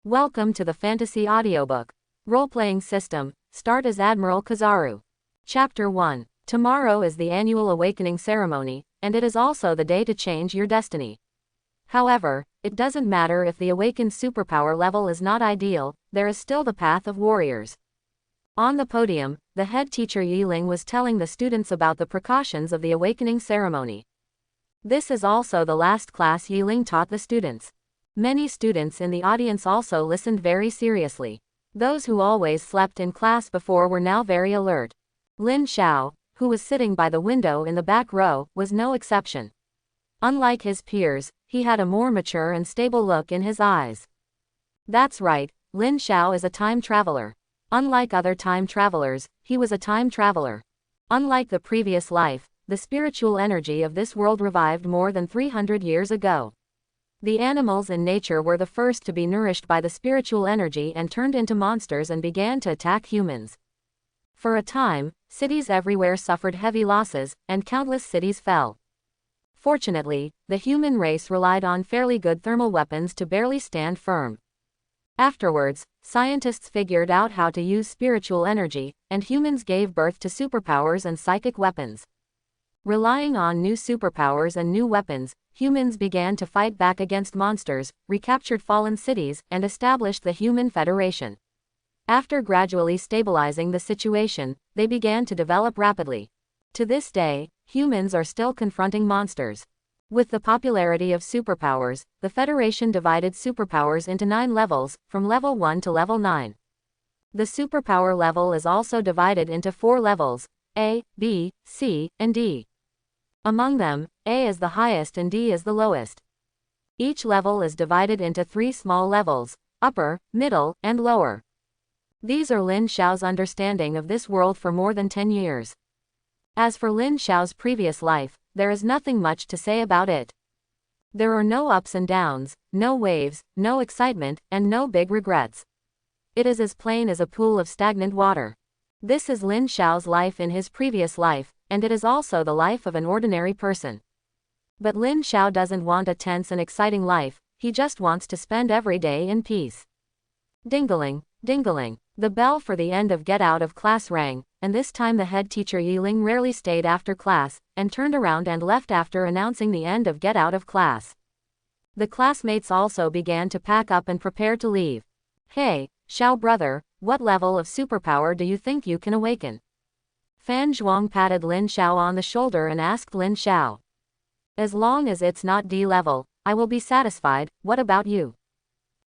Welcome to the Fantasy Audiobook. Role-playing system, start as Admiral Kizaru. Chapter 1. Tomorrow is the annual awakening ceremony, and it is also the day to change your destiny. However, it doesn't matter if the awakened superpower level is not ideal, there is still the path of warriors. On the podium, the head teacher Yiling was telling the students about the precautions of the awakening ceremony. This is also the last class Yiling taught the students. Many students in the audience also listened very seriously. Those who always slept in class before were now very alert. Lin Xiao, who was sitting by the window in the back row, was no exception. Unlike his peers, he had a more mature and stable look in his eyes. That's right, Lin Xiao is a time traveler. Unlike other time travelers, he was a time traveler. Unlike the previous life, the spiritual energy of this world revived more than 300 years ago. The animals in nature were the first to be nourished by the spiritual energy and turned into monsters and began to attack humans. For a time, cities everywhere suffered heavy losses, and countless cities fell. Fortunately, the human race relied on fairly good thermal weapons to barely stand firm. Afterwards, scientists figured out how to use spiritual energy, and humans gave birth to superpowers and psychic weapons. Relying on new superpowers and new weapons, humans began to fight back against monsters, recaptured fallen cities, and established the Human Federation. After gradually stabilizing the situation, they began to develop rapidly. To this day, humans are still confronting monsters. With the popularity of superpowers, the Federation divided superpowers into 9 levels, from level 1 to level 9. The superpower level is also divided into 4 levels: A, B, C, and D. Among them, A is the highest and D is the lowest. Each level is divided into 3 small levels: upper, middle, and lower. These are Lin Xiao's understanding of this world for more than 10 years. As for Lin Xiao's previous life, there is nothing much to say about it. There are no ups and downs, no waves, no excitement, and no big regrets. It is as plain as a pool of stagnant water. This is Lin Xiao's life in his previous life, and it is also the life of an ordinary person. But Lin Xiao doesn't want a tense and exciting life, he just wants to spend every day in peace. Ding-a-ling, ding-a-ling. The bell for the end of get out of class rang, and this time the head teacher Yiling rarely stayed after class, and turned around and left after announcing the end of get out of class. The classmates also began to pack up and prepare to leave. Hey, Xiao brother, what level of superpower do you think you can awaken? Fan Zhuang patted Lin Xiao on the shoulder and asked Lin Xiao. As long as it's not D level, I will be satisfied. What about you?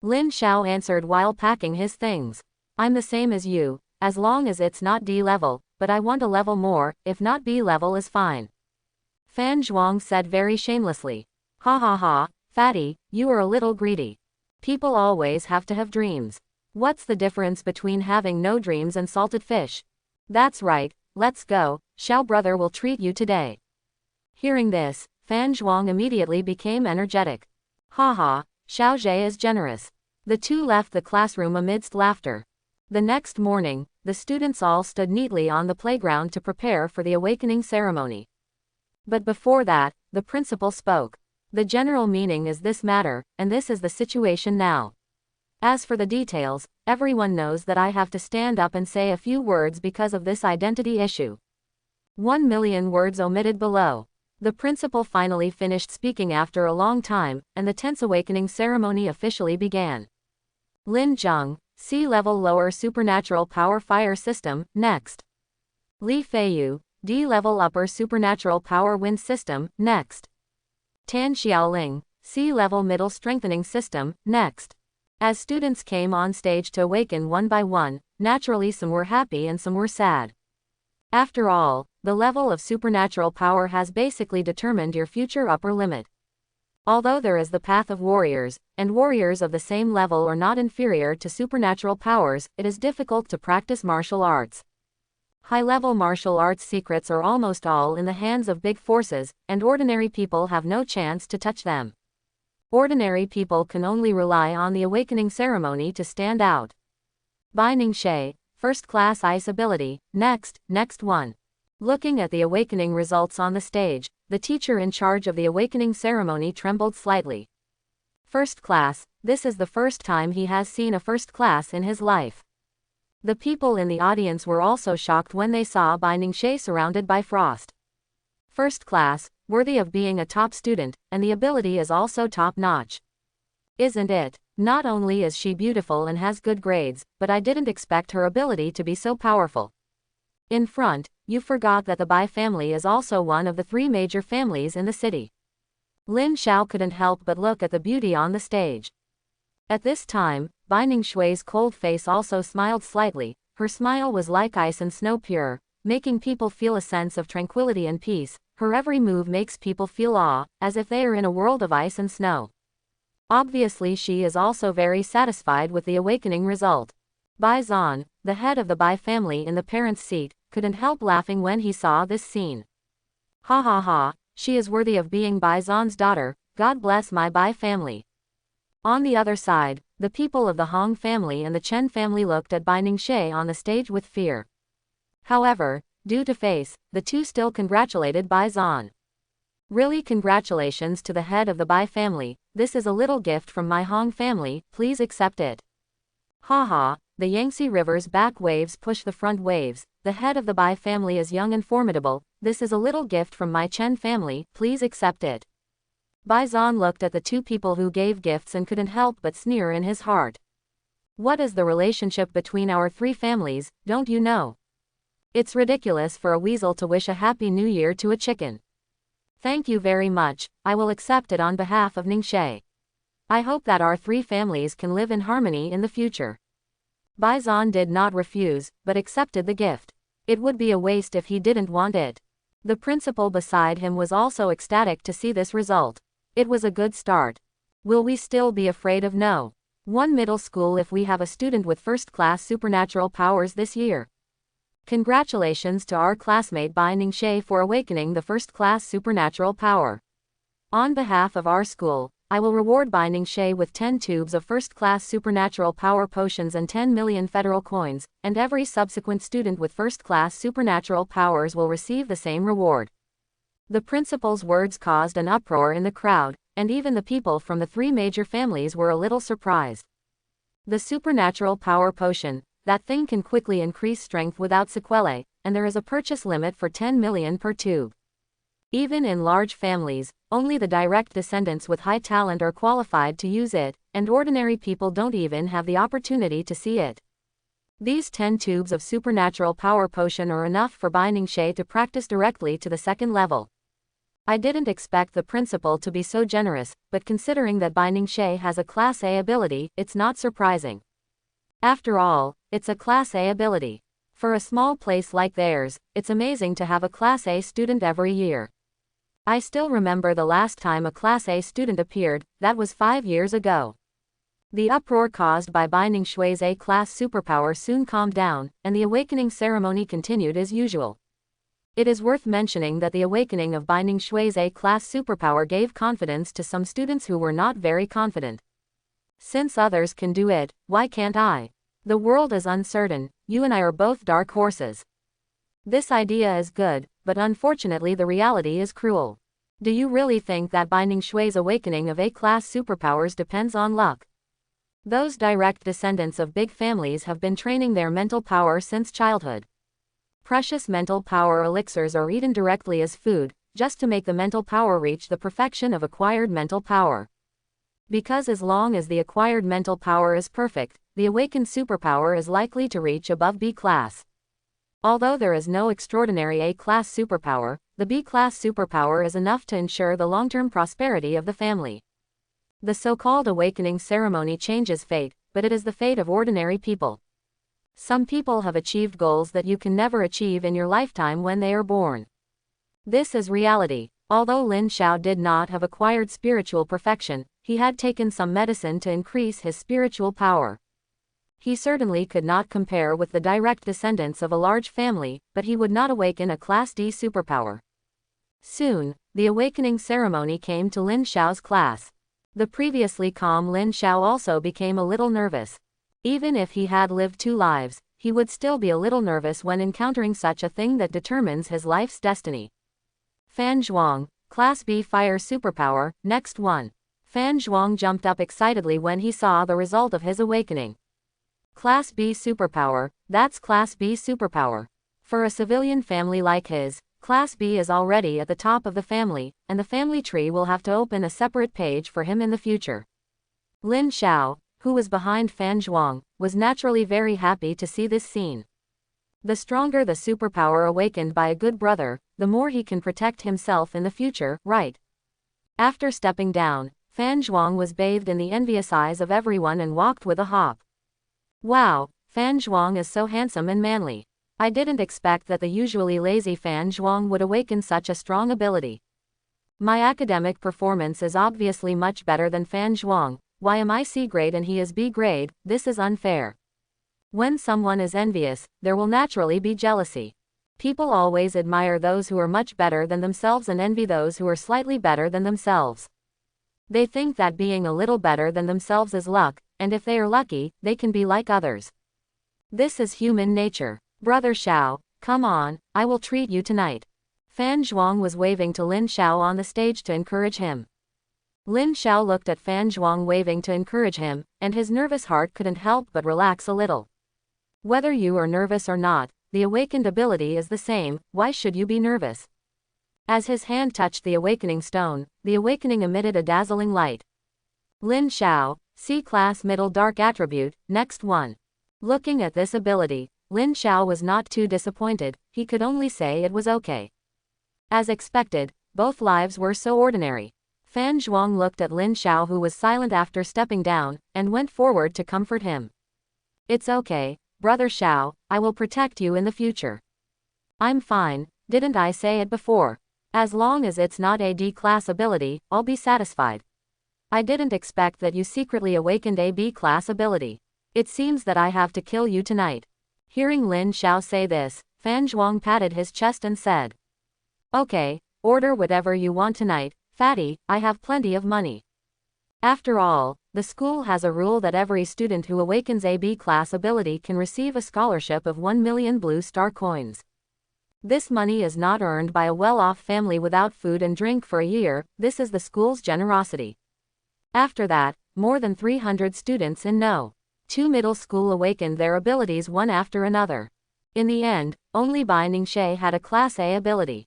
Lin Xiao answered while packing his things. I'm the same as you, as long as it's not D level, but I want a level more, if not B level is fine. Fan Zhuang said very shamelessly. Ha ha ha, fatty, you are a little greedy. People always have to have dreams. What's the difference between having no dreams and salted fish? That's right, let's go, Xiao brother will treat you today. Hearing this, Fan Zhuang immediately became energetic. Ha ha, Xiao Zhe is generous. The two left the classroom amidst laughter. The next morning, the students all stood neatly on the playground to prepare for the awakening ceremony. But before that, the principal spoke. The general meaning is this matter, and this is the situation now. As for the details, everyone knows that I have to stand up and say a few words because of this identity issue. 1 million words omitted below. The principal finally finished speaking after a long time, and the tense awakening ceremony officially began. Lin Zheng, C-level lower supernatural power fire system, next. Li Feiyu, D-level upper supernatural power wind system, next. Tan Xiaoling, C-level middle strengthening system, next. As students came on stage to awaken one by one, naturally some were happy and some were sad. After all, the level of supernatural power has basically determined your future upper limit. Although there is the path of warriors, and warriors of the same level are not inferior to supernatural powers, it is difficult to practice martial arts. High-level martial arts secrets are almost all in the hands of big forces, and ordinary people have no chance to touch them. Ordinary people can only rely on the awakening ceremony to stand out. Bai Ningxie, first class ice ability, next one. Looking at the awakening results on the stage, the teacher in charge of the awakening ceremony trembled slightly. First class, this is the first time he has seen a first class in his life. The people in the audience were also shocked when they saw Bai Ningxie surrounded by frost. First class, worthy of being a top student, and the ability is also top-notch. Isn't it? Not only is she beautiful and has good grades, but I didn't expect her ability to be so powerful. In front, you forgot that the Bai family is also one of the 3 major families in the city. Lin Xiao couldn't help but look at the beauty on the stage. At this time, Bai Ningxui's cold face also smiled slightly. Her smile was like ice and snow pure, making people feel a sense of tranquility and peace. Her every move makes people feel awe, as if they are in a world of ice and snow. Obviously she is also very satisfied with the awakening result. Bai Zan, the head of the Bai family in the parents' seat, couldn't help laughing when he saw this scene. Ha ha ha, she is worthy of being Bai Zan's daughter, God bless my Bai family. On the other side, the people of the Hong family and the Chen family looked at Bai Ningxie on the stage with fear. However, due to face, the two still congratulated Bai Zan. Really, congratulations to the head of the Bai family, this is a little gift from my Hong family, please accept it. Haha, the Yangtze River's back waves push the front waves, the head of the Bai family is young and formidable, this is a little gift from my Chen family, please accept it. Bai Zan looked at the 2 people who gave gifts and couldn't help but sneer in his heart. What is the relationship between our 3 families, don't you know? It's ridiculous for a weasel to wish a happy new year to a chicken. Thank you very much, I will accept it on behalf of Ningxie. I hope that our 3 families can live in harmony in the future. Bai Zan did not refuse, but accepted the gift. It would be a waste if he didn't want it. The principal beside him was also ecstatic to see this result. It was a good start. Will we still be afraid of no? 1 middle school if we have a student with first-class supernatural powers this year? Congratulations to our classmate Bai Ningxie for awakening the first-class supernatural power. On behalf of our school, I will reward Bai Ningxie with 10 tubes of first-class supernatural power potions and 10 million federal coins, and every subsequent student with first-class supernatural powers will receive the same reward. The principal's words caused an uproar in the crowd, and even the people from the 3 major families were a little surprised. The supernatural power potion, that thing can quickly increase strength without sequelae, and there is a purchase limit for 10 million per tube. Even in large families, only the direct descendants with high talent are qualified to use it, and ordinary people don't even have the opportunity to see it. These 10 tubes of supernatural power potion are enough for Bai Ningxie to practice directly to the 2nd level. I didn't expect the principal to be so generous, but considering that Bai Ningxie has a Class A ability, it's not surprising. After all, it's a Class A ability. For a small place like theirs, it's amazing to have a Class A student every year. I still remember the last time a Class A student appeared, that was 5 years ago. The uproar caused by Bai Ningxui's A-class superpower soon calmed down, and the awakening ceremony continued as usual. It is worth mentioning that the awakening of Bai Ningxui's A-class superpower gave confidence to some students who were not very confident. Since others can do it, why can't I? The world is uncertain, you and I are both dark horses. This idea is good, but unfortunately the reality is cruel. Do you really think that Bai Ningxui's awakening of A-class superpowers depends on luck? Those direct descendants of big families have been training their mental power since childhood. Precious mental power elixirs are eaten directly as food, just to make the mental power reach the perfection of acquired mental power. Because as long as the acquired mental power is perfect, the awakened superpower is likely to reach above B-class. Although there is no extraordinary A-class superpower, the B-class superpower is enough to ensure the long-term prosperity of the family. The so-called awakening ceremony changes fate, but it is the fate of ordinary people. Some people have achieved goals that you can never achieve in your lifetime when they are born. This is reality. Although Lin Xiao did not have acquired spiritual perfection, he had taken some medicine to increase his spiritual power. He certainly could not compare with the direct descendants of a large family, but he would not awaken a Class D superpower. Soon, the awakening ceremony came to Lin Xiao's class. The previously calm Lin Xiao also became a little nervous. Even if he had lived 2 lives, he would still be a little nervous when encountering such a thing that determines his life's destiny. Fan Zhuang, Class B Fire Superpower, next one. Fan Zhuang jumped up excitedly when he saw the result of his awakening. Class B superpower, that's Class B superpower. For a civilian family like his, Class B is already at the top of the family, and the family tree will have to open a separate page for him in the future. Lin Xiao, who was behind Fan Zhuang, was naturally very happy to see this scene. The stronger the superpower awakened by a good brother, the more he can protect himself in the future, right? After stepping down, Fan Zhuang was bathed in the envious eyes of everyone and walked with a hop. Wow, Fan Zhuang is so handsome and manly. I didn't expect that the usually lazy Fan Zhuang would awaken such a strong ability. My academic performance is obviously much better than Fan Zhuang. Why am I C grade and he is B grade? This is unfair. When someone is envious, there will naturally be jealousy. People always admire those who are much better than themselves and envy those who are slightly better than themselves. They think that being a little better than themselves is luck, and if they are lucky, they can be like others. This is human nature. Brother Xiao, come on, I will treat you tonight. Fan Zhuang was waving to Lin Xiao on the stage to encourage him. Lin Xiao looked at Fan Zhuang waving to encourage him, and his nervous heart couldn't help but relax a little. Whether you are nervous or not, the awakened ability is the same, why should you be nervous? As his hand touched the awakening stone, the awakening emitted a dazzling light. Lin Xiao, C-class middle dark attribute, next one. Looking at this ability, Lin Xiao was not too disappointed, he could only say it was okay. As expected, both lives were so ordinary. Fan Zhuang looked at Lin Xiao, who was silent after stepping down, and went forward to comfort him. It's okay, Brother Xiao, I will protect you in the future. I'm fine, didn't I say it before? As long as it's not a D-class ability, I'll be satisfied. I didn't expect that you secretly awakened a B-class ability. It seems that I have to kill you tonight. Hearing Lin Xiao say this, Fan Zhuang patted his chest and said, okay, order whatever you want tonight, fatty, I have plenty of money. After all, the school has a rule that every student who awakens a B-class ability can receive a scholarship of 1 million blue star coins. This money is not earned by a well-off family without food and drink for a year, this is the school's generosity. After that, more than 300 students in No. 2 middle school awakened their abilities one after another. In the end, only Bai Ningxie had a Class A ability.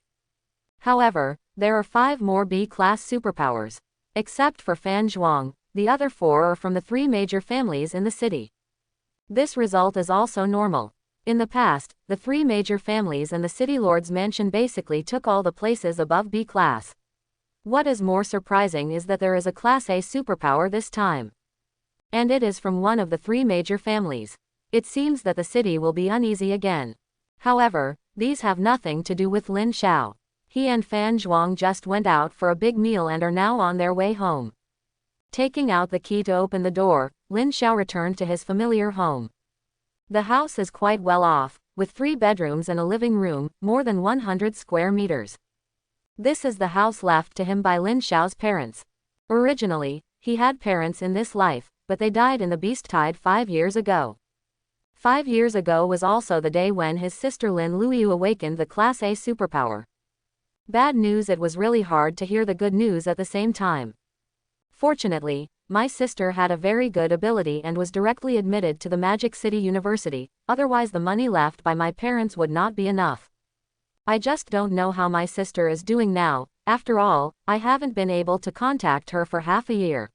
However, there are 5 more B-class superpowers. Except for Fan Zhuang, the other 4 are from the 3 major families in the city. This result is also normal. In the past, the 3 major families and the city lord's mansion basically took all the places above B-class. What is more surprising is that there is a Class A superpower this time. And it is from one of the 3 major families. It seems that the city will be uneasy again. However, these have nothing to do with Lin Xiao. He and Fan Zhuang just went out for a big meal and are now on their way home. Taking out the key to open the door, Lin Xiao returned to his familiar home. The house is quite well off, with 3 bedrooms and a living room, more than 100 square meters. This is the house left to him by Lin Xiao's parents. Originally, he had parents in this life, but they died in the beast tide 5 years ago. 5 years ago was also the day when his sister Lin Luyu awakened the Class A superpower. Bad news, it was really hard to hear the good news at the same time. Fortunately, my sister had a very good ability and was directly admitted to the Magic City University, otherwise the money left by my parents would not be enough. I just don't know how my sister is doing now, after all, I haven't been able to contact her for half a year.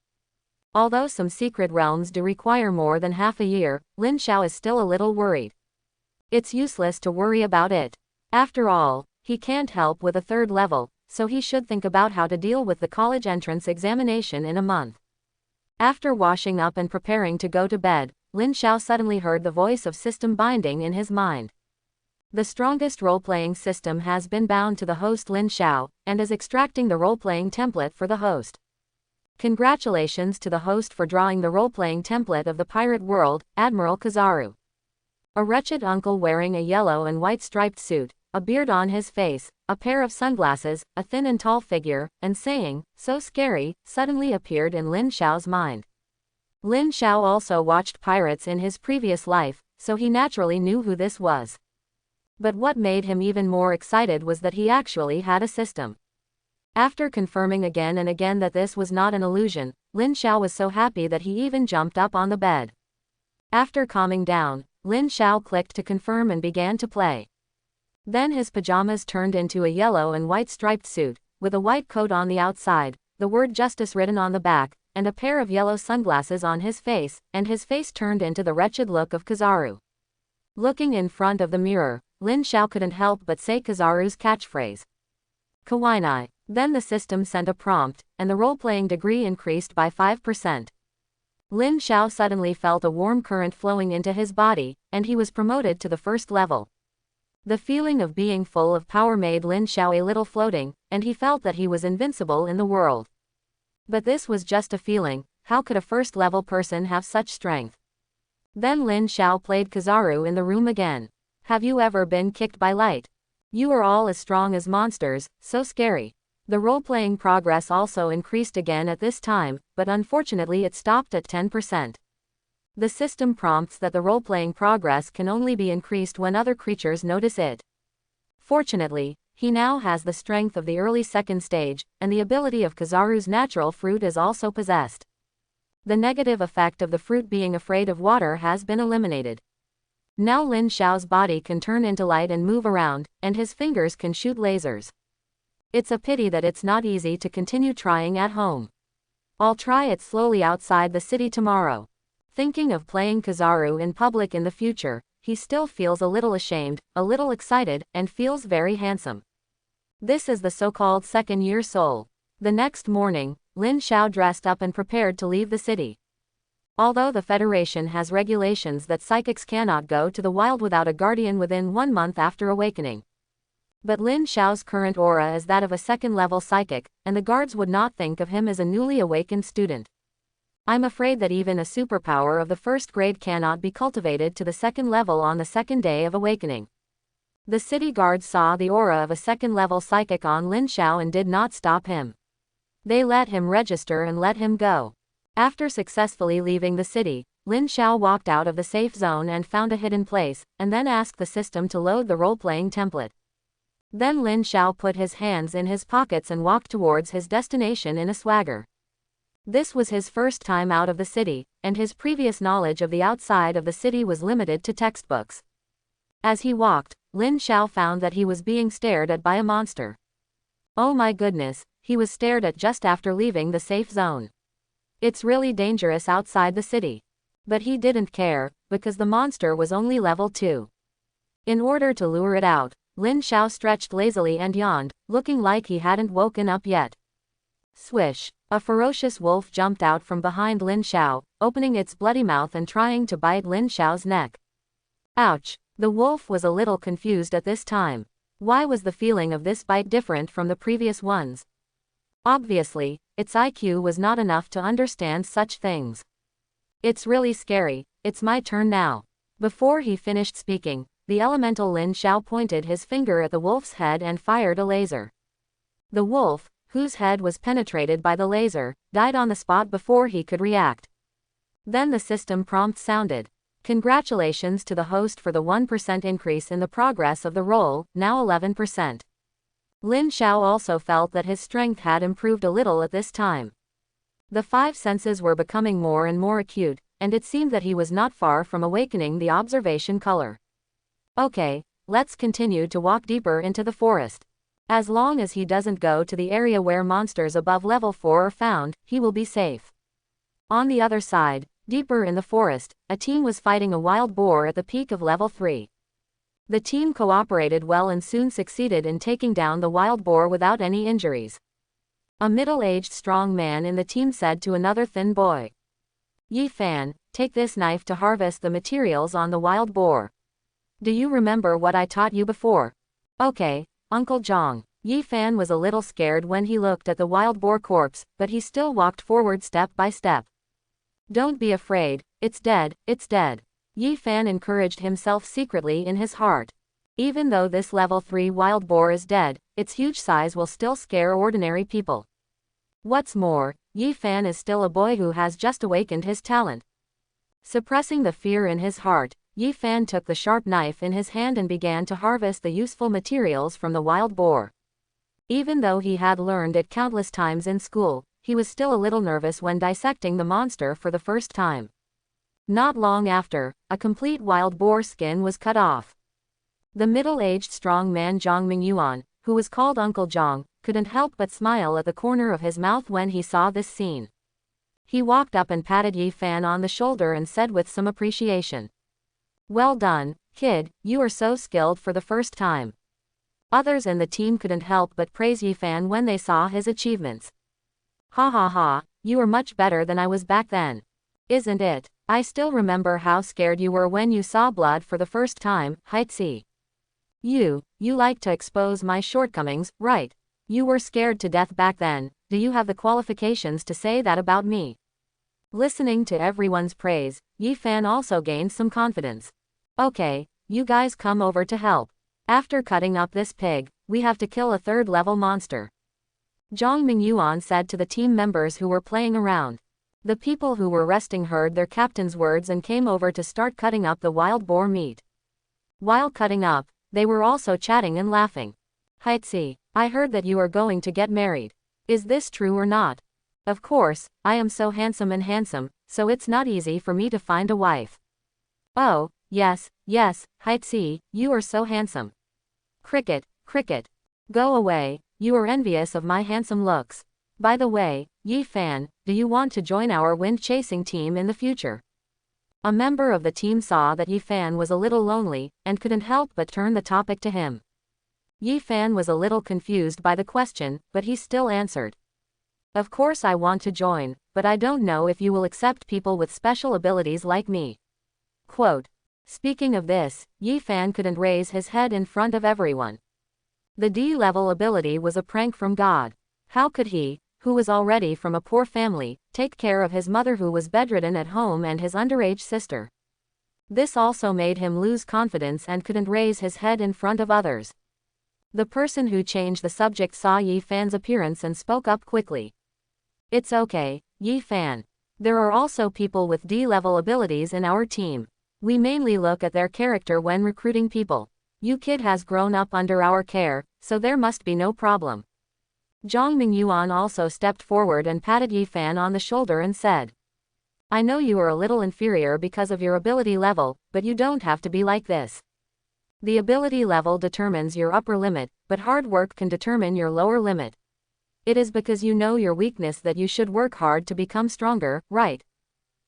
Although some secret realms do require more than half a year, Lin Xiao is still a little worried. It's useless to worry about it. After all, he can't help with a 3rd level, so he should think about how to deal with the college entrance examination in a month. After washing up and preparing to go to bed, Lin Xiao suddenly heard the voice of system binding in his mind. The strongest role-playing system has been bound to the host Lin Xiao, and is extracting the role-playing template for the host. Congratulations to the host for drawing the role-playing template of the pirate world, Admiral Kizaru. A wretched uncle wearing a yellow and white striped suit, a beard on his face, a pair of sunglasses, a thin and tall figure, and saying, "So scary," suddenly appeared in Lin Xiao's mind. Lin Xiao also watched pirates in his previous life, so he naturally knew who this was. But what made him even more excited was that he actually had a system. After confirming again and again that this was not an illusion, Lin Xiao was so happy that he even jumped up on the bed. After calming down, Lin Xiao clicked to confirm and began to play. Then his pajamas turned into a yellow and white striped suit, with a white coat on the outside, the word justice written on the back, and a pair of yellow sunglasses on his face, and his face turned into the wretched look of Kizaru. Looking in front of the mirror, Lin Xiao couldn't help but say Kizaru's catchphrase. Kawaii. Then the system sent a prompt, and the role-playing degree increased by 5%. Lin Xiao suddenly felt a warm current flowing into his body, and he was promoted to the first level. The feeling of being full of power made Lin Xiao a little floating, and he felt that he was invincible in the world. But this was just a feeling. How could a first-level person have such strength? Then Lin Xiao played Kizaru in the room again. Have you ever been kicked by light? You are all as strong as monsters, so scary. The role-playing progress also increased again at this time, but unfortunately it stopped at 10%. The system prompts that the role-playing progress can only be increased when other creatures notice it. Fortunately, he now has the strength of the early second stage, and the ability of Kizaru's natural fruit is also possessed. The negative effect of the fruit being afraid of water has been eliminated. Now Lin Xiao's body can turn into light and move around, and his fingers can shoot lasers. It's a pity that it's not easy to continue trying at home. I'll try it slowly outside the city tomorrow. Thinking of playing Kizaru in public in the future, he still feels a little ashamed, a little excited, and feels very handsome. This is the so-called second-year soul. The next morning, Lin Xiao dressed up and prepared to leave the city. Although the Federation has regulations that psychics cannot go to the wild without a guardian within 1 month after awakening. But Lin Xiao's current aura is that of a second-level psychic, and the guards would not think of him as a newly awakened student. I'm afraid that even a superpower of the first grade cannot be cultivated to the second level on the second day of awakening. The city guards saw the aura of a second-level psychic on Lin Xiao and did not stop him. They let him register and let him go. After successfully leaving the city, Lin Xiao walked out of the safe zone and found a hidden place, and then asked the system to load the role-playing template. Then Lin Xiao put his hands in his pockets and walked towards his destination in a swagger. This was his first time out of the city, and his previous knowledge of the outside of the city was limited to textbooks. As he walked, Lin Xiao found that he was being stared at by a monster. Oh my goodness, he was stared at just after leaving the safe zone. It's really dangerous outside the city. But he didn't care, because the monster was only level 2. In order to lure it out, Lin Xiao stretched lazily and yawned, looking like he hadn't woken up yet. Swish! A ferocious wolf jumped out from behind Lin Xiao, opening its bloody mouth and trying to bite Lin Xiao's neck. Ouch! The wolf was a little confused at this time. Why was the feeling of this bite different from the previous ones? Obviously, its IQ was not enough to understand such things. It's really scary. It's my turn now. Before he finished speaking, the elemental Lin Xiao pointed his finger at the wolf's head and fired a laser. The wolf, whose head was penetrated by the laser, died on the spot before he could react. Then the system prompt sounded. Congratulations to the host for the 1% increase in the progress of the roll, now 11%. Lin Xiao also felt that his strength had improved a little at this time. The 5 senses were becoming more and more acute, and it seemed that he was not far from awakening the observation color. Okay, let's continue to walk deeper into the forest. As long as he doesn't go to the area where monsters above level 4 are found, he will be safe. On the other side, deeper in the forest, a team was fighting a wild boar at the peak of level 3. The team cooperated well and soon succeeded in taking down the wild boar without any injuries. A middle-aged strong man in the team said to another thin boy, "Yi Fan, take this knife to harvest the materials on the wild boar. Do you remember what I taught you before?" "Okay, Uncle Zhang." Yi Fan was a little scared when he looked at the wild boar corpse, but he still walked forward step by step. "Don't be afraid, it's dead, it's dead." Yi Fan encouraged himself secretly in his heart. Even though this level 3 wild boar is dead, its huge size will still scare ordinary people. What's more, Yi Fan is still a boy who has just awakened his talent. Suppressing the fear in his heart, Yi Fan took the sharp knife in his hand and began to harvest the useful materials from the wild boar. Even though he had learned it countless times in school, he was still a little nervous when dissecting the monster for the first time. Not long after, a complete wild boar skin was cut off. The middle-aged strong man Zhang Mingyuan, who was called Uncle Zhang, couldn't help but smile at the corner of his mouth when he saw this scene. He walked up and patted Yi Fan on the shoulder and said with some appreciation, "Well done, kid, you are so skilled for the first time." Others in the team couldn't help but praise Yi Fan when they saw his achievements. "Ha ha ha, you are much better than I was back then. Isn't it? I still remember how scared you were when you saw blood for the first time, Haitzi. You like to expose my shortcomings, right? You were scared to death back then. Do you have the qualifications to say that about me?" Listening to everyone's praise, Yi Fan also gained some confidence. "Okay, you guys come over to help. After cutting up this pig, we have to kill a third-level monster," Zhang Mingyuan said to the team members who were playing around. The people who were resting heard their captain's words and came over to start cutting up the wild boar meat. While cutting up, they were also chatting and laughing. "Haitzi, I heard that you are going to get married. Is this true or not?" "Of course, I am so handsome, so it's not easy for me to find a wife." "Oh, yes, Haitzi, you are so handsome." Cricket. "Go away, you are envious of my handsome looks. By the way, Yi Fan, do you want to join our wind-chasing team in the future?" A member of the team saw that Yi Fan was a little lonely, and couldn't help but turn the topic to him. Yi Fan was a little confused by the question, but he still answered, "Of course I want to join, but I don't know if you will accept people with special abilities like me." Quote. Speaking of this, Yi Fan couldn't raise his head in front of everyone. The D-level ability was a prank from God. How could he, who was already from a poor family, take care of his mother who was bedridden at home and his underage sister? This also made him lose confidence and couldn't raise his head in front of others. The person who changed the subject saw Yi Fan's appearance and spoke up quickly. "It's okay, Yi Fan. There are also people with D-level abilities in our team. We mainly look at their character when recruiting people. You kid has grown up under our care, so there must be no problem." Zhang Mingyuan also stepped forward and patted Yi Fan on the shoulder and said, "I know you are a little inferior because of your ability level, but you don't have to be like this. The ability level determines your upper limit, but hard work can determine your lower limit. It is because you know your weakness that you should work hard to become stronger, right?"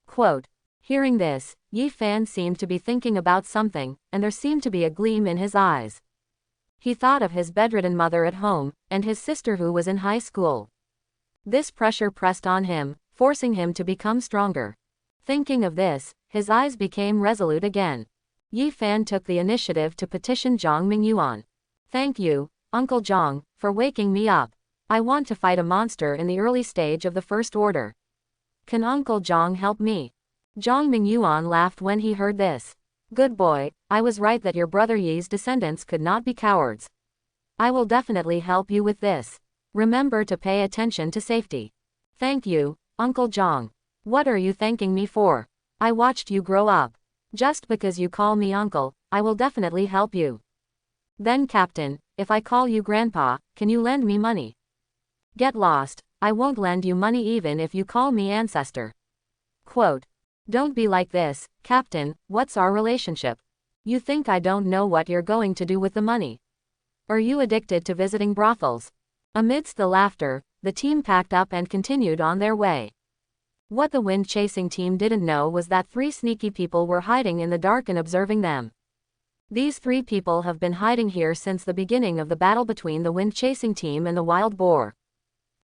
Quote. Hearing this, Yi Fan seemed to be thinking about something, and there seemed to be a gleam in his eyes. He thought of his bedridden mother at home, and his sister who was in high school. This pressure pressed on him, forcing him to become stronger. Thinking of this, his eyes became resolute again. Yi Fan took the initiative to petition Zhang Mingyuan. "Thank you, Uncle Zhang, for waking me up. I want to fight a monster in the early stage of the First Order. Can Uncle Zhang help me?" Zhang Mingyuan laughed when he heard this. "Good boy, I was right that your brother Yi's descendants could not be cowards. I will definitely help you with this. Remember to pay attention to safety." "Thank you, Uncle Zhang. What are you thanking me for? I watched you grow up. Just because you call me uncle, I will definitely help you." "Then Captain, if I call you Grandpa, can you lend me money?" "Get lost, I won't lend you money even if you call me Ancestor." Quote. Don't be like this, Captain, what's our relationship? You think I don't know what you're going to do with the money? Are you addicted to visiting brothels? Amidst the laughter, the team packed up and continued on their way. What the wind-chasing team didn't know was that 3 sneaky people were hiding in the dark and observing them. These 3 people have been hiding here since the beginning of the battle between the wind-chasing team and the wild boar.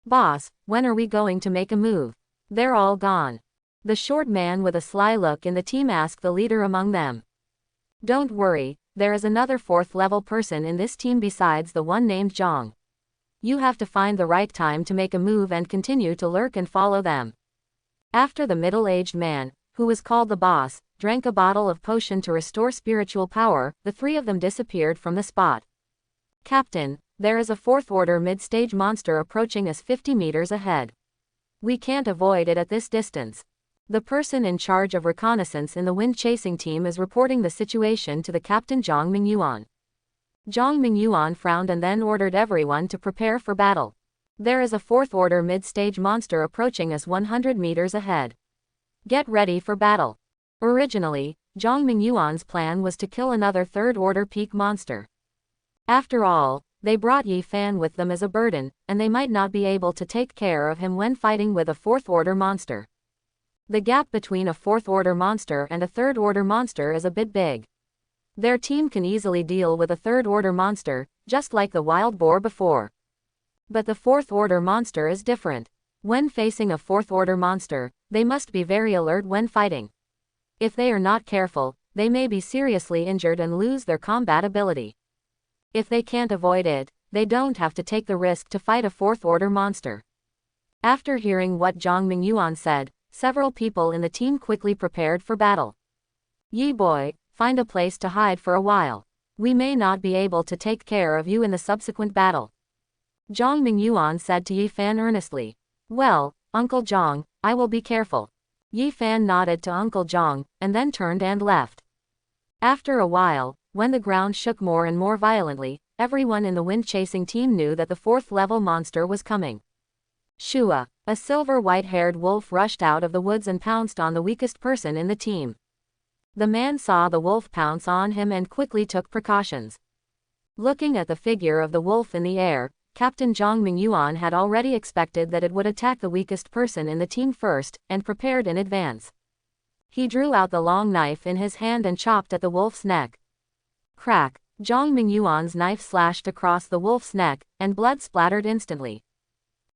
Boss, when are we going to make a move? They're all gone. The short man with a sly look in the team asked the leader among them. Don't worry, there is another 4th-level person in this team besides the one named Zhang. You have to find the right time to make a move and continue to lurk and follow them. After the middle-aged man, who was called the boss, drank a bottle of potion to restore spiritual power, the 3 of them disappeared from the spot. Captain, there is a 4th-order mid-stage monster approaching us 50 meters ahead. We can't avoid it at this distance. The person in charge of reconnaissance in the wind-chasing team is reporting the situation to the Captain Zhang Mingyuan. Zhang Mingyuan frowned and then ordered everyone to prepare for battle. There is a fourth-order mid-stage monster approaching us 100 meters ahead. Get ready for battle. Originally, Zhang Mingyuan's plan was to kill another third-order peak monster. After all, they brought Yi Fan with them as a burden, and they might not be able to take care of him when fighting with a fourth-order monster. The gap between a fourth-order monster and a third-order monster is a bit big. Their team can easily deal with a third-order monster, just like the wild boar before. But the fourth-order monster is different. When facing a fourth-order monster, they must be very alert when fighting. If they are not careful, they may be seriously injured and lose their combat ability. If they can't avoid it, they don't have to take the risk to fight a fourth-order monster. After hearing what Zhang Mingyuan said, several people in the team quickly prepared for battle. Yi boy, find a place to hide for a while. We may not be able to take care of you in the subsequent battle. Zhang Mingyuan said to Yi Fan earnestly. Well, Uncle Zhang, I will be careful. Yi Fan nodded to Uncle Zhang, and then turned and left. After a while, when the ground shook more and more violently, everyone in the wind-chasing team knew that the fourth-level monster was coming. Shua, a silver white-haired wolf, rushed out of the woods and pounced on the weakest person in the team. The man saw the wolf pounce on him and quickly took precautions. Looking at the figure of the wolf in the air, Captain Zhang Mingyuan had already expected that it would attack the weakest person in the team first, and prepared in advance. He drew out the long knife in his hand and chopped at the wolf's neck. Crack! Zhang Mingyuan's knife slashed across the wolf's neck, and blood splattered instantly.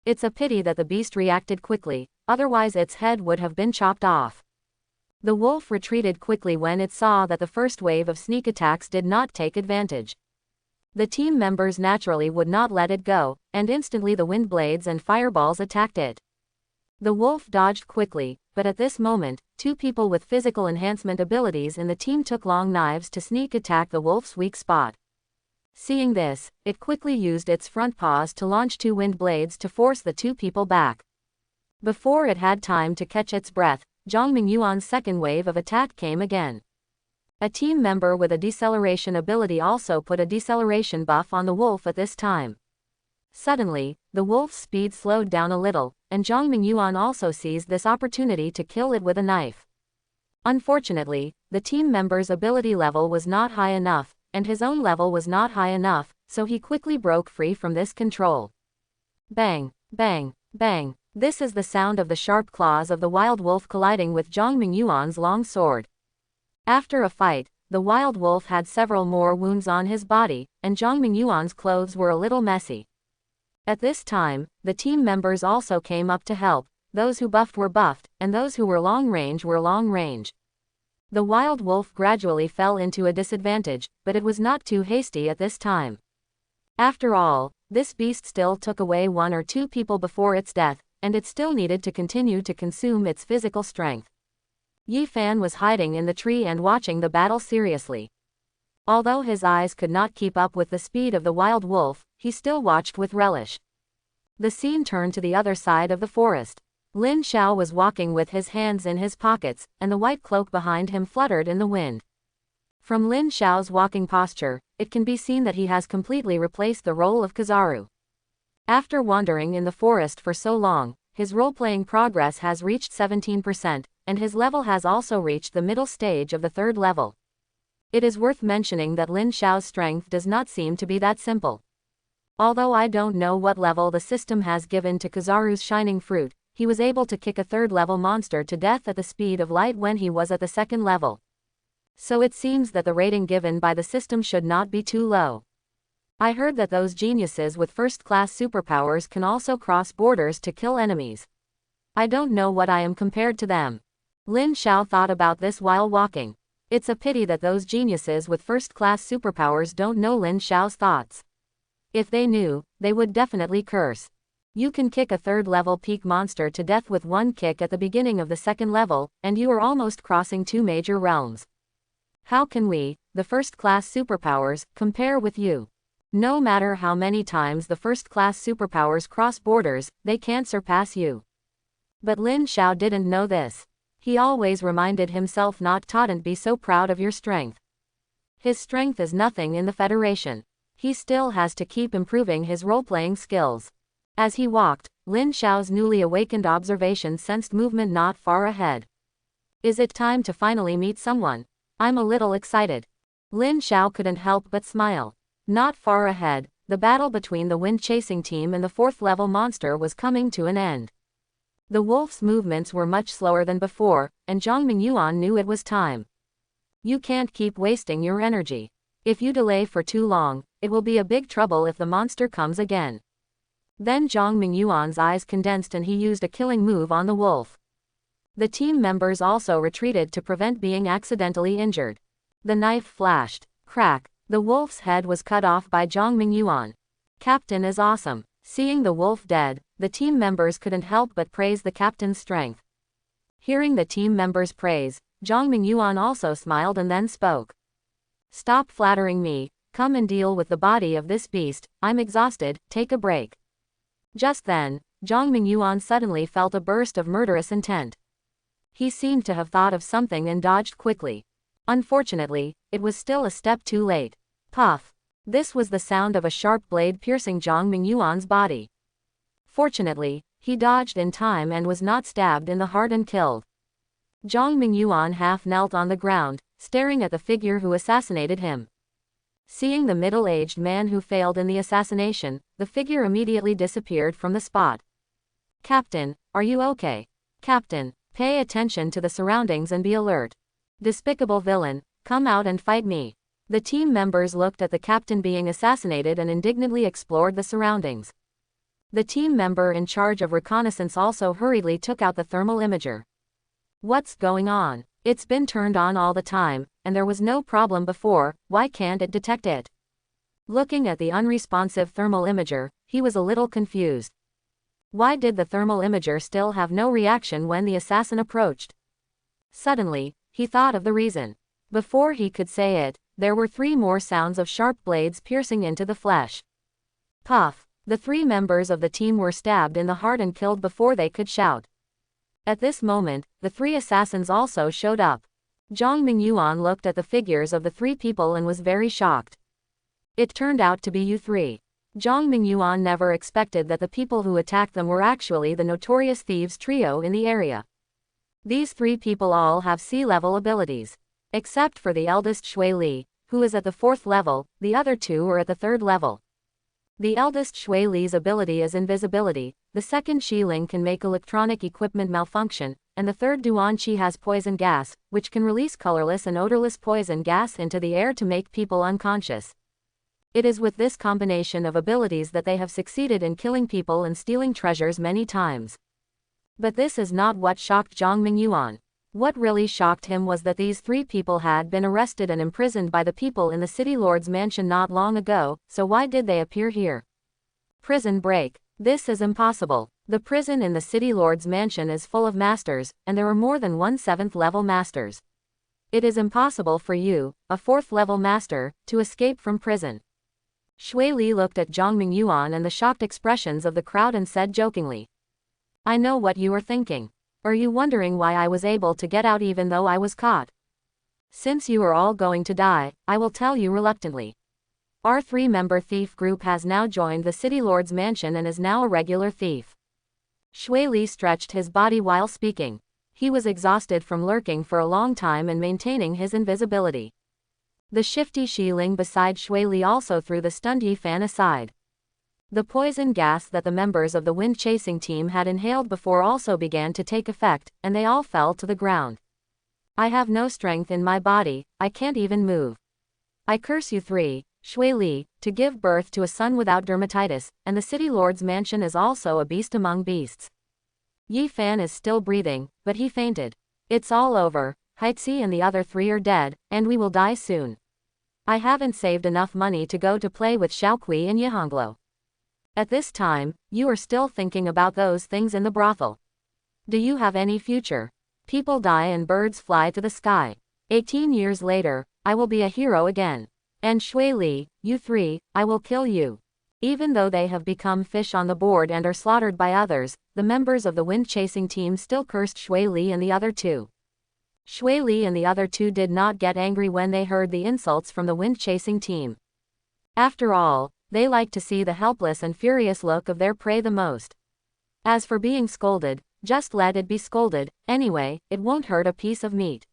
It's a pity that the beast reacted quickly, otherwise its head would have been chopped off. The wolf retreated quickly when it saw that the first wave of sneak attacks did not take advantage. The team members naturally would not let it go, and instantly the wind blades and fireballs attacked it. The wolf dodged quickly, but at this moment, two people with physical enhancement abilities in the team took long knives to sneak attack the wolf's weak spot. Seeing this, it quickly used its front paws to launch two wind blades to force the two people back. Before it had time to catch its breath, Zhang Mingyuan's second wave of attack came again. A team member with a deceleration ability also put a deceleration buff on the wolf at this time. Suddenly, the wolf's speed slowed down a little, and Zhang Mingyuan also seized this opportunity to kill it with a knife. Unfortunately, the team member's ability level was not high enough, and his own level was not high enough, so he quickly broke free from this control. Bang, bang, bang. This is the sound of the sharp claws of the wild wolf colliding with Zhang Mingyuan's long sword. After a fight, the wild wolf had several more wounds on his body, and Zhang Mingyuan's clothes were a little messy. At this time, the team members also came up to help. Those who buffed were buffed, and those who were long range were long range. The wild wolf gradually fell into a disadvantage, but it was not too hasty at this time. After all, this beast still took away one or two people before its death, and it still needed to continue to consume its physical strength. Yi Fan was hiding in the tree and watching the battle seriously. Although his eyes could not keep up with the speed of the wild wolf, he still watched with relish. The scene turned to the other side of the forest. Lin Xiao was walking with his hands in his pockets, and the white cloak behind him fluttered in the wind. From Lin Xiao's walking posture, it can be seen that he has completely replaced the role of Kizaru. After wandering in the forest for so long, his role-playing progress has reached 17%, and his level has also reached the middle stage of the third level. It is worth mentioning that Lin Xiao's strength does not seem to be that simple. Although I don't know what level the system has given to Kizaru's shining fruit, he was able to kick a third-level monster to death at the speed of light when he was at the second level. So it seems that the rating given by the system should not be too low. I heard that those geniuses with first-class superpowers can also cross borders to kill enemies. I don't know what I am compared to them. Lin Xiao thought about this while walking. It's a pity that those geniuses with first-class superpowers don't know Lin Xiao's thoughts. If they knew, they would definitely curse. You can kick a third-level peak monster to death with one kick at the beginning of the second level, and you are almost crossing two major realms. How can we, the first-class superpowers, compare with you? No matter how many times the first-class superpowers cross borders, they can't surpass you. But Lin Xiao didn't know this. He always reminded himself not to be so proud of your strength. His strength is nothing in the Federation. He still has to keep improving his role-playing skills. As he walked, Lin Xiao's newly awakened observation sensed movement not far ahead. Is it time to finally meet someone? I'm a little excited. Lin Xiao couldn't help but smile. Not far ahead, the battle between the wind-chasing team and the 4th-level monster was coming to an end. The wolf's movements were much slower than before, and Zhang Mingyuan knew it was time. You can't keep wasting your energy. If you delay for too long, it will be a big trouble if the monster comes again. Then Zhang Mingyuan's eyes condensed and he used a killing move on the wolf. The team members also retreated to prevent being accidentally injured. The knife flashed. Crack. The wolf's head was cut off by Zhang Mingyuan. Captain is awesome. Seeing the wolf dead, the team members couldn't help but praise the captain's strength. Hearing the team members' praise, Zhang Mingyuan also smiled and then spoke. Stop flattering me, come and deal with the body of this beast, I'm exhausted, take a break. Just then, Zhang Mingyuan suddenly felt a burst of murderous intent. He seemed to have thought of something and dodged quickly. Unfortunately, it was still a step too late. Puff! This was the sound of a sharp blade piercing Zhang Mingyuan's body. Fortunately, he dodged in time and was not stabbed in the heart and killed. Zhang Mingyuan half knelt on the ground, staring at the figure who assassinated him. Seeing the middle-aged man who failed in the assassination, the figure immediately disappeared from the spot. Captain, are you okay? Captain, pay attention to the surroundings and be alert. Despicable villain, come out and fight me. The team members looked at the captain being assassinated and indignantly explored the surroundings. The team member in charge of reconnaissance also hurriedly took out the thermal imager. What's going on? It's been turned on all the time, and there was no problem before, why can't it detect it? Looking at the unresponsive thermal imager, he was a little confused. Why did the thermal imager still have no reaction when the assassin approached? Suddenly, he thought of the reason. Before he could say it, there were 3 more sounds of sharp blades piercing into the flesh. Puff! The 3 members of the team were stabbed in the heart and killed before they could shout. At this moment, the 3 assassins also showed up. Zhang Mingyuan looked at the figures of the 3 people and was very shocked. It turned out to be you 3. Zhang Mingyuan never expected that the people who attacked them were actually the notorious thieves trio in the area. These 3 people all have sea-level abilities. Except for the eldest Shui Li, who is at the 4th level, the other 2 are at the 3rd level. The eldest Shui Li's ability is invisibility, the second Shi Ling can make electronic equipment malfunction, and the 3rd Duan Qi has poison gas, which can release colorless and odorless poison gas into the air to make people unconscious. It is with this combination of abilities that they have succeeded in killing people and stealing treasures many times. But this is not what shocked Zhang Mingyuan. What really shocked him was that these 3 people had been arrested and imprisoned by the people in the city lord's mansion not long ago, so why did they appear here? Prison break. This is impossible. The prison in the city lord's mansion is full of masters, and there are more than 1 7th-level masters. It is impossible for you, a 4th-level master, to escape from prison. Shui Li looked at Zhang Mingyuan and the shocked expressions of the crowd and said jokingly. I know what you are thinking. Are you wondering why I was able to get out even though I was caught? Since you are all going to die, I will tell you reluctantly. Our 3-member thief group has now joined the city lord's mansion and is now a regular thief. Shui Li stretched his body while speaking. He was exhausted from lurking for a long time and maintaining his invisibility. The shifty Shi Ling beside Shui Li also threw the stunned Yi Fan aside. The poison gas that the members of the wind-chasing team had inhaled before also began to take effect, and they all fell to the ground. I have no strength in my body, I can't even move. I curse you 3, Shui Li, to give birth to a son without dermatitis, and the city lord's mansion is also a beast among beasts. Yi Fan is still breathing, but he fainted. It's all over, Haitzi and the other 3 are dead, and we will die soon. I haven't saved enough money to go to play with Xiaokui and Yihonglo. At this time, you are still thinking about those things in the brothel. Do you have any future? People die and birds fly to the sky. 18 years later, I will be a hero again. And Shui Li, you 3, I will kill you. Even though they have become fish on the board and are slaughtered by others, the members of the wind-chasing team still cursed Shui Li and the other 2. Shui Li and the other 2 did not get angry when they heard the insults from the wind-chasing team. After all, they like to see the helpless and furious look of their prey the most. As for being scolded, just let it be scolded, anyway, it won't hurt a piece of meat.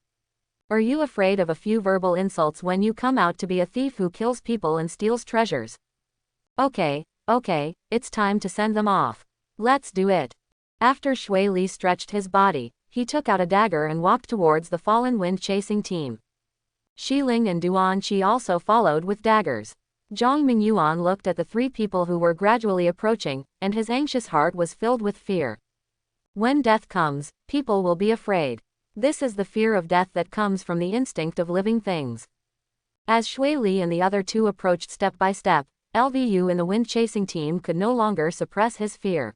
Are you afraid of a few verbal insults when you come out to be a thief who kills people and steals treasures? Okay, it's time to send them off. Let's do it. After Shui Li stretched his body, he took out a dagger and walked towards the fallen wind-chasing team. Shi Ling and Duan Qi also followed with daggers. Zhang Mingyuan looked at the three people who were gradually approaching, and his anxious heart was filled with fear. When death comes, people will be afraid. This is the fear of death that comes from the instinct of living things. As Shui Li and the other two approached step by step, LVU in the wind-chasing team could no longer suppress his fear.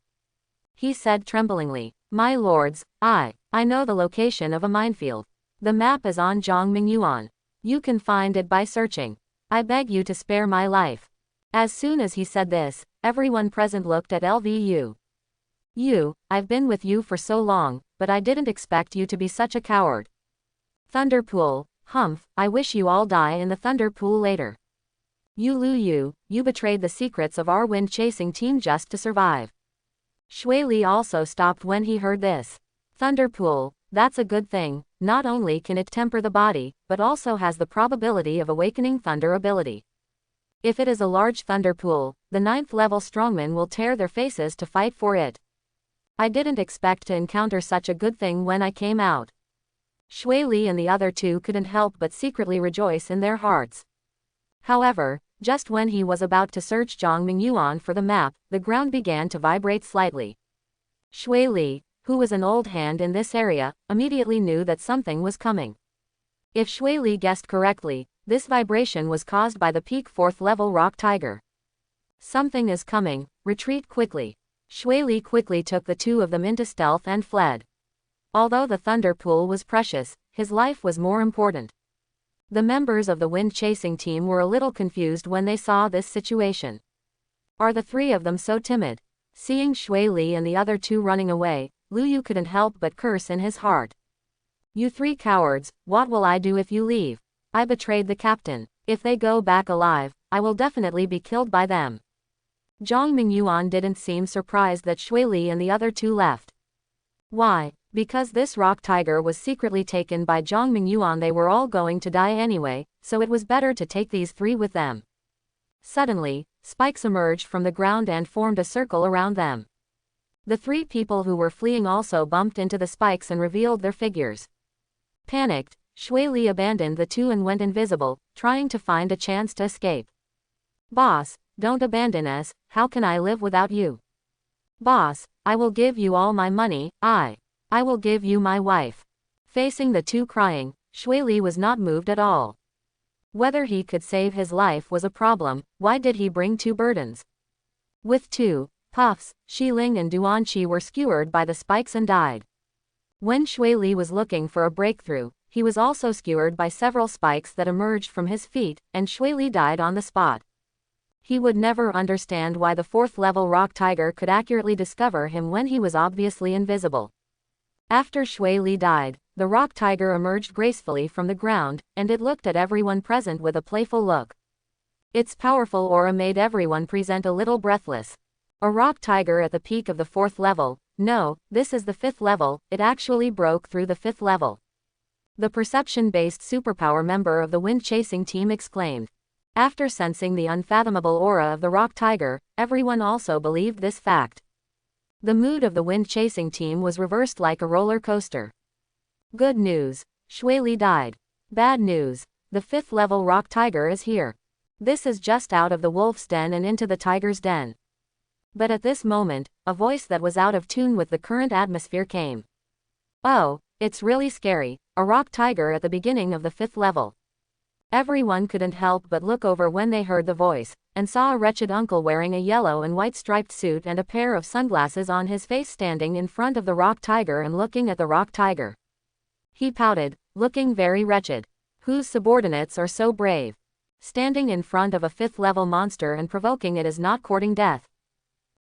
He said tremblingly, "My lords, I know the location of a minefield. The map is on Zhang Mingyuan. You can find it by searching. I beg you to spare my life." As soon as he said this, everyone present looked at LVU. I've been with you for so long, but I didn't expect you to be such a coward. Thunder Pool, humph, I wish you all die in the Thunder Pool later. You betrayed the secrets of our wind-chasing team just to survive. Shui Li also stopped when he heard this. Thunder Pool, that's a good thing, not only can it temper the body, but also has the probability of awakening thunder ability. If it is a large thunder pool, the 9th level strongmen will tear their faces to fight for it. I didn't expect to encounter such a good thing when I came out. Shui Li and the other two couldn't help but secretly rejoice in their hearts. However, just when he was about to search Zhang Mingyuan for the map, the ground began to vibrate slightly. Shui Li, who was an old hand in this area, immediately knew that something was coming. If Shui Li guessed correctly, this vibration was caused by the peak 4th level rock tiger. Something is coming, retreat quickly. Shui Li quickly took the two of them into stealth and fled. Although the thunder pool was precious, his life was more important. The members of the wind-chasing team were a little confused when they saw this situation. Are the three of them so timid? Seeing Shui Li and the other two running away, Lu Yu couldn't help but curse in his heart. You three cowards, what will I do if you leave? I betrayed the captain. If they go back alive, I will definitely be killed by them. Zhang Mingyuan didn't seem surprised that Shui Li and the other two left. Why? Because this rock tiger was secretly taken by Zhang Mingyuan, they were all going to die anyway, so it was better to take these three with them. Suddenly, spikes emerged from the ground and formed a circle around them. The three people who were fleeing also bumped into the spikes and revealed their figures. Panicked, Shui Li abandoned the two and went invisible, trying to find a chance to escape. Boss, don't abandon us, how can I live without you? Boss, I will give you all my money, I will give you my wife. Facing the two crying, Shui Li was not moved at all. Whether he could save his life was a problem, why did he bring two burdens? With two puffs, Shi Ling and Duan Qi were skewered by the spikes and died. When Shui Li was looking for a breakthrough, he was also skewered by several spikes that emerged from his feet, and Shui Li died on the spot. He would never understand why the 4th level rock tiger could accurately discover him when he was obviously invisible. After Shui Li died, the rock tiger emerged gracefully from the ground, and it looked at everyone present with a playful look. Its powerful aura made everyone present a little breathless. A rock tiger at the peak of the 4th level? No, this is the 5th level, it actually broke through the 5th level. The perception-based superpower member of the wind-chasing team exclaimed. After sensing the unfathomable aura of the rock tiger, everyone also believed this fact. The mood of the wind-chasing team was reversed like a roller coaster. Good news, Shui Li died. Bad news, the 5th level rock tiger is here. This is just out of the wolf's den and into the tiger's den. But at this moment, a voice that was out of tune with the current atmosphere came. Oh, it's really scary, a rock tiger at the beginning of the 5th level. Everyone couldn't help but look over when they heard the voice, and saw a wretched uncle wearing a yellow and white striped suit and a pair of sunglasses on his face standing in front of the rock tiger and looking at the rock tiger. He pouted, looking very wretched. Whose subordinates are so brave? Standing in front of a 5th level monster and provoking it is not courting death.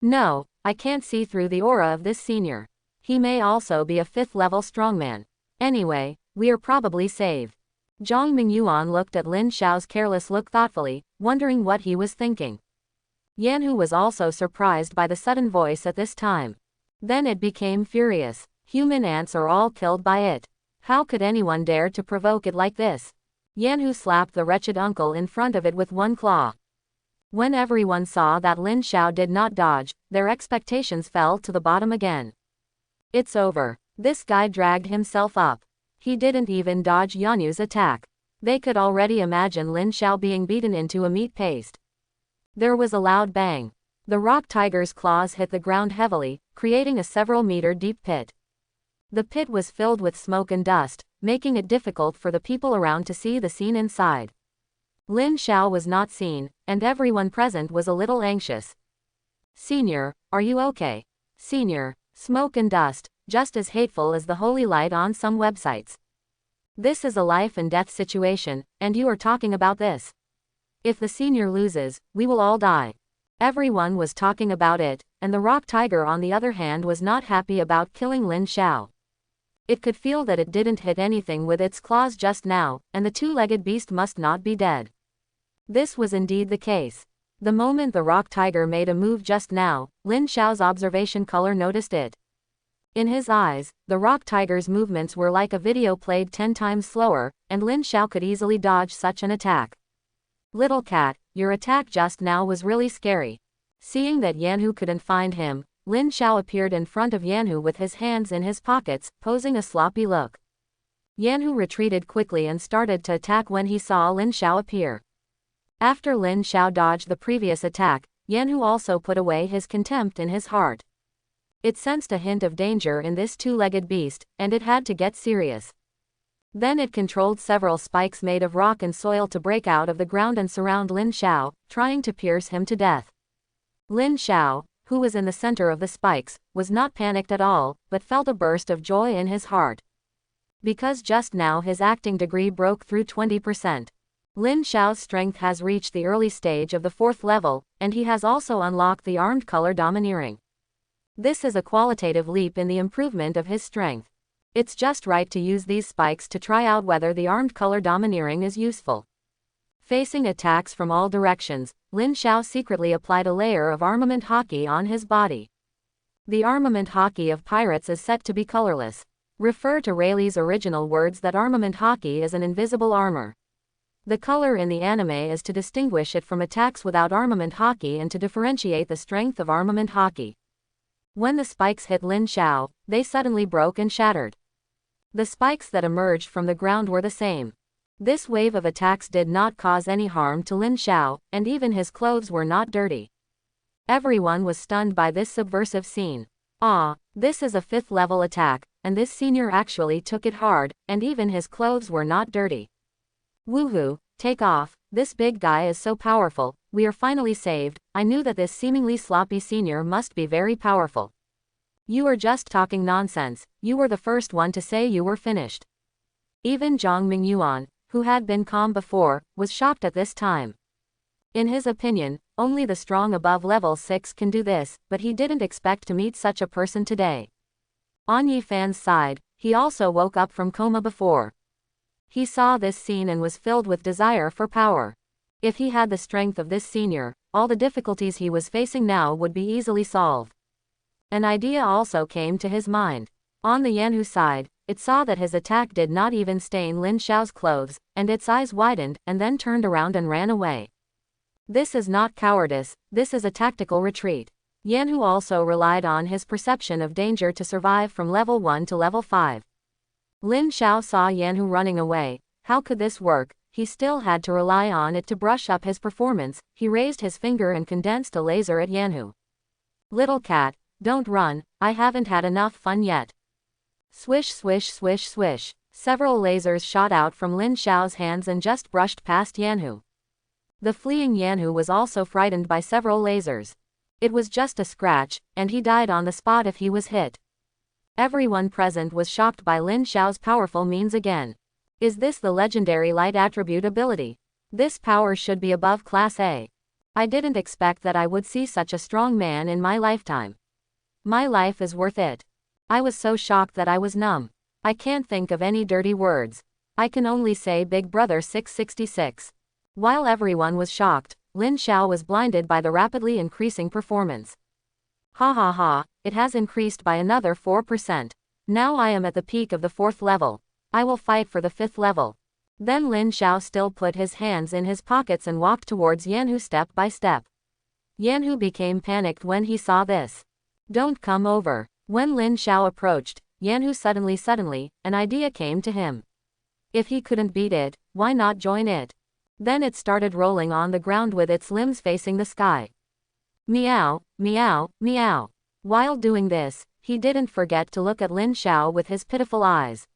No, I can't see through the aura of this senior. He may also be a 5th level strongman. Anyway, we are probably saved. Zhang Mingyuan looked at Lin Xiao's careless look thoughtfully, wondering what he was thinking. Yanhu was also surprised by the sudden voice at this time. Then it became furious. Human ants are all killed by it. How could anyone dare to provoke it like this? Yanhu slapped the wretched uncle in front of it with one claw. When everyone saw that Lin Xiao did not dodge, their expectations fell to the bottom again. It's over. This guy dragged himself up. He didn't even dodge Yanhu's attack. They could already imagine Lin Xiao being beaten into a meat paste. There was a loud bang. The rock tiger's claws hit the ground heavily, creating a several-meter deep pit. The pit was filled with smoke and dust, making it difficult for the people around to see the scene inside. Lin Xiao was not seen, and everyone present was a little anxious. "Senior, are you okay?" "Senior, smoke and dust, just as hateful as the holy light on some websites. This is a life and death situation, and you are talking about this. If the senior loses, we will all die." Everyone was talking about it, and the rock tiger on the other hand was not happy about killing Lin Xiao. It could feel that it didn't hit anything with its claws just now, and the two-legged beast must not be dead. This was indeed the case. The moment the rock tiger made a move just now, Lin Xiao's observation color noticed it. In his eyes, the rock tiger's movements were like a video played 10 times slower, and Lin Xiao could easily dodge such an attack. "Little cat, your attack just now was really scary." Seeing that Yanhu couldn't find him, Lin Xiao appeared in front of Yanhu with his hands in his pockets, posing a sloppy look. Yanhu retreated quickly and started to attack when he saw Lin Xiao appear. After Lin Xiao dodged the previous attack, Yanhu also put away his contempt in his heart. It sensed a hint of danger in this two-legged beast, and it had to get serious. Then it controlled several spikes made of rock and soil to break out of the ground and surround Lin Xiao, trying to pierce him to death. Lin Xiao, who was in the center of the spikes, was not panicked at all, but felt a burst of joy in his heart. Because just now his acting degree broke through 20%. Lin Xiao's strength has reached the early stage of the 4th level, and he has also unlocked the armed color domineering. This is a qualitative leap in the improvement of his strength. It's just right to use these spikes to try out whether the armed color domineering is useful. Facing attacks from all directions, Lin Xiao secretly applied a layer of armament hockey on his body. The armament hockey of pirates is set to be colorless. Refer to Rayleigh's original words that armament hockey is an invisible armor. The color in the anime is to distinguish it from attacks without armament hockey and to differentiate the strength of armament hockey. When the spikes hit Lin Xiao, they suddenly broke and shattered. The spikes that emerged from the ground were the same. This wave of attacks did not cause any harm to Lin Xiao, and even his clothes were not dirty. Everyone was stunned by this subversive scene. Ah, this is a 5th level attack, and this senior actually took it hard, and even his clothes were not dirty. Woohoo, take off, this big guy is so powerful, we are finally saved. I knew that this seemingly sloppy senior must be very powerful. You are just talking nonsense, you were the first one to say you were finished. Even Zhang Mingyuan, who had been calm before, was shocked at this time. In his opinion, only the strong above level 6 can do this, but he didn't expect to meet such a person today. On Yi Fan's side, he also woke up from coma before. He saw this scene and was filled with desire for power. If he had the strength of this senior, all the difficulties he was facing now would be easily solved. An idea also came to his mind. On the Yanhu side, it saw that his attack did not even stain Lin Xiao's clothes, and its eyes widened and then turned around and ran away. This is not cowardice, this is a tactical retreat. Yanhu also relied on his perception of danger to survive from level 1 to level 5. Lin Xiao saw Yanhu running away. How could this work? He still had to rely on it to brush up his performance. He raised his finger and condensed a laser at Yanhu. "Little cat, don't run, I haven't had enough fun yet." Swish swish swish swish. Several lasers shot out from Lin Xiao's hands and just brushed past Yanhu. The fleeing Yanhu was also frightened by several lasers. It was just a scratch, and he died on the spot if he was hit. Everyone present was shocked by Lin Xiao's powerful means again. Is this the legendary light attribute ability? This power should be above Class A. I didn't expect that I would see such a strong man in my lifetime. My life is worth it. I was so shocked that I was numb. I can't think of any dirty words. I can only say Big Brother 666. While everyone was shocked, Lin Xiao was blinded by the rapidly increasing performance. Ha ha ha, it has increased by another 4%. Now I am at the peak of the 4th level. I will fight for the 5th level. Then Lin Xiao still put his hands in his pockets and walked towards Yanhu step by step. Yanhu became panicked when he saw this. Don't come over. When Lin Xiao approached, Yanhu suddenly, an idea came to him. If he couldn't beat it, why not join it? Then it started rolling on the ground with its limbs facing the sky. Meow, meow, meow. While doing this, he didn't forget to look at Lin Xiao with his pitiful eyes.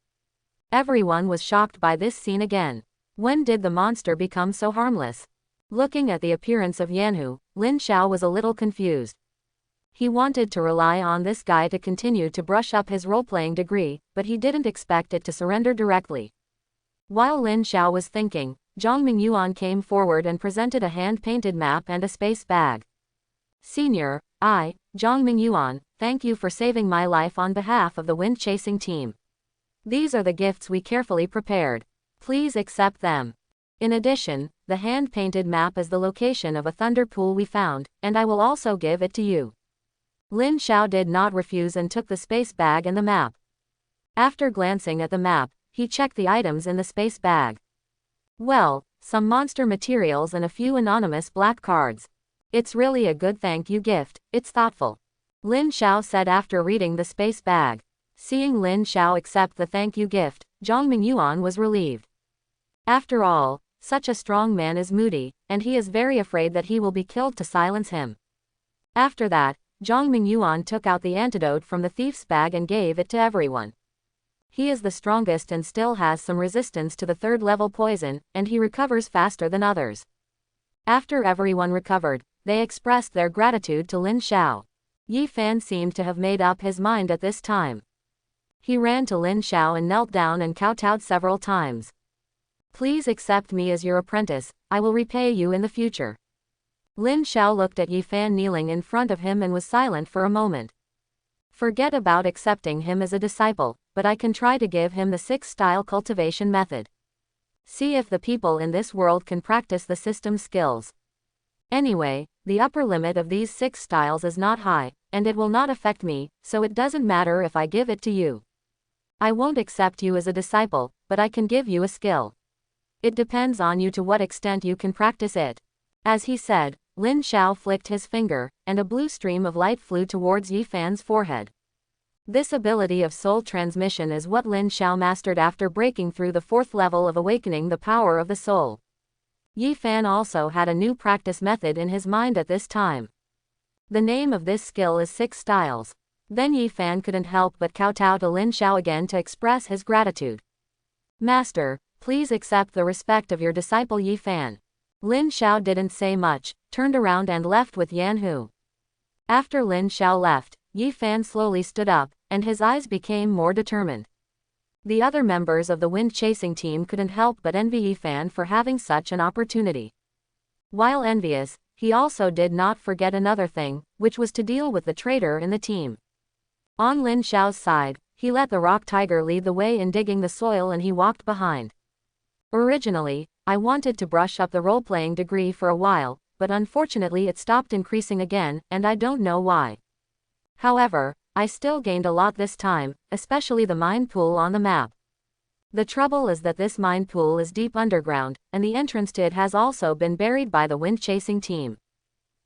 Everyone was shocked by this scene again. When did the monster become so harmless? Looking at the appearance of Yanhu, Lin Xiao was a little confused. He wanted to rely on this guy to continue to brush up his role-playing degree, but he didn't expect it to surrender directly. While Lin Xiao was thinking, Zhang Mingyuan came forward and presented a hand-painted map and a space bag. Senior, I, Zhang Mingyuan, thank you for saving my life on behalf of the wind-chasing team. These are the gifts we carefully prepared. Please accept them. In addition, the hand-painted map is the location of a thunder pool we found, and I will also give it to you. Lin Xiao did not refuse and took the space bag and the map. After glancing at the map, he checked the items in the space bag. Well, some monster materials and a few anonymous black cards. It's really a good thank you gift, it's thoughtful. Lin Xiao said after reading the space bag. Seeing Lin Xiao accept the thank you gift, Zhang Mingyuan was relieved. After all, such a strong man is moody, and he is very afraid that he will be killed to silence him. After that, Zhang Mingyuan took out the antidote from the thief's bag and gave it to everyone. He is the strongest and still has some resistance to the 3rd level poison, and he recovers faster than others. After everyone recovered, they expressed their gratitude to Lin Xiao. Yi Fan seemed to have made up his mind at this time. He ran to Lin Xiao and knelt down and kowtowed several times. Please accept me as your apprentice, I will repay you in the future. Lin Xiao looked at Yi Fan kneeling in front of him and was silent for a moment. Forget about accepting him as a disciple, but I can try to give him the 6-style cultivation method. See if the people in this world can practice the system's skills. Anyway, the upper limit of these 6 styles is not high, and it will not affect me, so it doesn't matter if I give it to you. I won't accept you as a disciple, but I can give you a skill. It depends on you to what extent you can practice it. As he said, Lin Xiao flicked his finger, and a blue stream of light flew towards Yi Fan's forehead. This ability of soul transmission is what Lin Xiao mastered after breaking through the 4th level of awakening the power of the soul. Yi Fan also had a new practice method in his mind at this time. The name of this skill is 6 styles. Then Yi Fan couldn't help but kowtow to Lin Xiao again to express his gratitude. Master, please accept the respect of your disciple Yi Fan. Lin Xiao didn't say much, turned around and left with Yanhu. After Lin Xiao left, Yi Fan slowly stood up, and his eyes became more determined. The other members of the wind-chasing team couldn't help but envy Yi Fan for having such an opportunity. While envious, he also did not forget another thing, which was to deal with the traitor in the team. On Lin Xiao's side, he let the rock tiger lead the way in digging the soil and he walked behind. Originally, I wanted to brush up the role-playing degree for a while, but unfortunately it stopped increasing again, and I don't know why. However, I still gained a lot this time, especially the mine pool on the map. The trouble is that this mine pool is deep underground, and the entrance to it has also been buried by the wind-chasing team.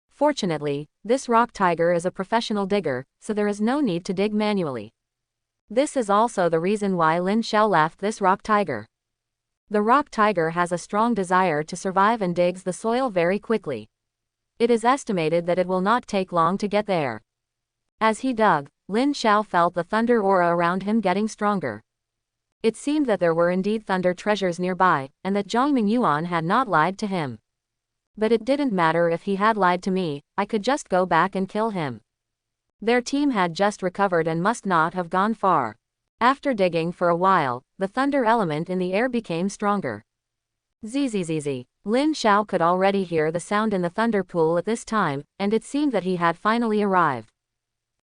Fortunately, this rock tiger is a professional digger, so there is no need to dig manually. This is also the reason why Lin Xiao left this rock tiger. The rock tiger has a strong desire to survive and digs the soil very quickly. It is estimated that it will not take long to get there. As he dug, Lin Xiao felt the thunder aura around him getting stronger. It seemed that there were indeed thunder treasures nearby, and that Zhang Mingyuan had not lied to him. But it didn't matter if he had lied to me, I could just go back and kill him. Their team had just recovered and must not have gone far. After digging for a while, the thunder element in the air became stronger. Zzz. Lin Xiao could already hear the sound in the thunder pool at this time, and it seemed that he had finally arrived.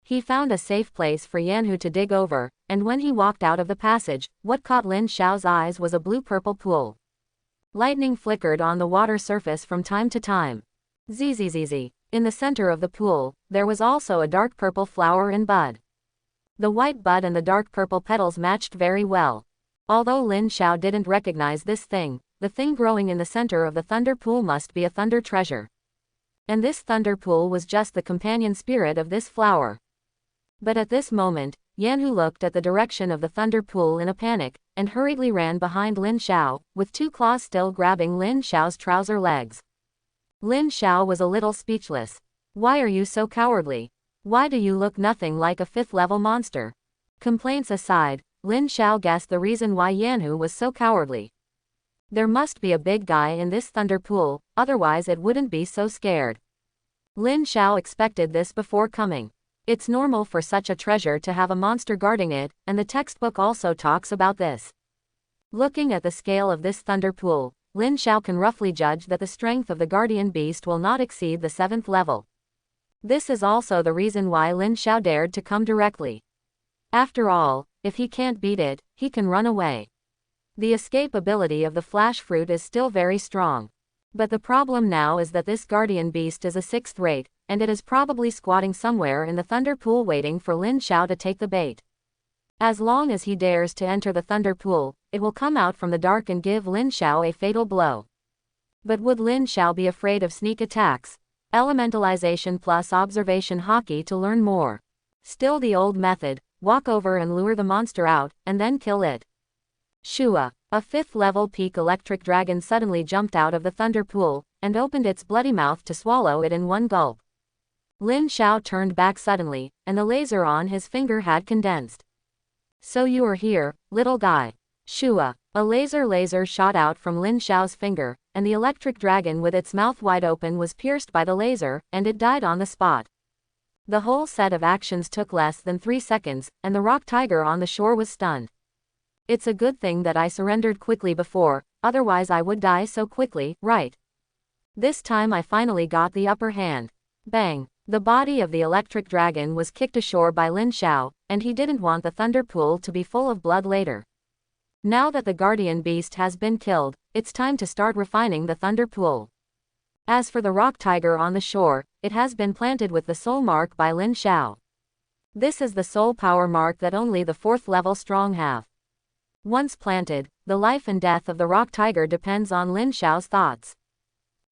He found a safe place for Yanhu to dig over, and when he walked out of the passage, what caught Lin Xiao's eyes was a blue-purple pool. Lightning flickered on the water surface from time to time. Zzz. In the center of the pool, there was also a dark purple flower and bud. The white bud and the dark purple petals matched very well. Although Lin Xiao didn't recognize this thing, the thing growing in the center of the thunder pool must be a thunder treasure. And this thunder pool was just the companion spirit of this flower. But at this moment, Yanhu looked at the direction of the thunder pool in a panic, and hurriedly ran behind Lin Xiao, with two claws still grabbing Lin Xiao's trouser legs. Lin Xiao was a little speechless. Why are you so cowardly? Why do you look nothing like a fifth-level monster? Complaints aside, Lin Xiao guessed the reason why Yanhu was so cowardly. There must be a big guy in this thunder pool, otherwise it wouldn't be so scared. Lin Xiao expected this before coming. It's normal for such a treasure to have a monster guarding it, and the textbook also talks about this. Looking at the scale of this thunder pool, Lin Xiao can roughly judge that the strength of the guardian beast will not exceed the 7th level. This is also the reason why Lin Xiao dared to come directly. After all, if he can't beat it, he can run away. The escape ability of the flash fruit is still very strong. But the problem now is that this guardian beast is a 6th rate, and it is probably squatting somewhere in the thunder pool waiting for Lin Xiao to take the bait. As long as he dares to enter the thunder pool, it will come out from the dark and give Lin Xiao a fatal blow. But would Lin Xiao be afraid of sneak attacks? Elementalization plus observation hockey to learn more. Still the old method, walk over and lure the monster out, and then kill it. Shua, a 5th-level peak electric dragon suddenly jumped out of the thunder pool, and opened its bloody mouth to swallow it in one gulp. Lin Xiao turned back suddenly, and the laser on his finger had condensed. So you are here, little guy. Shua, a laser shot out from Lin Xiao's finger, and the electric dragon with its mouth wide open was pierced by the laser, and it died on the spot. The whole set of actions took less than 3 seconds, and the rock tiger on the shore was stunned. It's a good thing that I surrendered quickly before, otherwise I would die so quickly, right? This time I finally got the upper hand. Bang! The body of the electric dragon was kicked ashore by Lin Xiao, and he didn't want the thunder pool to be full of blood later. Now that the guardian beast has been killed, it's time to start refining the thunder pool. As for the rock tiger on the shore, it has been planted with the soul mark by Lin Xiao. This is the soul power mark that only the 4th level strong have. Once planted, the life and death of the rock tiger depends on Lin Xiao's thoughts.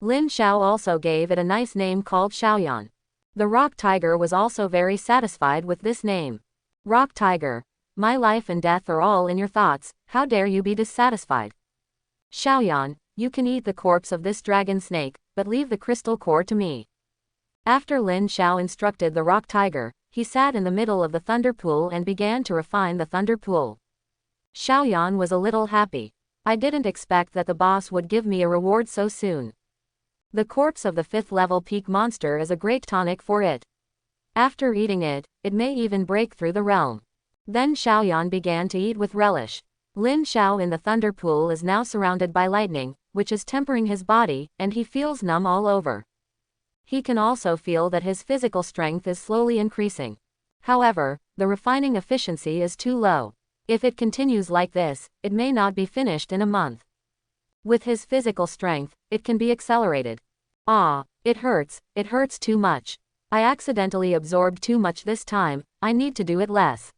Lin Xiao also gave it a nice name called Xiaoyan. The rock tiger was also very satisfied with this name. Rock tiger, my life and death are all in your thoughts, how dare you be dissatisfied? Xiaoyan, you can eat the corpse of this dragon snake, but leave the crystal core to me. After Lin Xiao instructed the rock tiger, he sat in the middle of the thunder pool and began to refine the thunder pool. Xiaoyan was a little happy. I didn't expect that the boss would give me a reward so soon. The corpse of the 5th level peak monster is a great tonic for it. After eating it, it may even break through the realm. Then Xiaoyan began to eat with relish. Lin Xiao in the thunder pool is now surrounded by lightning, which is tempering his body, and he feels numb all over. He can also feel that his physical strength is slowly increasing. However, the refining efficiency is too low. If it continues like this, it may not be finished in a month. With his physical strength, it can be accelerated. It hurts too much. I accidentally absorbed too much this time, I need to do it less.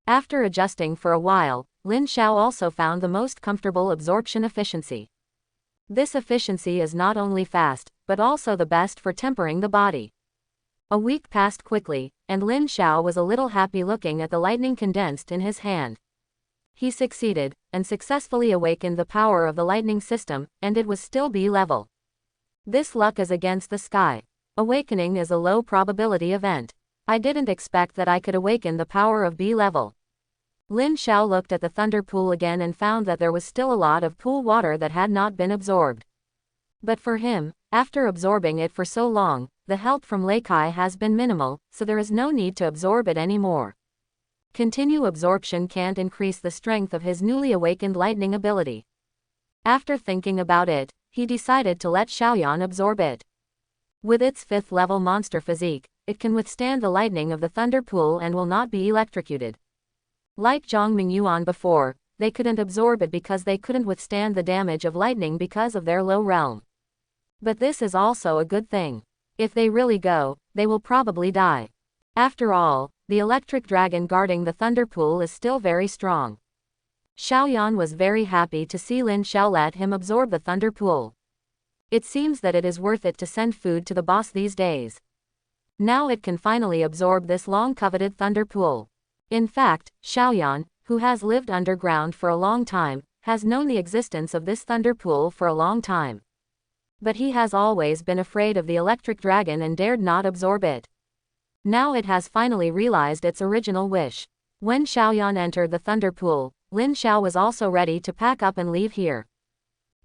After adjusting for a while, Lin Xiao also found the most comfortable absorption efficiency. This efficiency is not only fast, but also the best for tempering the body. A week passed quickly, and Lin Xiao was a little happy looking at the lightning condensed in his hand. He succeeded, and successfully awakened the power of the lightning system, and it was still B level. This luck is against the sky. Awakening is a low probability event. I didn't expect that I could awaken the power of B level. Lin Xiao looked at the thunder pool again and found that there was still a lot of pool water that had not been absorbed. But for him, after absorbing it for so long, the help from Leikai has been minimal, so there is no need to absorb it anymore. Continue absorption can't increase the strength of his newly awakened lightning ability. After thinking about it, he decided to let Xiaoyan absorb it. With its 5th level monster physique, it can withstand the lightning of the thunder pool and will not be electrocuted. Like Zhang Mingyuan before, they couldn't absorb it because they couldn't withstand the damage of lightning because of their low realm. But this is also a good thing. If they really go, they will probably die. After all, the electric dragon guarding the thunder pool is still very strong. Xiaoyan was very happy to see Lin Xiao let him absorb the thunder pool. It seems that it is worth it to send food to the boss these days. Now it can finally absorb this long-coveted thunder pool. In fact, Xiaoyan, who has lived underground for a long time, has known the existence of this thunder pool for a long time. But he has always been afraid of the electric dragon and dared not absorb it. Now it has finally realized its original wish. When Xiaoyan entered the thunder pool, Lin Xiao was also ready to pack up and leave here.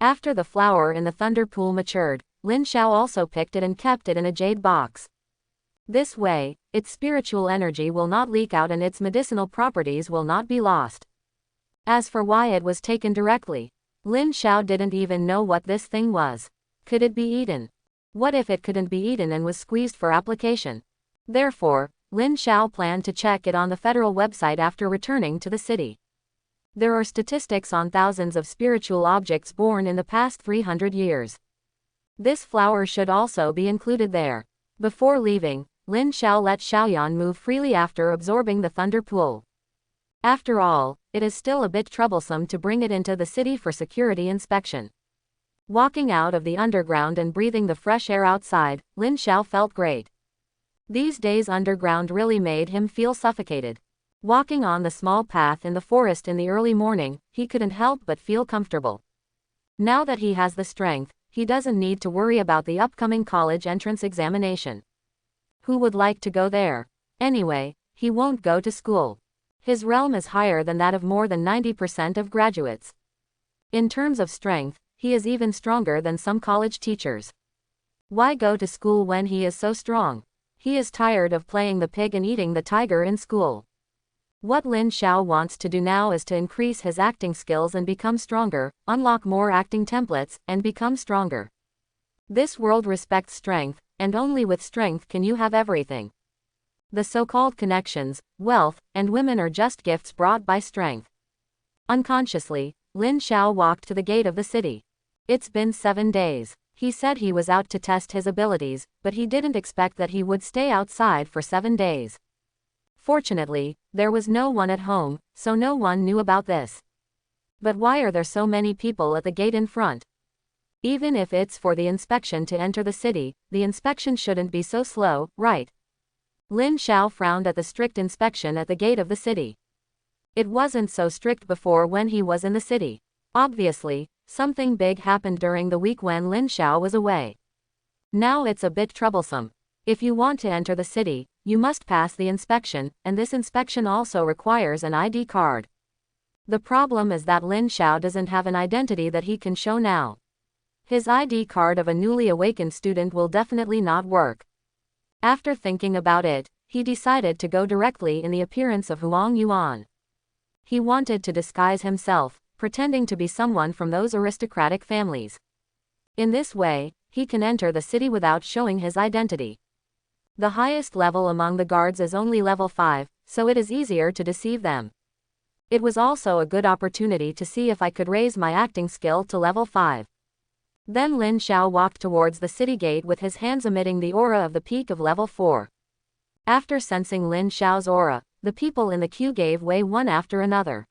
After the flower in the thunder pool matured, Lin Xiao also picked it and kept it in a jade box. This way, its spiritual energy will not leak out and its medicinal properties will not be lost. As for why it was taken directly, Lin Xiao didn't even know what this thing was. Could it be eaten? What if it couldn't be eaten and was squeezed for application? Therefore, Lin Xiao planned to check it on the federal website after returning to the city. There are statistics on thousands of spiritual objects born in the past 300 years. This flower should also be included there. Before leaving, Lin Xiao let Xiaoyan move freely after absorbing the thunder pool. After all, it is still a bit troublesome to bring it into the city for security inspection. Walking out of the underground and breathing the fresh air outside, Lin Xiao felt great. These days underground really made him feel suffocated. Walking on the small path in the forest in the early morning, he couldn't help but feel comfortable. Now that he has the strength, he doesn't need to worry about the upcoming college entrance examination. Who would like to go there? Anyway, he won't go to school. His realm is higher than that of more than 90% of graduates. In terms of strength, he is even stronger than some college teachers. Why go to school when he is so strong? He is tired of playing the pig and eating the tiger in school. What Lin Xiao wants to do now is to increase his acting skills and become stronger, unlock more acting templates, and become stronger. This world respects strength, and only with strength can you have everything. The so-called connections, wealth, and women are just gifts brought by strength. Unconsciously, Lin Xiao walked to the gate of the city. It's been 7 days. He said he was out to test his abilities, but he didn't expect that he would stay outside for 7 days. Fortunately, there was no one at home, so no one knew about this. But why are there so many people at the gate in front? Even if it's for the inspection to enter the city, the inspection shouldn't be so slow, right? Lin Xiao frowned at the strict inspection at the gate of the city. It wasn't so strict before when he was in the city. Obviously, something big happened during the week when Lin Xiao was away. Now it's a bit troublesome. If you want to enter the city, you must pass the inspection, and this inspection also requires an ID card. The problem is that Lin Xiao doesn't have an identity that he can show now. His ID card of a newly awakened student will definitely not work. After thinking about it, he decided to go directly in the appearance of Huang Yuan. He wanted to disguise himself, pretending to be someone from those aristocratic families. In this way, he can enter the city without showing his identity. The highest level among the guards is only level 5, so it is easier to deceive them. It was also a good opportunity to see if I could raise my acting skill to level 5. Then Lin Xiao walked towards the city gate with his hands emitting the aura of the peak of level 4. After sensing Lin Xiao's aura, the people in the queue gave way one after another.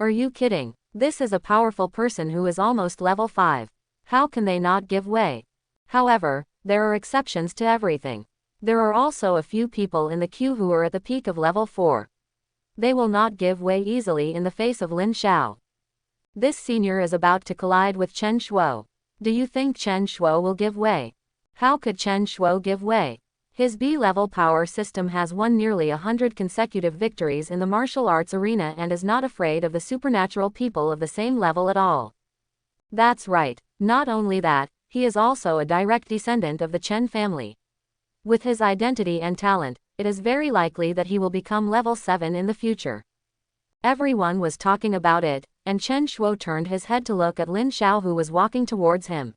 Are you kidding? This is a powerful person who is almost level 5. How can they not give way? However, there are exceptions to everything. There are also a few people in the queue who are at the peak of level 4. They will not give way easily in the face of Lin Xiao. This senior is about to collide with Chen Shuo. Do you think Chen Shuo will give way? How could Chen Shuo give way? His B-level power system has won nearly 100 consecutive victories in the martial arts arena and is not afraid of the supernatural people of the same level at all. That's right. Not only that, he is also a direct descendant of the Chen family. With his identity and talent, it is very likely that he will become level 7 in the future. Everyone was talking about it, and Chen Shuo turned his head to look at Lin Xiao who was walking towards him.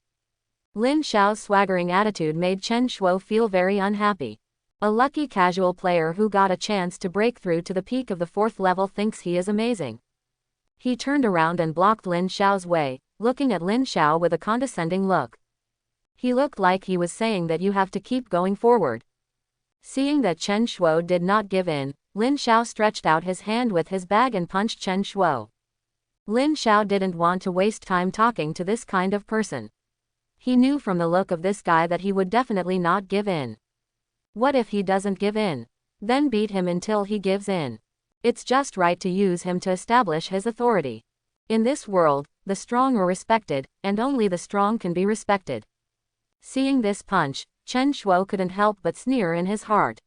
Lin Xiao's swaggering attitude made Chen Shuo feel very unhappy. A lucky casual player who got a chance to break through to the peak of the 4th level thinks he is amazing. He turned around and blocked Lin Xiao's way, looking at Lin Xiao with a condescending look. He looked like he was saying that you have to keep going forward. Seeing that Chen Shuo did not give in, Lin Xiao stretched out his hand with his bag and punched Chen Shuo. Lin Xiao didn't want to waste time talking to this kind of person. He knew from the look of this guy that he would definitely not give in. What if he doesn't give in? Then beat him until he gives in. It's just right to use him to establish his authority. In this world, the strong are respected, and only the strong can be respected. Seeing this punch, Chen Shuo couldn't help but sneer in his heart.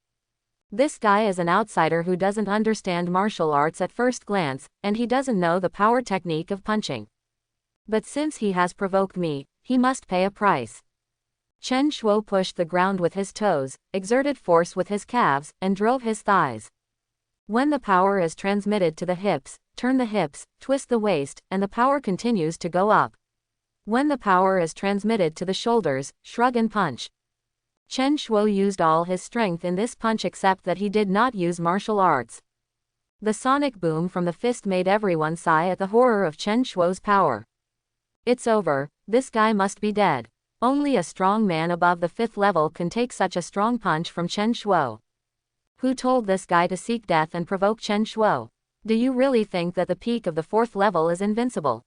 This guy is an outsider who doesn't understand martial arts at first glance, and he doesn't know the power technique of punching. But since he has provoked me, he must pay a price. Chen Shuo pushed the ground with his toes, exerted force with his calves, and drove his thighs. When the power is transmitted to the hips, turn the hips, twist the waist, and the power continues to go up. When the power is transmitted to the shoulders, shrug and punch. Chen Shuo used all his strength in this punch except that he did not use martial arts. The sonic boom from the fist made everyone sigh at the horror of Chen Shuo's power. It's over, this guy must be dead. Only a strong man above the 5th level can take such a strong punch from Chen Shuo. Who told this guy to seek death and provoke Chen Shuo? Do you really think that the peak of the 4th level is invincible?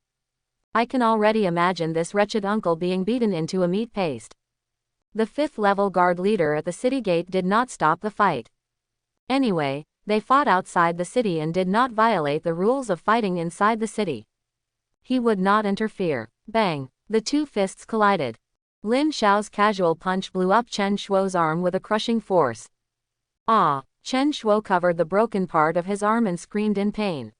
I can already imagine this wretched uncle being beaten into a meat paste. The 5th level guard leader at the city gate did not stop the fight. Anyway, they fought outside the city and did not violate the rules of fighting inside the city. He would not interfere. Bang! The two fists collided. Lin Xiao's casual punch blew up Chen Shuo's arm with a crushing force. Ah! Chen Shuo covered the broken part of his arm and screamed in pain.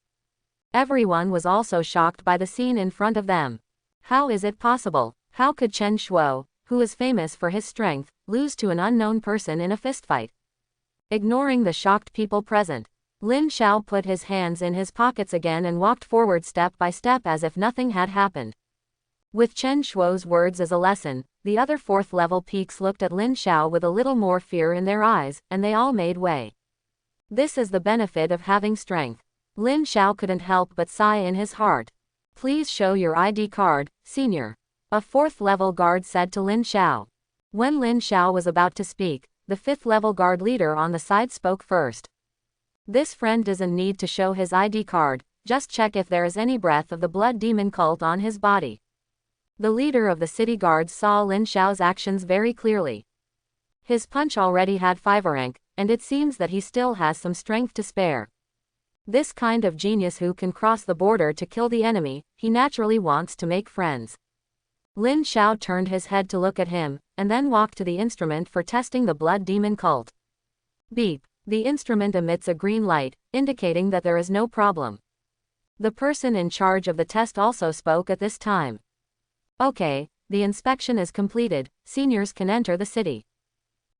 Everyone was also shocked by the scene in front of them. How is it possible? How could Chen Shuo, who is famous for his strength, lose to an unknown person in a fistfight? Ignoring the shocked people present, Lin Xiao put his hands in his pockets again and walked forward step by step as if nothing had happened. With Chen Shuo's words as a lesson, the other 4th level peaks looked at Lin Xiao with a little more fear in their eyes, and they all made way. This is the benefit of having strength. Lin Xiao couldn't help but sigh in his heart. Please show your ID card, senior. A 4th level guard said to Lin Xiao. When Lin Xiao was about to speak, the 5th level guard leader on the side spoke first. This friend doesn't need to show his ID card, just check if there is any breath of the blood demon cult on his body. The leader of the city guards saw Lin Xiao's actions very clearly. His punch already had 5 rank, and it seems that he still has some strength to spare. This kind of genius who can cross the border to kill the enemy, he naturally wants to make friends. Lin Xiao turned his head to look at him, and then walked to the instrument for testing the blood demon cult. Beep. The instrument emits a green light, indicating that there is no problem. The person in charge of the test also spoke at this time. Okay, the inspection is completed, seniors can enter the city.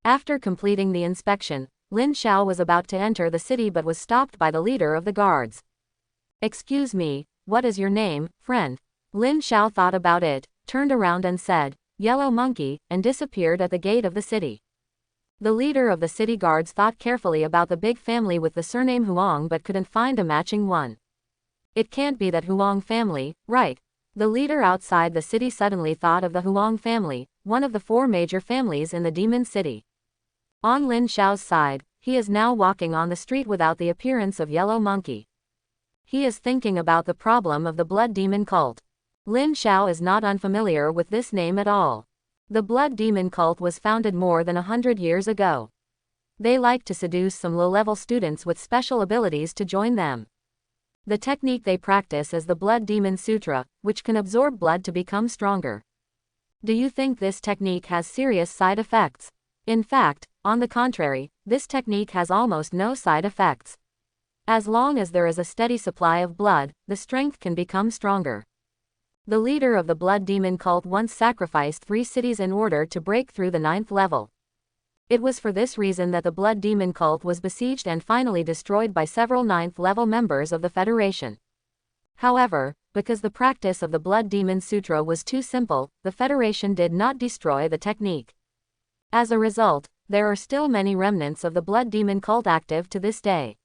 After completing the inspection, Lin Xiao was about to enter the city but was stopped by the leader of the guards. Excuse me, what is your name, friend? Lin Xiao thought about it, turned around and said, Yellow Monkey, and disappeared at the gate of the city. The leader of the city guards thought carefully about the big family with the surname Huang but couldn't find a matching one. It can't be that Huang family, right? The leader outside the city suddenly thought of the Huang family, one of the 4 major families in the demon city. On Lin Xiao's side, he is now walking on the street without the appearance of Yellow Monkey. He is thinking about the problem of the blood demon cult. Lin Xiao is not unfamiliar with this name at all. The blood demon cult was founded more than 100 years ago. They like to seduce some low-level students with special abilities to join them. The technique they practice is the Blood Demon Sutra, which can absorb blood to become stronger. Do you think this technique has serious side effects? In fact, on the contrary, this technique has almost no side effects. As long as there is a steady supply of blood, the strength can become stronger. The leader of the blood demon cult once sacrificed 3 cities in order to break through the 9th level. It was for this reason that the blood demon cult was besieged and finally destroyed by several 9th level members of the Federation. However, because the practice of the Blood Demon Sutra was too simple, the Federation did not destroy the technique. As a result, there are still many remnants of the blood demon cult active to this day.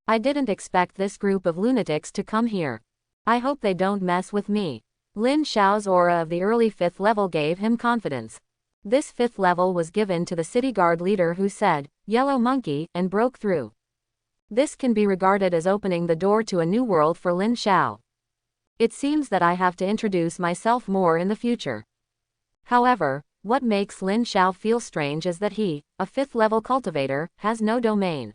I didn't expect this group of lunatics to come here. I hope they don't mess with me. Lin Xiao's aura of the early 5th level gave him confidence. This 5th level was given to the city guard leader who said, "Yellow monkey," and broke through. This can be regarded as opening the door to a new world for Lin Xiao. It seems that I have to introduce myself more in the future. However, what makes Lin Xiao feel strange is that he, a 5th level cultivator, has no domain.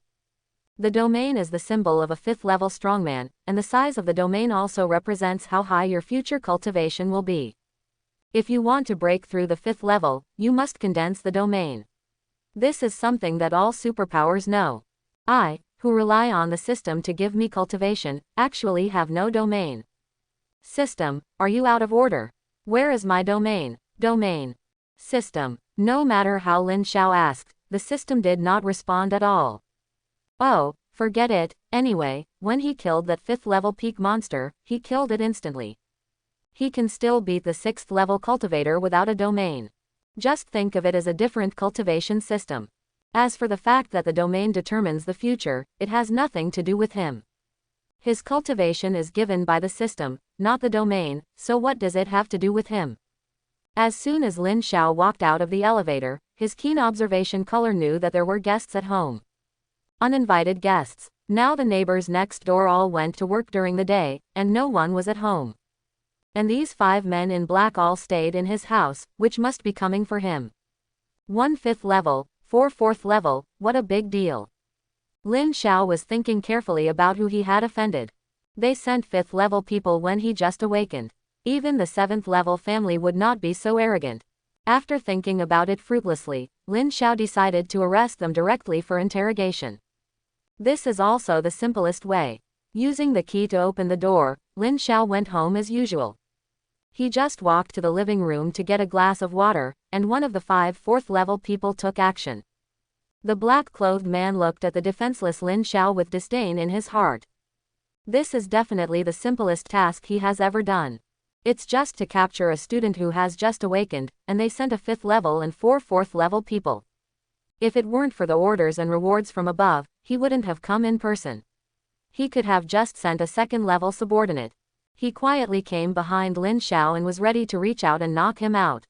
The domain is the symbol of a 5th level strongman, and the size of the domain also represents how high your future cultivation will be. If you want to break through the 5th level, you must condense the domain. This is something that all superpowers know. I, who rely on the system to give me cultivation, actually have no domain. System, are you out of order? Where is my domain? Domain. System. No matter how Lin Xiao asked, the system did not respond at all. Oh, forget it. Anyway, when he killed that 5th level peak monster, he killed it instantly. He can still beat the 6th level cultivator without a domain. Just think of it as a different cultivation system. As for the fact that the domain determines the future, it has nothing to do with him. His cultivation is given by the system, not the domain, so what does it have to do with him? As soon as Lin Xiao walked out of the elevator, his keen observation color knew that there were guests at home. Uninvited guests. Now the neighbors next door all went to work during the day, and no one was at home. And these 5 men in black all stayed in his house, which must be coming for him. 1 5th level, 4 4th level, what a big deal. Lin Xiao was thinking carefully about who he had offended. They sent 5th level people when he just awakened. Even the 7th level family would not be so arrogant. After thinking about it fruitlessly, Lin Xiao decided to arrest them directly for interrogation. This is also the simplest way. Using the key to open the door, Lin Xiao went home as usual. He just walked to the living room to get a glass of water, and one of the 5 4th level people took action. The black-clothed man looked at the defenseless Lin Xiao with disdain in his heart. This is definitely the simplest task he has ever done. It's just to capture a student who has just awakened, and they sent a 5th level and 4 4th level people. If it weren't for the orders and rewards from above, he wouldn't have come in person. He could have just sent a 2nd level subordinate. He quietly came behind Lin Xiao and was ready to reach out and knock him out.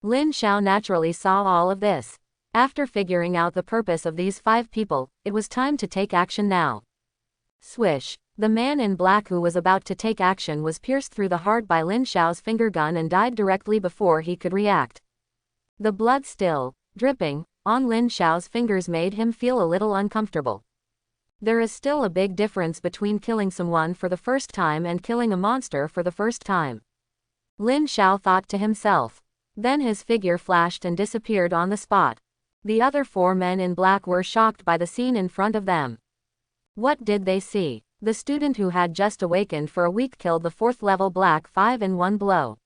Lin Xiao naturally saw all of this. After figuring out the purpose of these 5 people, it was time to take action now. Swish. The man in black who was about to take action was pierced through the heart by Lin Xiao's finger gun and died directly before he could react. The blood still dripping on Lin Xiao's fingers made him feel a little uncomfortable. There is still a big difference between killing someone for the first time and killing a monster for the first time. Lin Xiao thought to himself. Then his figure flashed and disappeared on the spot. The other 4 men in black were shocked by the scene in front of them. What did they see? The student who had just awakened for a week killed the 4th level Black 5 in one blow.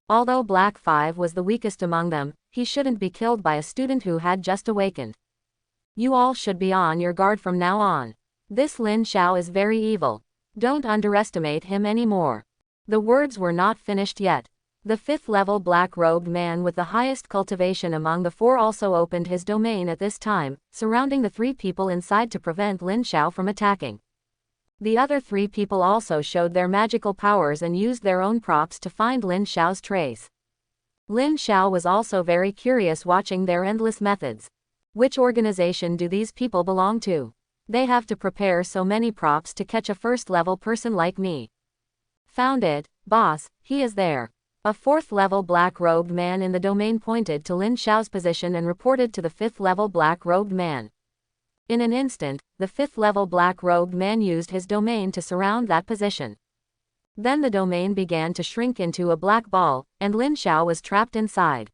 Although Black 5 was the weakest among them, he shouldn't be killed by a student who had just awakened. You all should be on your guard from now on. This Lin Xiao is very evil. Don't underestimate him anymore. The words were not finished yet. The 5th level black-robed man with the highest cultivation among the 4 also opened his domain at this time, surrounding the 3 people inside to prevent Lin Xiao from attacking. The other 3 people also showed their magical powers and used their own props to find Lin Xiao's trace. Lin Xiao was also very curious watching their endless methods. Which organization do these people belong to? They have to prepare so many props to catch a 1st level person like me. Found it, boss, he is there. A 4th level black-robed man in the domain pointed to Lin Xiao's position and reported to the 5th level black-robed man. In an instant, the 5th level black-robed man used his domain to surround that position. Then the domain began to shrink into a black ball, and Lin Xiao was trapped inside.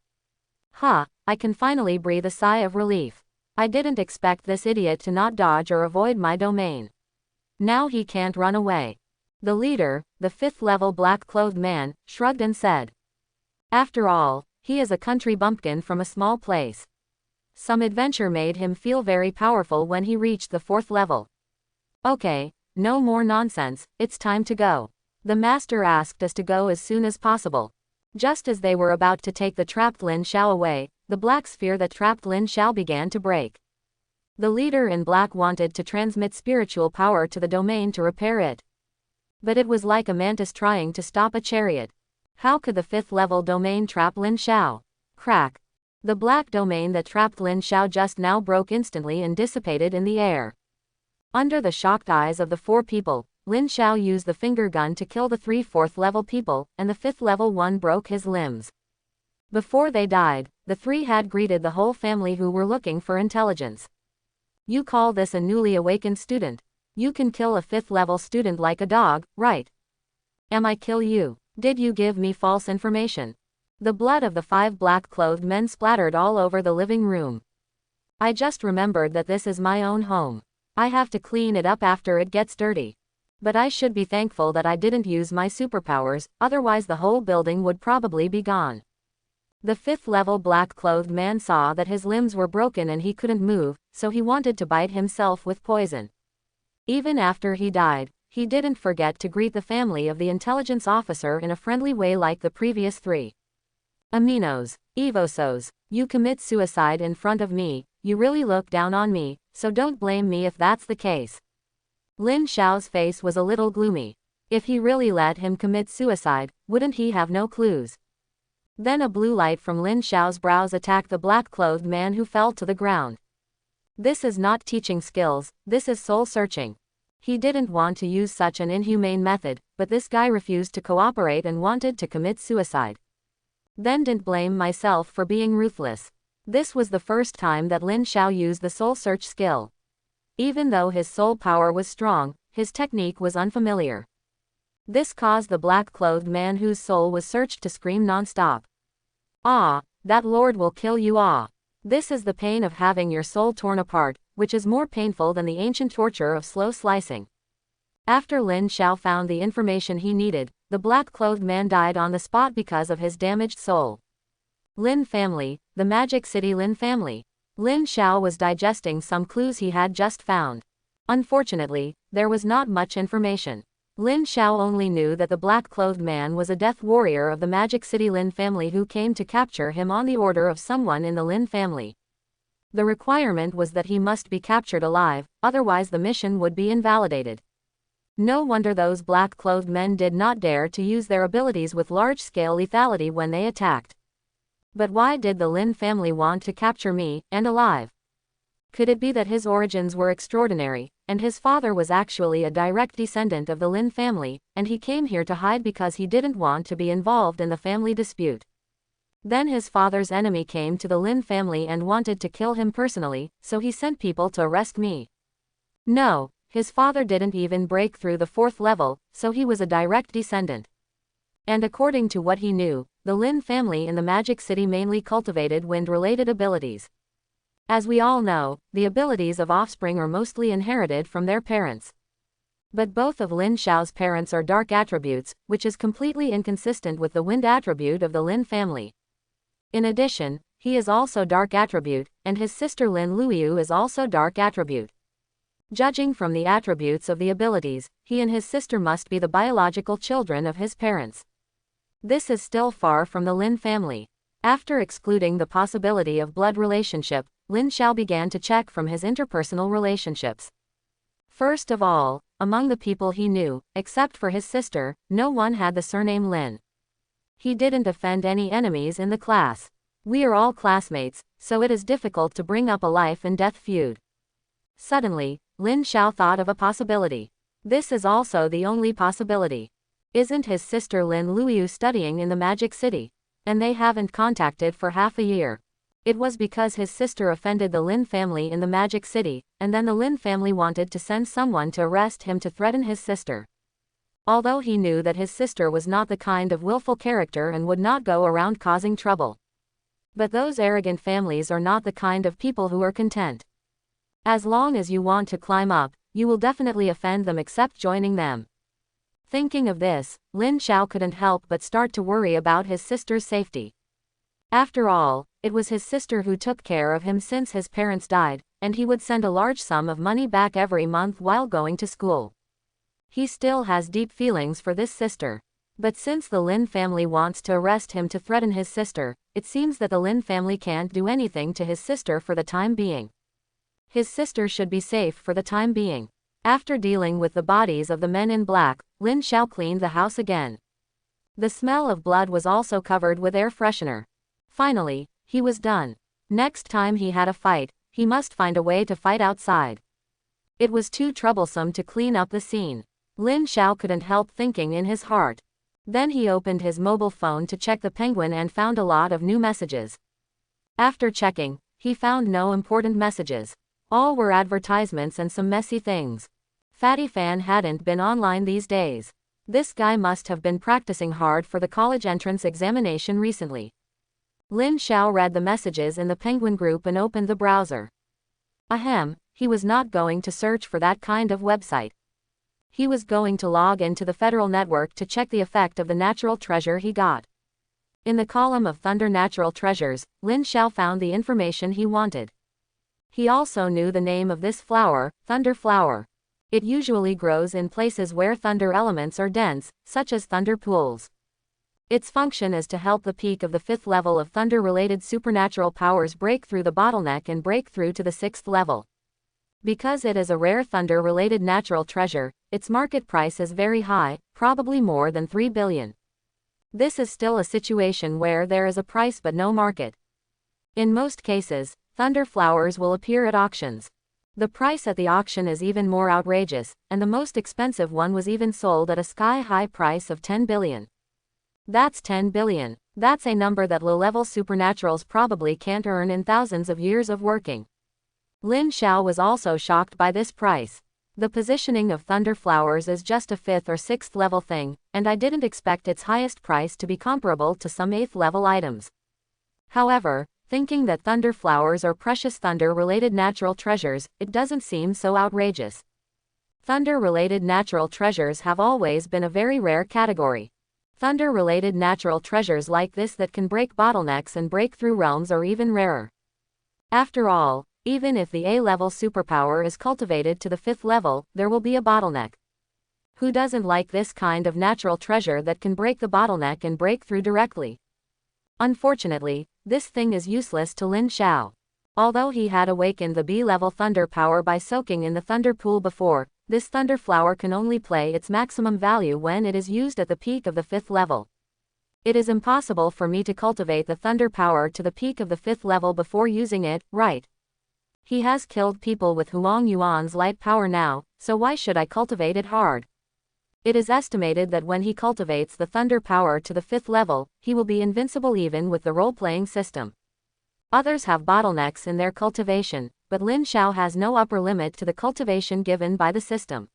I can finally breathe a sigh of relief. I didn't expect this idiot to not dodge or avoid my domain. Now he can't run away. The leader, the 5th level black-clothed man, shrugged and said. After all, he is a country bumpkin from a small place. Some adventure made him feel very powerful when he reached the 4th level. Okay, no more nonsense, it's time to go. The master asked us to go as soon as possible. Just as they were about to take the trapped Lin Xiao away, the black sphere that trapped Lin Xiao began to break. The leader in black wanted to transmit spiritual power to the domain to repair it. But it was like a mantis trying to stop a chariot. How could the 5th level domain trap Lin Xiao? Crack. The black domain that trapped Lin Xiao just now broke instantly and dissipated in the air. Under the shocked eyes of the 4 people, Lin Xiao used the finger gun to kill the 3 4th level people, and the 5th level one broke his limbs. Before they died, the 3 had greeted the whole family who were looking for intelligence. You call this a newly awakened student? You can kill a 5th level student like a dog, right? Am I kill you? Did you give me false information? The blood of the 5 black-clothed men splattered all over the living room. I just remembered that this is my own home. I have to clean it up after it gets dirty. But I should be thankful that I didn't use my superpowers, otherwise the whole building would probably be gone. The 5th level black-clothed man saw that his limbs were broken and he couldn't move, so he wanted to bite himself with poison. Even after he died, he didn't forget to greet the family of the intelligence officer in a friendly way like the previous 3. Aminos, Evosos, you commit suicide in front of me, you really look down on me, so don't blame me if that's the case. Lin Xiao's face was a little gloomy. If he really let him commit suicide, wouldn't he have no clues? Then a blue light from Lin Xiao's brows attacked the black-clothed man who fell to the ground. This is not teaching skills, this is soul-searching. He didn't want to use such an inhumane method, but this guy refused to cooperate and wanted to commit suicide. Then didn't blame myself for being ruthless. This was the first time that Lin Xiao used the soul search skill. Even though his soul power was strong, his technique was unfamiliar. This caused the black-clothed man whose soul was searched to scream non-stop. Ah, that lord will kill you ah. This is the pain of having your soul torn apart, which is more painful than the ancient torture of slow slicing. After Lin Xiao found the information he needed, the black-clothed man died on the spot because of his damaged soul. Lin family, the Magic City Lin family. Lin Xiao was digesting some clues he had just found. Unfortunately, there was not much information. Lin Xiao only knew that the black-clothed man was a death warrior of the Magic City Lin family who came to capture him on the order of someone in the Lin family. The requirement was that he must be captured alive, otherwise the mission would be invalidated. No wonder those black-clothed men did not dare to use their abilities with large-scale lethality when they attacked. But why did the Lin family want to capture me, and alive? Could it be that his origins were extraordinary, and his father was actually a direct descendant of the Lin family, and he came here to hide because he didn't want to be involved in the family dispute? Then his father's enemy came to the Lin family and wanted to kill him personally, so he sent people to arrest me. No, his father didn't even break through the 4th level, so he was a direct descendant. And according to what he knew, the Lin family in the Magic City mainly cultivated wind-related abilities. As we all know, the abilities of offspring are mostly inherited from their parents. But both of Lin Xiao's parents are dark attributes, which is completely inconsistent with the wind attribute of the Lin family. In addition, he is also dark attribute, and his sister Lin Luoyu is also dark attribute. Judging from the attributes of the abilities, he and his sister must be the biological children of his parents. This is still far from the Lin family. After excluding the possibility of blood relationship, Lin Xiao began to check from his interpersonal relationships. First of all, among the people he knew, except for his sister, no one had the surname Lin. He didn't offend any enemies in the class. We are all classmates, so it is difficult to bring up a life and death feud. Suddenly, Lin Xiao thought of a possibility. This is also the only possibility. Isn't his sister Lin Luoyu studying in the Magic City? And they haven't contacted for half a year. It was because his sister offended the Lin family in the Magic City, and then the Lin family wanted to send someone to arrest him to threaten his sister. Although he knew that his sister was not the kind of willful character and would not go around causing trouble. But those arrogant families are not the kind of people who are content. As long as you want to climb up, you will definitely offend them except joining them. Thinking of this, Lin Xiao couldn't help but start to worry about his sister's safety. After all, it was his sister who took care of him since his parents died, and he would send a large sum of money back every month while going to school. He still has deep feelings for this sister. But since the Lin family wants to arrest him to threaten his sister, it seems that the Lin family can't do anything to his sister for the time being. His sister should be safe for the time being. After dealing with the bodies of the men in black, Lin Xiao cleaned the house again. The smell of blood was also covered with air freshener. Finally, he was done. Next time he had a fight, he must find a way to fight outside. It was too troublesome to clean up the scene. Lin Xiao couldn't help thinking in his heart. Then he opened his mobile phone to check the penguin and found a lot of new messages. After checking, he found no important messages. All were advertisements and some messy things. Fatty Fan hadn't been online these days. This guy must have been practicing hard for the college entrance examination recently. Lin Xiao read the messages in the penguin group and opened the browser. Ahem, he was not going to search for that kind of website. He was going to log into the Federal Network to check the effect of the natural treasure he got. In the column of Thunder Natural Treasures, Lin Xiao found the information he wanted. He also knew the name of this flower, Thunder Flower. It usually grows in places where thunder elements are dense, such as thunder pools. Its function is to help the peak of the 5th level of thunder-related supernatural powers break through the bottleneck and break through to the 6th level. Because it is a rare thunder-related natural treasure, its market price is very high, probably more than 3 billion. This is still a situation where there is a price but no market. In most cases, thunder flowers will appear at auctions. The price at the auction is even more outrageous, and the most expensive one was even sold at a sky-high price of 10 billion. That's 10 billion. That's a number that low-level supernaturals probably can't earn in thousands of years of working. Lin Xiao was also shocked by this price. The positioning of thunder flowers is just a 5th or 6th level thing, and I didn't expect its highest price to be comparable to some 8th level items. However, thinking that thunder flowers are precious thunder-related natural treasures, it doesn't seem so outrageous. Thunder-related natural treasures have always been a very rare category. Thunder-related natural treasures like this that can break bottlenecks and break through realms are even rarer. After all, even if the A-level superpower is cultivated to the 5th level, there will be a bottleneck. Who doesn't like this kind of natural treasure that can break the bottleneck and break through directly? Unfortunately, this thing is useless to Lin Xiao. Although he had awakened the B-level thunder power by soaking in the thunder pool before, this thunder flower can only play its maximum value when it is used at the peak of the 5th level. It is impossible for me to cultivate the thunder power to the peak of the 5th level before using it, right? He has killed people with Huang Yuan's light power now, so why should I cultivate it hard? It is estimated that when he cultivates the thunder power to the 5th level, he will be invincible even with the role-playing system. Others have bottlenecks in their cultivation, but Lin Xiao has no upper limit to the cultivation given by the system.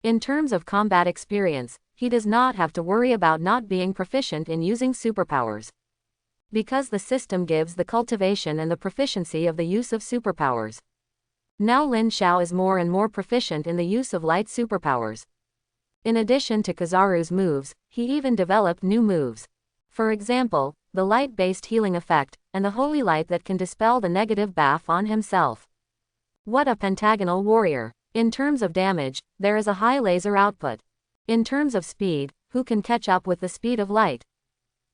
In terms of combat experience, he does not have to worry about not being proficient in using superpowers. Because the system gives the cultivation and the proficiency of the use of superpowers. Now Lin Xiao is more and more proficient in the use of light superpowers. In addition to Kizaru's moves, he even developed new moves. For example, the light-based healing effect, and the holy light that can dispel the negative buff on himself. What a pentagonal warrior! In terms of damage, there is a high laser output. In terms of speed, who can catch up with the speed of light?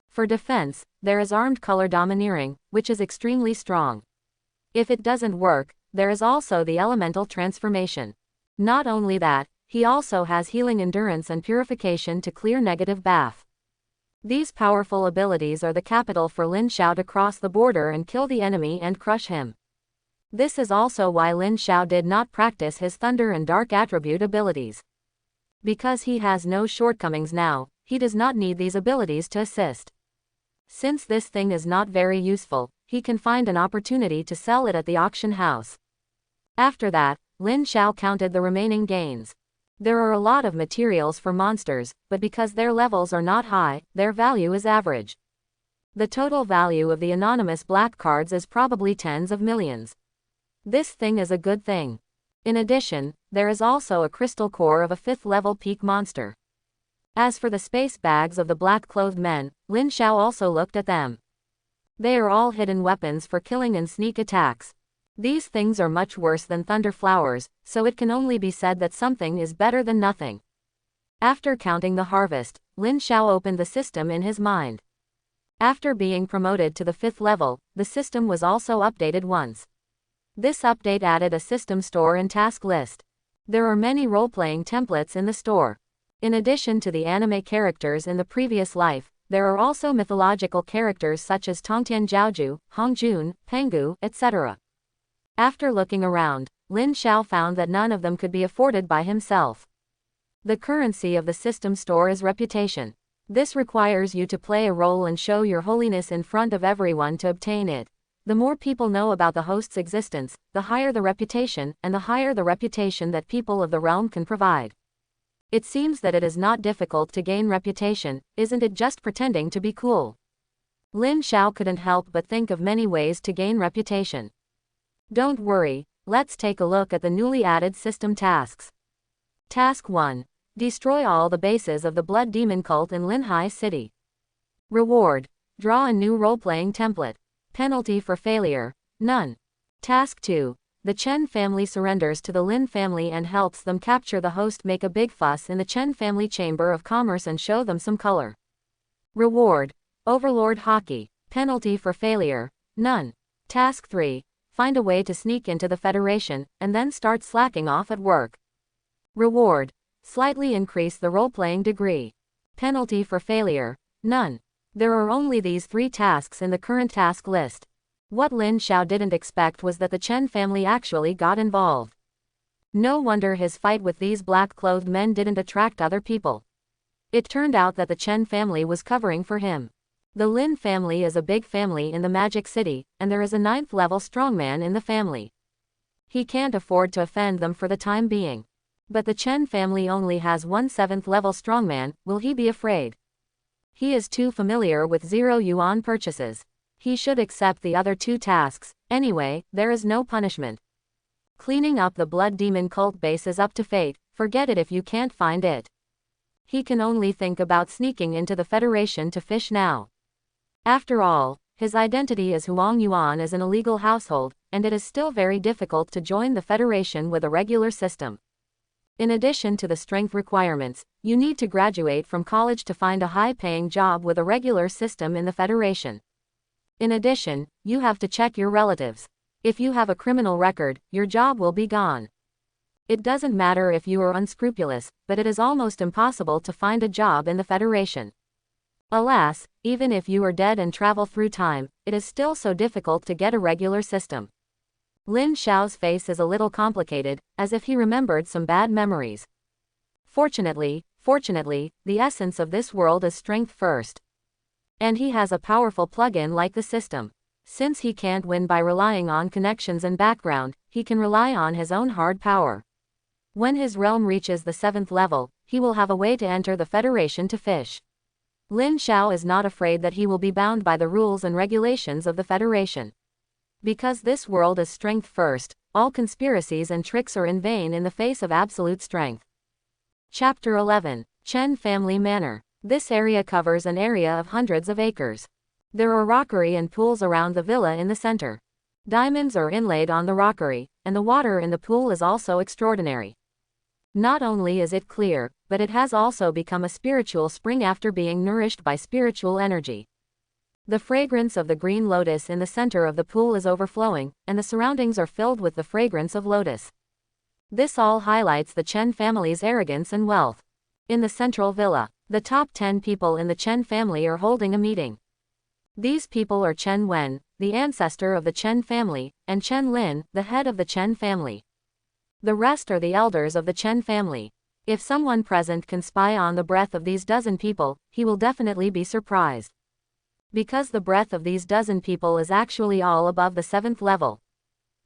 For defense, there is armed color domineering, which is extremely strong. If it doesn't work, there is also the elemental transformation. Not only that, he also has healing endurance and purification to clear negative buff. These powerful abilities are the capital for Lin Xiao to cross the border and kill the enemy and crush him. This is also why Lin Xiao did not practice his thunder and dark attribute abilities. Because he has no shortcomings now, he does not need these abilities to assist. Since this thing is not very useful, he can find an opportunity to sell it at the auction house. After that, Lin Xiao counted the remaining gains. There are a lot of materials for monsters, but because their levels are not high, their value is average. The total value of the anonymous black cards is probably tens of millions. This thing is a good thing. In addition, there is also a crystal core of a 5th level peak monster. As for the space bags of the black-clothed men, Lin Xiao also looked at them. They are all hidden weapons for killing and sneak attacks. These things are much worse than thunder flowers, so it can only be said that something is better than nothing. After counting the harvest, Lin Xiao opened the system in his mind. After being promoted to the 5th level, the system was also updated once. This update added a system store and task list. There are many role-playing templates in the store. In addition to the anime characters in the previous life, there are also mythological characters such as Tongtian Jiaoju, Hongjun, Pengu, etc. After looking around, Lin Xiao found that none of them could be afforded by himself. The currency of the system store is reputation. This requires you to play a role and show your holiness in front of everyone to obtain it. The more people know about the host's existence, the higher the reputation, and the higher the reputation that people of the realm can provide. It seems that it is not difficult to gain reputation, isn't it just pretending to be cool? Lin Xiao couldn't help but think of many ways to gain reputation. Don't worry, let's take a look at the newly added system tasks. Task 1. Destroy all the bases of the Blood Demon cult in Linhai City. Reward. Draw a new role-playing template. Penalty for failure. None. Task 2. The Chen family surrenders to the Lin family and helps them capture the host. Make a big fuss in the Chen family Chamber of Commerce and show them some color. Reward. Overlord Hockey. Penalty for failure. None. Task 3. Find a way to sneak into the Federation, and then start slacking off at work. Reward. Slightly increase the role-playing degree. Penalty for failure. None. There are only these 3 tasks in the current task list. What Lin Xiao didn't expect was that the Chen family actually got involved. No wonder his fight with these black-clothed men didn't attract other people. It turned out that the Chen family was covering for him. The Lin family is a big family in the Magic City, and there is a 9th-level strongman in the family. He can't afford to offend them for the time being. But the Chen family only has one 7th-level strongman. Will he be afraid? He is too familiar with 0 yuan purchases. He should accept the other 2 tasks. Anyway, there is no punishment. Cleaning up the Blood Demon cult base is up to fate. Forget it if you can't find it. He can only think about sneaking into the Federation to fish now. After all, his identity as Huang Yuan is an illegal household, and it is still very difficult to join the Federation with a regular system. In addition to the strength requirements, you need to graduate from college to find a high-paying job with a regular system in the Federation. In addition, you have to check your relatives. If you have a criminal record, your job will be gone. It doesn't matter if you are unscrupulous, but it is almost impossible to find a job in the Federation. Alas, even if you are dead and travel through time, it is still so difficult to get a regular system. Lin Xiao's face is a little complicated, as if he remembered some bad memories. Fortunately, the essence of this world is strength first. And he has a powerful plugin like the system. Since he can't win by relying on connections and background, he can rely on his own hard power. When his realm reaches the 7th level, he will have a way to enter the Federation to fish. Lin Xiao is not afraid that he will be bound by the rules and regulations of the Federation. Because this world is strength first, all conspiracies and tricks are in vain in the face of absolute strength. Chapter 11. Chen Family Manor. This area covers an area of hundreds of acres. There are rockery and pools around the villa in the center. Diamonds are inlaid on the rockery, and the water in the pool is also extraordinary. Not only is it clear, but it has also become a spiritual spring after being nourished by spiritual energy. The fragrance of the green lotus in the center of the pool is overflowing, and the surroundings are filled with the fragrance of lotus. This all highlights the Chen family's arrogance and wealth. In the central villa, the top 10 people in the Chen family are holding a meeting. These people are Chen Wen, the ancestor of the Chen family, and Chen Lin, the head of the Chen family. The rest are the elders of the Chen family. If someone present can spy on the breath of these dozen people, he will definitely be surprised. Because the breath of these dozen people is actually all above the 7th level.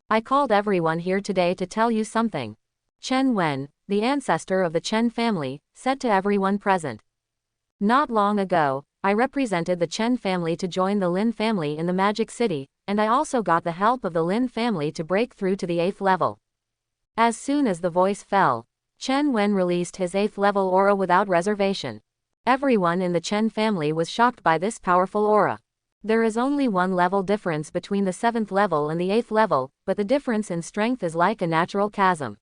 I called everyone here today to tell you something. Chen Wen, the ancestor of the Chen family, said to everyone present. Not long ago, I represented the Chen family to join the Lin family in the Magic City, and I also got the help of the Lin family to break through to the 8th level. As soon as the voice fell, Chen Wen released his 8th level aura without reservation. Everyone in the Chen family was shocked by this powerful aura. There is only one level difference between the 7th level and the 8th level, but the difference in strength is like a natural chasm.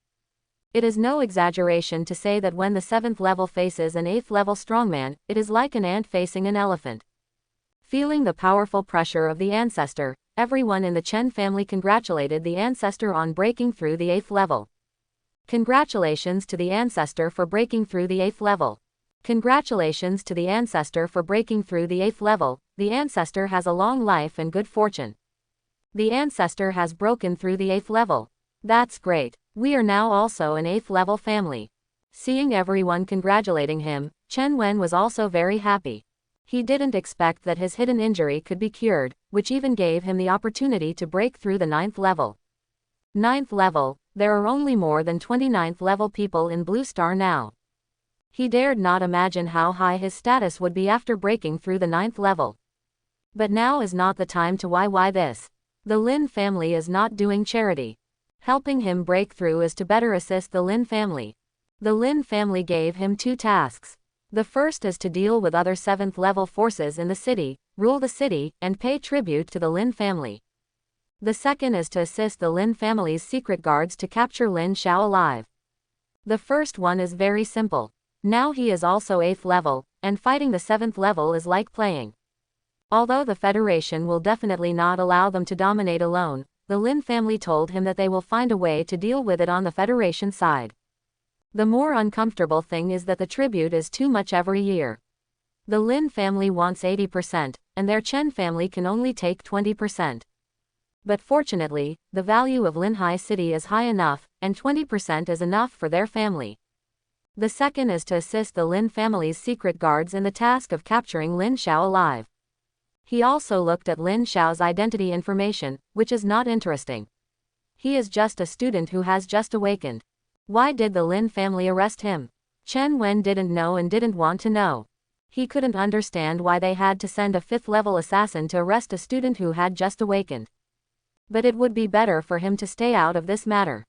It is no exaggeration to say that when the 7th level faces an 8th level strongman, it is like an ant facing an elephant. Feeling the powerful pressure of the ancestor, everyone in the Chen family congratulated the ancestor on breaking through the 8th level. Congratulations to the ancestor for breaking through the 8th level. Congratulations to the ancestor for breaking through the 8th level. The ancestor has a long life and good fortune. The ancestor has broken through the 8th level. That's great. We are now also an 8th level family. Seeing everyone congratulating him, Chen Wen was also very happy. He didn't expect that his hidden injury could be cured, which even gave him the opportunity to break through the 9th level. 9th level, there are only more than 29th level people in Blue Star now. He dared not imagine how high his status would be after breaking through the 9th level. But now is not the time to why this. The Lin family is not doing charity. Helping him break through is to better assist the Lin family. The Lin family gave him 2 tasks. The first is to deal with other 7th level forces in the city, rule the city, and pay tribute to the Lin family. The second is to assist the Lin family's secret guards to capture Lin Xiao alive. The first one is very simple. Now he is also 8th level, and fighting the 7th level is like playing. Although the Federation will definitely not allow them to dominate alone, the Lin family told him that they will find a way to deal with it on the Federation side. The more uncomfortable thing is that the tribute is too much every year. The Lin family wants 80%, and their Chen family can only take 20%. But fortunately, the value of Linhai City is high enough, and 20% is enough for their family. The second is to assist the Lin family's secret guards in the task of capturing Lin Xiao alive. He also looked at Lin Xiao's identity information, which is not interesting. He is just a student who has just awakened. Why did the Lin family arrest him? Chen Wen didn't know and didn't want to know. He couldn't understand why they had to send a 5th level assassin to arrest a student who had just awakened. But it would be better for him to stay out of this matter.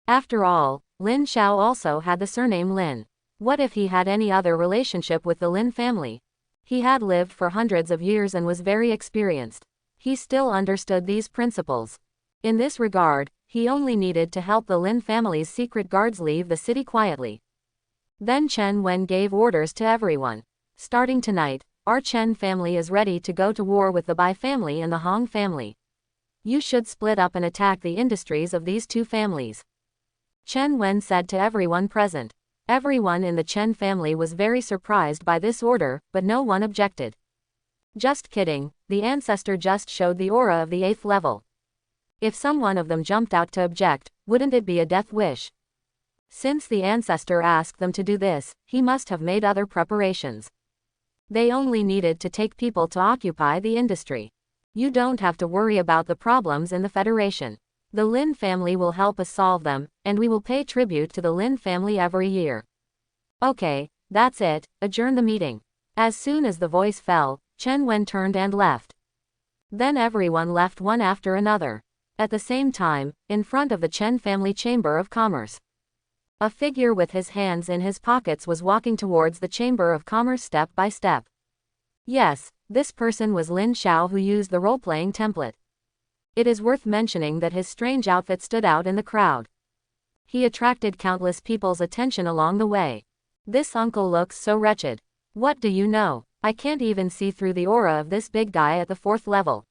After all, Lin Xiao also had the surname Lin. What if he had any other relationship with the Lin family? He had lived for hundreds of years and was very experienced. He still understood these principles. In this regard, he only needed to help the Lin family's secret guards leave the city quietly. Then Chen Wen gave orders to everyone. Starting tonight, our Chen family is ready to go to war with the Bai family and the Hong family. You should split up and attack the industries of these 2 families. Chen Wen said to everyone present. Everyone in the Chen family was very surprised by this order, but no one objected. Just kidding, the ancestor just showed the aura of the 8th level. If someone of them jumped out to object, wouldn't it be a death wish? Since the ancestor asked them to do this, he must have made other preparations. They only needed to take people to occupy the industry. You don't have to worry about the problems in the Federation. The Lin family will help us solve them, and we will pay tribute to the Lin family every year. Okay, that's it, adjourn the meeting. As soon as the voice fell, Chen Wen turned and left. Then everyone left one after another. At the same time, in front of the Chen family Chamber of Commerce, a figure with his hands in his pockets was walking towards the Chamber of Commerce step by step. Yes, this person was Lin Xiao, who used the role-playing template. It is worth mentioning that his strange outfit stood out in the crowd. He attracted countless people's attention along the way. This uncle looks so wretched. What do you know? I can't even see through the aura of this big guy at the 4th level.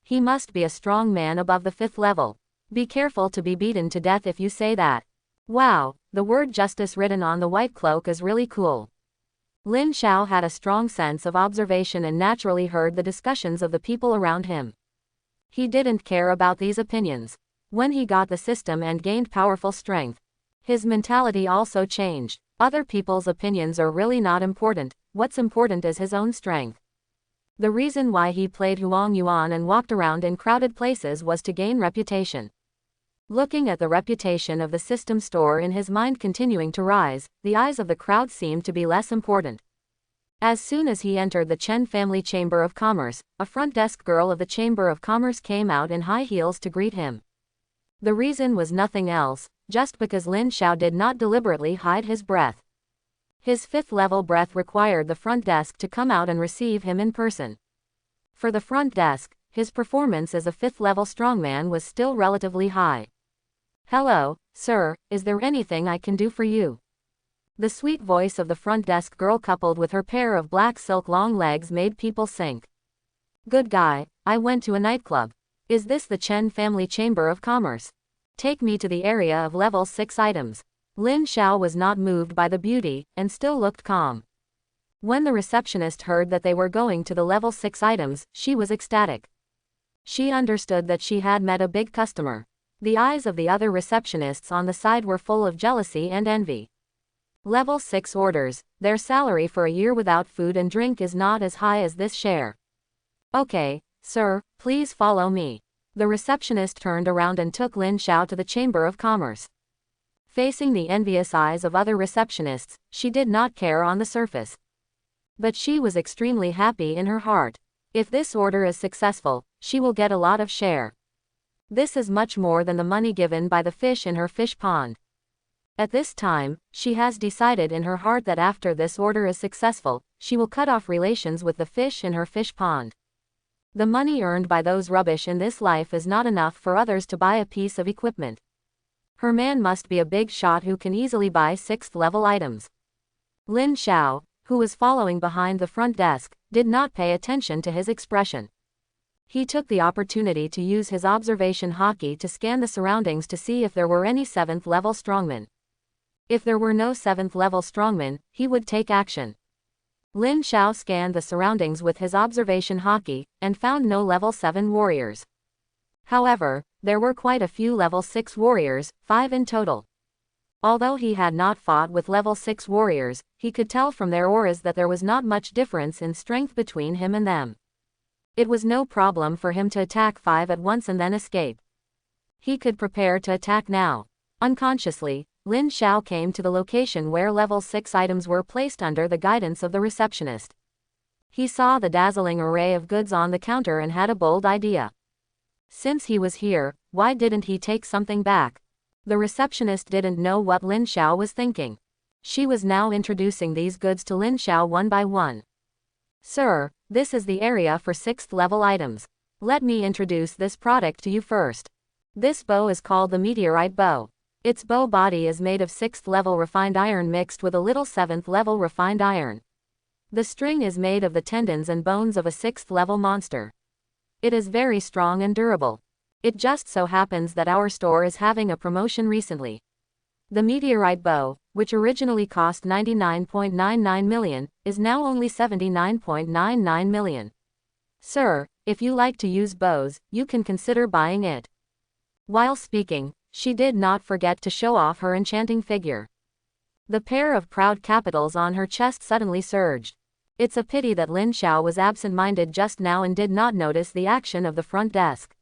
He must be a strong man above the 5th level. Be careful to be beaten to death if you say that. Wow, the word justice written on the white cloak is really cool. Lin Xiao had a strong sense of observation and naturally heard the discussions of the people around him. He didn't care about these opinions. When he got the system and gained powerful strength, his mentality also changed. Other people's opinions are really not important, what's important is his own strength. The reason why he played Huang Yuan and walked around in crowded places was to gain reputation. Looking at the reputation of the system store in his mind continuing to rise, the eyes of the crowd seemed to be less important. As soon as he entered the Chen family Chamber of Commerce, a front desk girl of the Chamber of Commerce came out in high heels to greet him. The reason was nothing else, just because Lin Xiao did not deliberately hide his breath. His 5th level breath required the front desk to come out and receive him in person. For the front desk, his performance as a 5th level strongman was still relatively high. Hello, sir, is there anything I can do for you? The sweet voice of the front desk girl coupled with her pair of black silk long legs made people sink. Good guy, I went to a nightclub. Is this the Chen family chamber of commerce? Take me to the area of level 6 items. Lin Xiao was not moved by the beauty, and still looked calm. When the receptionist heard that they were going to the level 6 items, she was ecstatic. She understood that she had met a big customer. The eyes of the other receptionists on the side were full of jealousy and envy. Level 6 orders, their salary for a year without food and drink is not as high as this share. Okay, sir, please follow me. The receptionist turned around and took Lin Xiao to the Chamber of Commerce. Facing the envious eyes of other receptionists, she did not care on the surface. But she was extremely happy in her heart. If this order is successful, she will get a lot of share. This is much more than the money given by the fish in her fish pond. At this time, she has decided in her heart that after this order is successful, she will cut off relations with the fish in her fish pond. The money earned by those rubbish in this life is not enough for others to buy a piece of equipment. Her man must be a big shot who can easily buy 6th level items. Lin Xiao, who was following behind the front desk, did not pay attention to his expression. He took the opportunity to use his observation haki to scan the surroundings to see if there were any 7th level strongmen. If there were no 7th level strongmen, he would take action. Lin Xiao scanned the surroundings with his observation haki, and found no level 7 warriors. However, there were quite a few level 6 warriors, 5 in total. Although he had not fought with level 6 warriors, he could tell from their auras that there was not much difference in strength between him and them. It was no problem for him to attack 5 at once and then escape. He could prepare to attack now. Unconsciously, Lin Xiao came to the location where level 6 items were placed under the guidance of the receptionist. He saw the dazzling array of goods on the counter and had a bold idea. Since he was here, why didn't he take something back? The receptionist didn't know what Lin Xiao was thinking. She was now introducing these goods to Lin Xiao one by one. Sir, this is the area for 6th level items. Let me introduce this product to you first. This bow is called the meteorite bow. Its bow body is made of 6th level refined iron mixed with a little 7th level refined iron. The string is made of the tendons and bones of a 6th level monster. It is very strong and durable. It just so happens that our store is having a promotion recently. The meteorite bow, which originally cost 99.99 million, is now only 79.99 million. Sir, if you like to use bows, you can consider buying it. While speaking, she did not forget to show off her enchanting figure. The pair of proud capitals on her chest suddenly surged. It's a pity that Lin Xiao was absent-minded just now and did not notice the action of the front desk.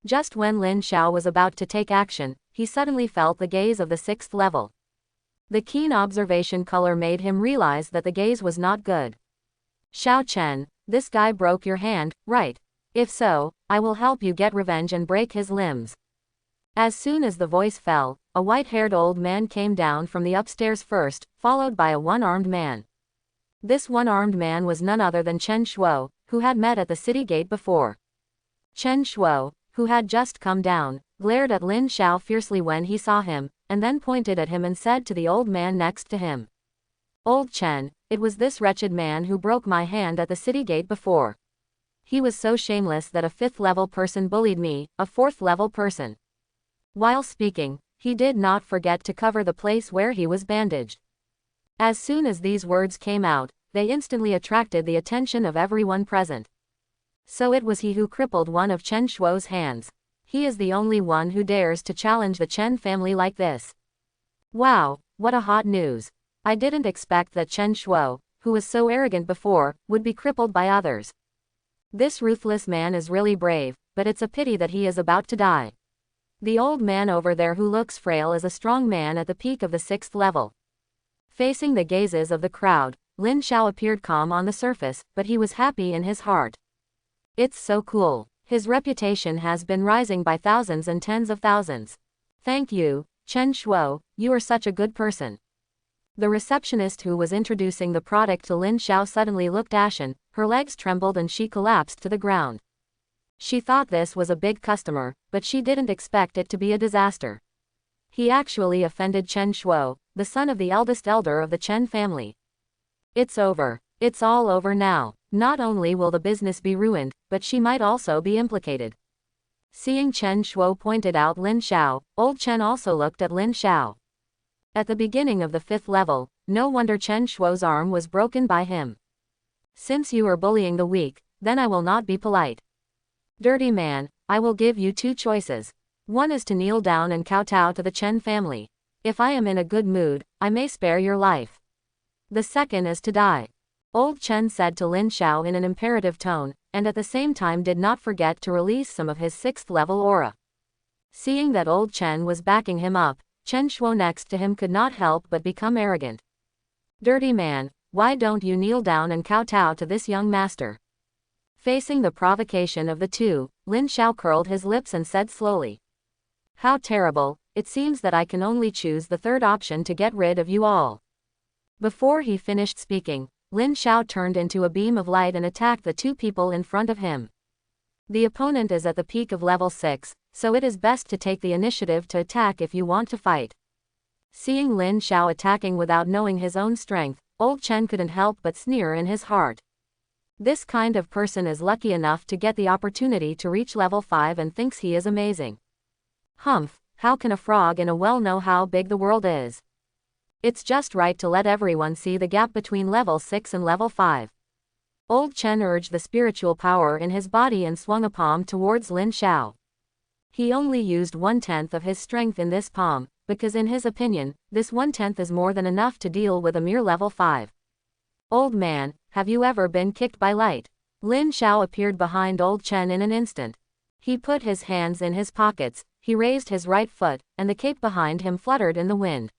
Just when Lin Xiao was about to take action, he suddenly felt the gaze of the 6th level. The keen observation color made him realize that the gaze was not good. Xiao Chen, this guy broke your hand, right? If so, I will help you get revenge and break his limbs. As soon as the voice fell, a white-haired old man came down from the upstairs first, followed by a one-armed man. This one-armed man was none other than Chen Shuo, who had met at the city gate before. Chen Shuo, who had just come down, glared at Lin Xiao fiercely when he saw him, and then pointed at him and said to the old man next to him. Old Chen, it was this wretched man who broke my hand at the city gate before. He was so shameless that a 5th level person bullied me, a 4th level person. While speaking, he did not forget to cover the place where he was bandaged. As soon as these words came out, they instantly attracted the attention of everyone present. So it was he who crippled one of Chen Shuo's hands. He is the only one who dares to challenge the Chen family like this. Wow, what a hot news. I didn't expect that Chen Shuo, who was so arrogant before, would be crippled by others. This ruthless man is really brave, but it's a pity that he is about to die. The old man over there who looks frail is a strong man at the peak of the 6th level. Facing the gazes of the crowd, Lin Xiao appeared calm on the surface, but he was happy in his heart. It's so cool. His reputation has been rising by thousands and tens of thousands. Thank you, Chen Shuo, you are such a good person. The receptionist who was introducing the product to Lin Xiao suddenly looked ashen, her legs trembled and she collapsed to the ground. She thought this was a big customer, but she didn't expect it to be a disaster. He actually offended Chen Shuo, the son of the eldest elder of the Chen family. It's over. It's all over now. Not only will the business be ruined, but she might also be implicated. Seeing Chen Shuo pointed out Lin Xiao, old Chen also looked at Lin Xiao. At the beginning of the 5th level, no wonder Chen Shuo's arm was broken by him. Since you are bullying the weak, then I will not be polite. Dirty man, I will give you 2 choices. One is to kneel down and kowtow to the Chen family. If I am in a good mood, I may spare your life. The second is to die. Old Chen said to Lin Xiao in an imperative tone, and at the same time did not forget to release some of his 6th level aura. Seeing that old Chen was backing him up, Chen Shuo next to him could not help but become arrogant. Dirty man, why don't you kneel down and kowtow to this young master? Facing the provocation of the two, Lin Xiao curled his lips and said slowly. How terrible, it seems that I can only choose the third option to get rid of you all. Before he finished speaking, Lin Xiao turned into a beam of light and attacked the 2 people in front of him. The opponent is at the peak of level 6, so it is best to take the initiative to attack if you want to fight. Seeing Lin Xiao attacking without knowing his own strength, old Chen couldn't help but sneer in his heart. This kind of person is lucky enough to get the opportunity to reach level 5 and thinks he is amazing. Humph, how can a frog in a well know how big the world is? It's just right to let everyone see the gap between level 6 and level 5. Old Chen urged the spiritual power in his body and swung a palm towards Lin Xiao. He only used 1/10 of his strength in this palm, because in his opinion, this 1/10 is more than enough to deal with a mere level 5. Old man, have you ever been kicked by light? Lin Xiao appeared behind old Chen in an instant. He put his hands in his pockets, he raised his right foot, and the cape behind him fluttered in the wind.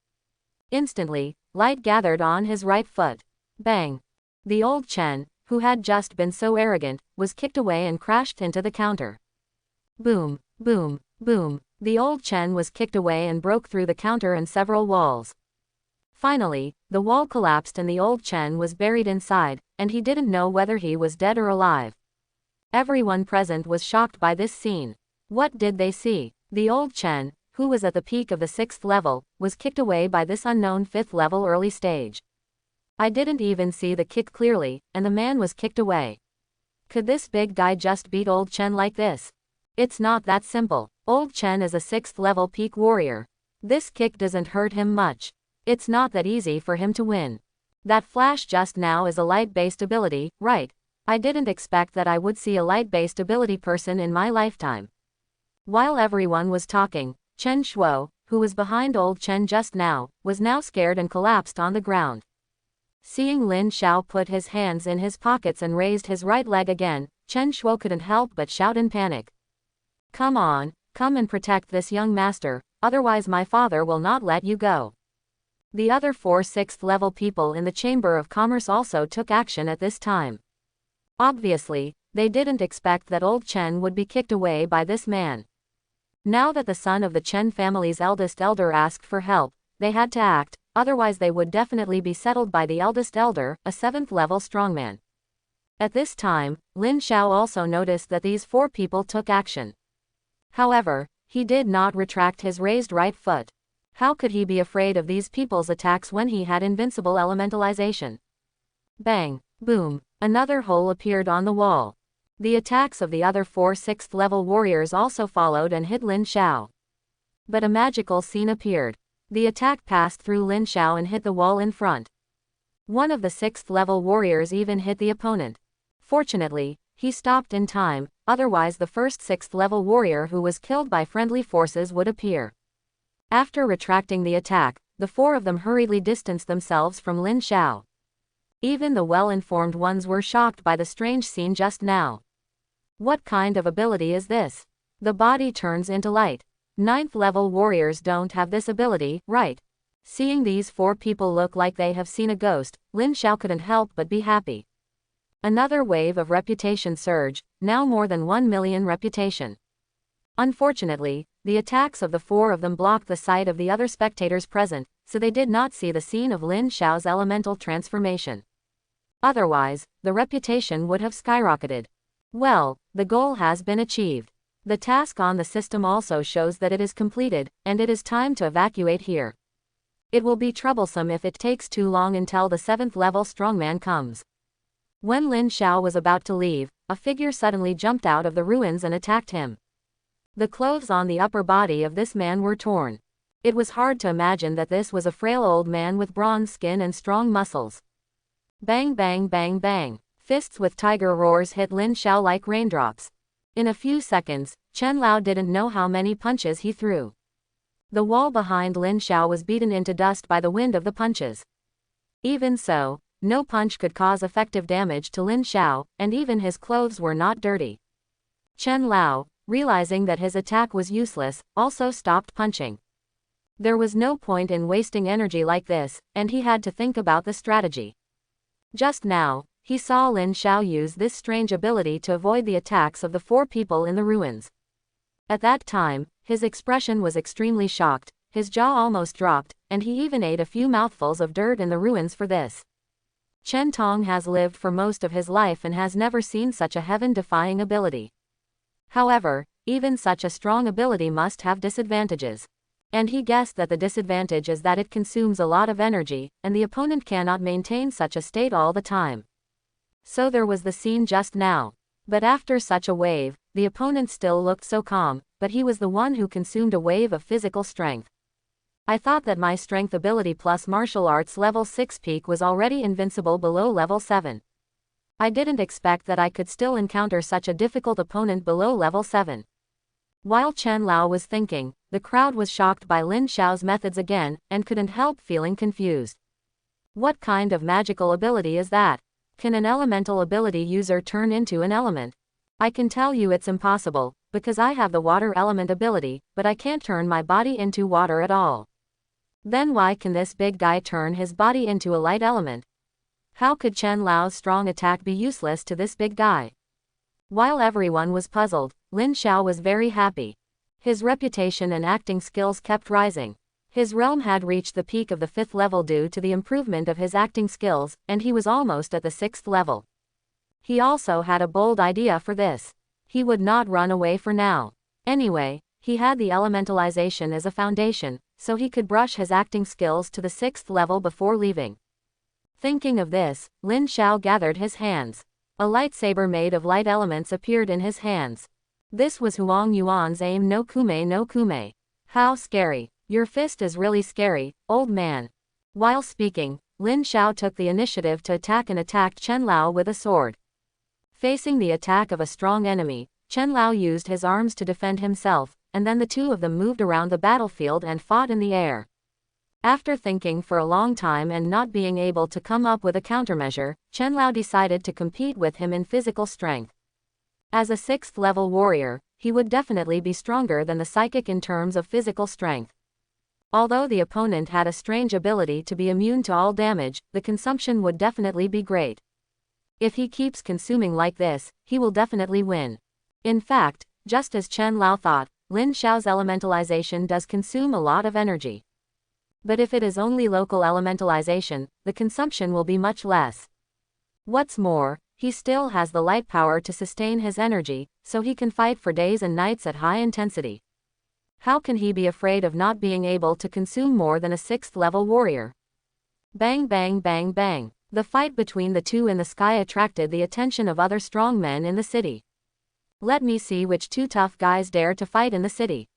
Instantly, light gathered on his right foot. Bang! The old Chen, who had just been so arrogant, was kicked away and crashed into the counter. Boom, boom, boom. The old Chen was kicked away and broke through the counter and several walls. Finally, the wall collapsed and the old Chen was buried inside, and he didn't know whether he was dead or alive. Everyone present was shocked by this scene. What did they see? The old Chen, who was at the peak of the 6th level, was kicked away by this unknown 5th level early stage. I didn't even see the kick clearly, and the man was kicked away. Could this big guy just beat old Chen like this? It's not that simple. Old Chen is a 6th level peak warrior. This kick doesn't hurt him much. It's not that easy for him to win. That flash just now is a light-based ability, right? I didn't expect that I would see a light-based ability person in my lifetime. While everyone was talking, Chen Shuo, who was behind old Chen just now, was now scared and collapsed on the ground. Seeing Lin Xiao put his hands in his pockets and raised his right leg again, Chen Shuo couldn't help but shout in panic. Come on, come and protect this young master, otherwise my father will not let you go. The other 4 6th level people in the Chamber of Commerce also took action at this time. Obviously, they didn't expect that old Chen would be kicked away by this man. Now that the son of the Chen family's eldest elder asked for help, they had to act, otherwise they would definitely be settled by the eldest elder, a 7th level strongman. At this time, Lin Xiao also noticed that these 4 people took action. However, he did not retract his raised right foot. How could he be afraid of these people's attacks when he had invincible elementalization? Bang, boom, another hole appeared on the wall. The attacks of the other 4 6th level warriors also followed and hit Lin Xiao. But a magical scene appeared. The attack passed through Lin Xiao and hit the wall in front. One of the 6th level warriors even hit the opponent. Fortunately, he stopped in time, otherwise the first 6th level warrior who was killed by friendly forces would appear. After retracting the attack, the 4 of them hurriedly distanced themselves from Lin Xiao. Even the well-informed ones were shocked by the strange scene just now. What kind of ability is this? The body turns into light. 9th level warriors don't have this ability, right? Seeing these 4 people look like they have seen a ghost, Lin Xiao couldn't help but be happy. Another wave of reputation surge, now more than 1 million reputation. Unfortunately, the attacks of the 4 of them blocked the sight of the other spectators present, so they did not see the scene of Lin Xiao's elemental transformation. Otherwise, the reputation would have skyrocketed. Well, the goal has been achieved. The task on the system also shows that it is completed, and it is time to evacuate here. It will be troublesome if it takes too long until the 7th level strongman comes. When Lin Xiao was about to leave, a figure suddenly jumped out of the ruins and attacked him. The clothes on the upper body of this man were torn. It was hard to imagine that this was a frail old man with bronze skin and strong muscles. Bang bang bang bang. Fists with tiger roars hit Lin Xiao like raindrops. In a few seconds, Chen Lao didn't know how many punches he threw. The wall behind Lin Xiao was beaten into dust by the wind of the punches. Even so, no punch could cause effective damage to Lin Xiao, and even his clothes were not dirty. Chen Lao, realizing that his attack was useless, also stopped punching. There was no point in wasting energy like this, and he had to think about the strategy. Just now, he saw Lin Xiao use this strange ability to avoid the attacks of the 4 people in the ruins. At that time, his expression was extremely shocked, his jaw almost dropped, and he even ate a few mouthfuls of dirt in the ruins for this. Chen Tong has lived for most of his life and has never seen such a heaven-defying ability. However, even such a strong ability must have disadvantages. And he guessed that the disadvantage is that it consumes a lot of energy, and the opponent cannot maintain such a state all the time. So there was the scene just now. But after such a wave, the opponent still looked so calm, but he was the one who consumed a wave of physical strength. I thought that my strength ability plus martial arts level 6 peak was already invincible below level 7. I didn't expect that I could still encounter such a difficult opponent below level 7. While Chen Lao was thinking, the crowd was shocked by Lin Xiao's methods again, and couldn't help feeling confused. What kind of magical ability is that? Can an elemental ability user turn into an element? I can tell you it's impossible, because I have the water element ability, but I can't turn my body into water at all. Then why can this big guy turn his body into a light element? How could Chen Lao's strong attack be useless to this big guy? While everyone was puzzled, Lin Xiao was very happy. His reputation and acting skills kept rising. His realm had reached the peak of the 5th level due to the improvement of his acting skills, and he was almost at the 6th level. He also had a bold idea for this. He would not run away for now. Anyway, he had the elementalization as a foundation, so he could brush his acting skills to the 6th level before leaving. Thinking of this, Lin Xiao gathered his hands. A lightsaber made of light elements appeared in his hands. This was Huang Yuan's aim no kume no kume. How scary. Your fist is really scary, old man. While speaking, Lin Xiao took the initiative to attack and attacked Chen Lao with a sword. Facing the attack of a strong enemy, Chen Lao used his arms to defend himself, and then the two of them moved around the battlefield and fought in the air. After thinking for a long time and not being able to come up with a countermeasure, Chen Lao decided to compete with him in physical strength. As a 6th level warrior, he would definitely be stronger than the psychic in terms of physical strength. Although the opponent had a strange ability to be immune to all damage, the consumption would definitely be great. If he keeps consuming like this, he will definitely win. In fact, just as Chen Lao thought, Lin Xiao's elementalization does consume a lot of energy. But if it is only local elementalization, the consumption will be much less. What's more, he still has the light power to sustain his energy, so he can fight for days and nights at high intensity. How can he be afraid of not being able to consume more than a 6th level warrior? Bang bang bang bang. The fight between the two in the sky attracted the attention of other strong men in the city. Let me see which 2 tough guys dare to fight in the city.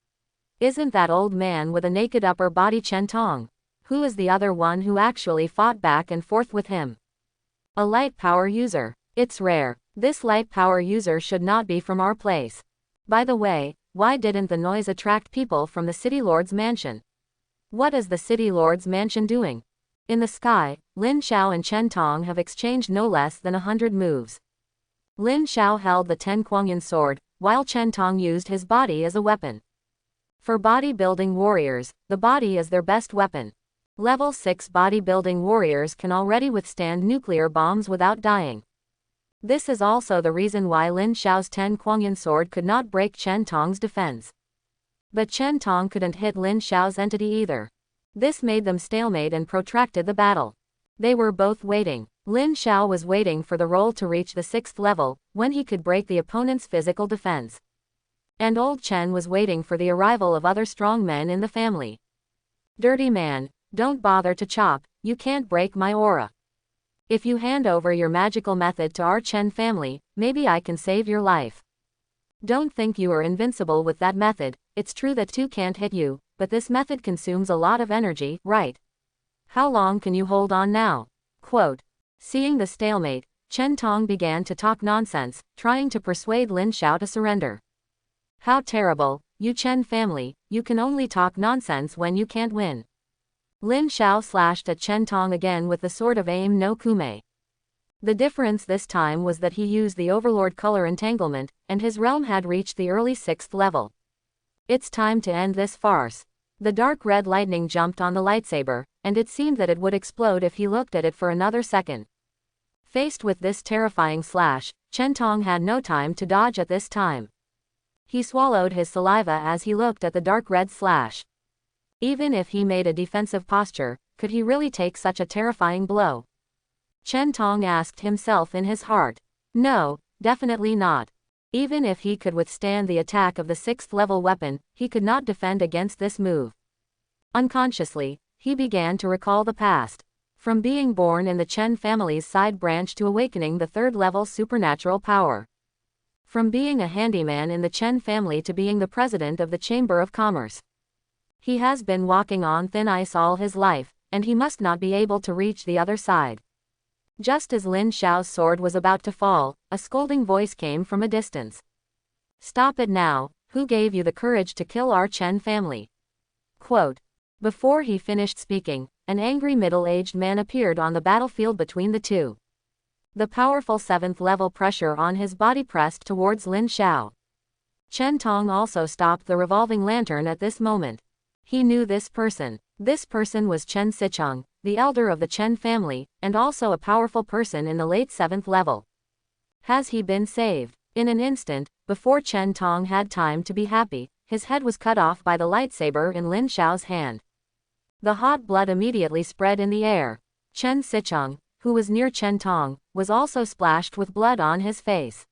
Isn't that old man with a naked upper body Chen Tong? Who is the other one who actually fought back and forth with him? A light power user. It's rare. This light power user should not be from our place. By the way, why didn't the noise attract people from the City Lord's mansion? What is the City Lord's mansion doing? In the sky, Lin Xiao and Chen Tong have exchanged no less than 100 moves. Lin Xiao held the Ten Kuangyan sword, while Chen Tong used his body as a weapon. For bodybuilding warriors, the body is their best weapon. Level 6 bodybuilding warriors can already withstand nuclear bombs without dying. This is also the reason why Lin Xiao's Ten Kuangyan sword could not break Chen Tong's defense. But Chen Tong couldn't hit Lin Xiao's entity either. This made them stalemate and protracted the battle. They were both waiting. Lin Xiao was waiting for the roll to reach the 6th level, when he could break the opponent's physical defense. And old Chen was waiting for the arrival of other strong men in the family. Dirty man, don't bother to chop, you can't break my aura. If you hand over your magical method to our Chen family, maybe I can save your life. Don't think you are invincible with that method. It's true that two can't hit you, but this method consumes a lot of energy, right? How long can you hold on now? Quote. Seeing the stalemate, Chen Tong began to talk nonsense, trying to persuade Lin Xiao to surrender. How terrible, you Chen family, you can only talk nonsense when you can't win. Lin Xiao slashed at Chen Tong again with the sword of aim no kume. The difference this time was that he used the Overlord color entanglement, and his realm had reached the early 6th level. It's time to end this farce. The dark red lightning jumped on the lightsaber, and it seemed that it would explode if he looked at it for another second. Faced with this terrifying slash, Chen Tong had no time to dodge at this time. He swallowed his saliva as he looked at the dark red slash. Even if he made a defensive posture, could he really take such a terrifying blow? Chen Tong asked himself in his heart. No, definitely not. Even if he could withstand the attack of the 6th level weapon, he could not defend against this move. Unconsciously, he began to recall the past. From being born in the Chen family's side branch to awakening the 3rd level supernatural power. From being a handyman in the Chen family to being the president of the Chamber of Commerce. He has been walking on thin ice all his life, and he must not be able to reach the other side. Just as Lin Xiao's sword was about to fall, a scolding voice came from a distance. Stop it now, who gave you the courage to kill our Chen family? Quote. Before he finished speaking, an angry middle-aged man appeared on the battlefield between the two. The powerful 7th level pressure on his body pressed towards Lin Xiao. Chen Tong also stopped the revolving lantern at this moment. He knew this person. This person was Chen Sicheng, the elder of the Chen family, and also a powerful person in the late 7th level. Has he been saved? In an instant, before Chen Tong had time to be happy, his head was cut off by the lightsaber in Lin Xiao's hand. The hot blood immediately spread in the air. Chen Sicheng, who was near Chen Tong, was also splashed with blood on his face.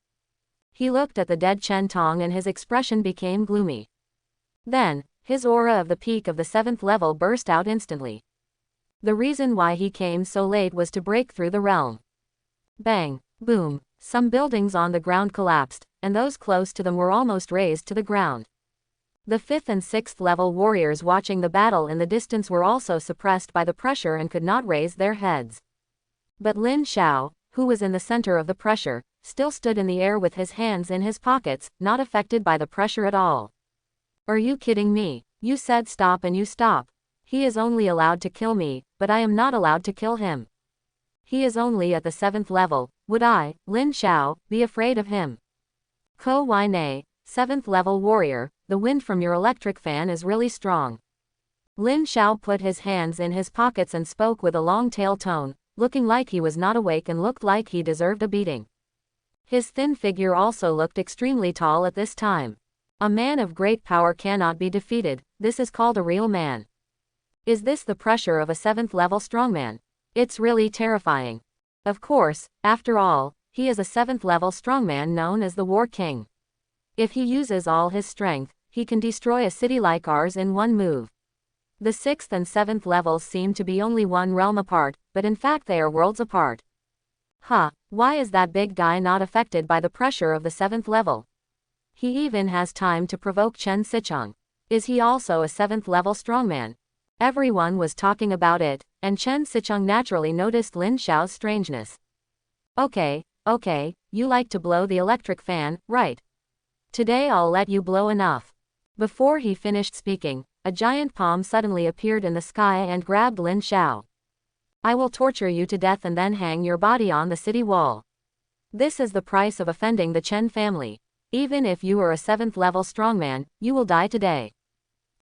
He looked at the dead Chen Tong and his expression became gloomy. Then, his aura of the peak of the 7th level burst out instantly. The reason why he came so late was to break through the realm. Bang, boom, some buildings on the ground collapsed, and those close to them were almost razed to the ground. The 5th and 6th level warriors watching the battle in the distance were also suppressed by the pressure and could not raise their heads. But Lin Xiao, who was in the center of the pressure, still stood in the air with his hands in his pockets, not affected by the pressure at all. Are you kidding me? You said stop and you stop. He is only allowed to kill me, but I am not allowed to kill him. He is only at the 7th level. Would I, Lin Xiao, be afraid of him? Ko Wai Nei, 7th level warrior, the wind from your electric fan is really strong. Lin Xiao put his hands in his pockets and spoke with a long tail tone, looking like he was not awake and looked like he deserved a beating. His thin figure also looked extremely tall at this time. A man of great power cannot be defeated, this is called a real man. Is this the pressure of a 7th level strongman? It's really terrifying. Of course, after all, he is a 7th level strongman known as the War King. If he uses all his strength, he can destroy a city like ours in one move. The 6th and 7th levels seem to be only one realm apart, but in fact they are worlds apart. Why is that big guy not affected by the pressure of the 7th level? He even has time to provoke Chen Sicheng. Is he also a 7th level strongman? Everyone was talking about it, and Chen Sicheng naturally noticed Lin Xiao's strangeness. Okay, you like to blow the electric fan, right? Today I'll let you blow enough. Before he finished speaking, a giant palm suddenly appeared in the sky and grabbed Lin Xiao. I will torture you to death and then hang your body on the city wall. This is the price of offending the Chen family. Even if you are a 7th level strongman, you will die today.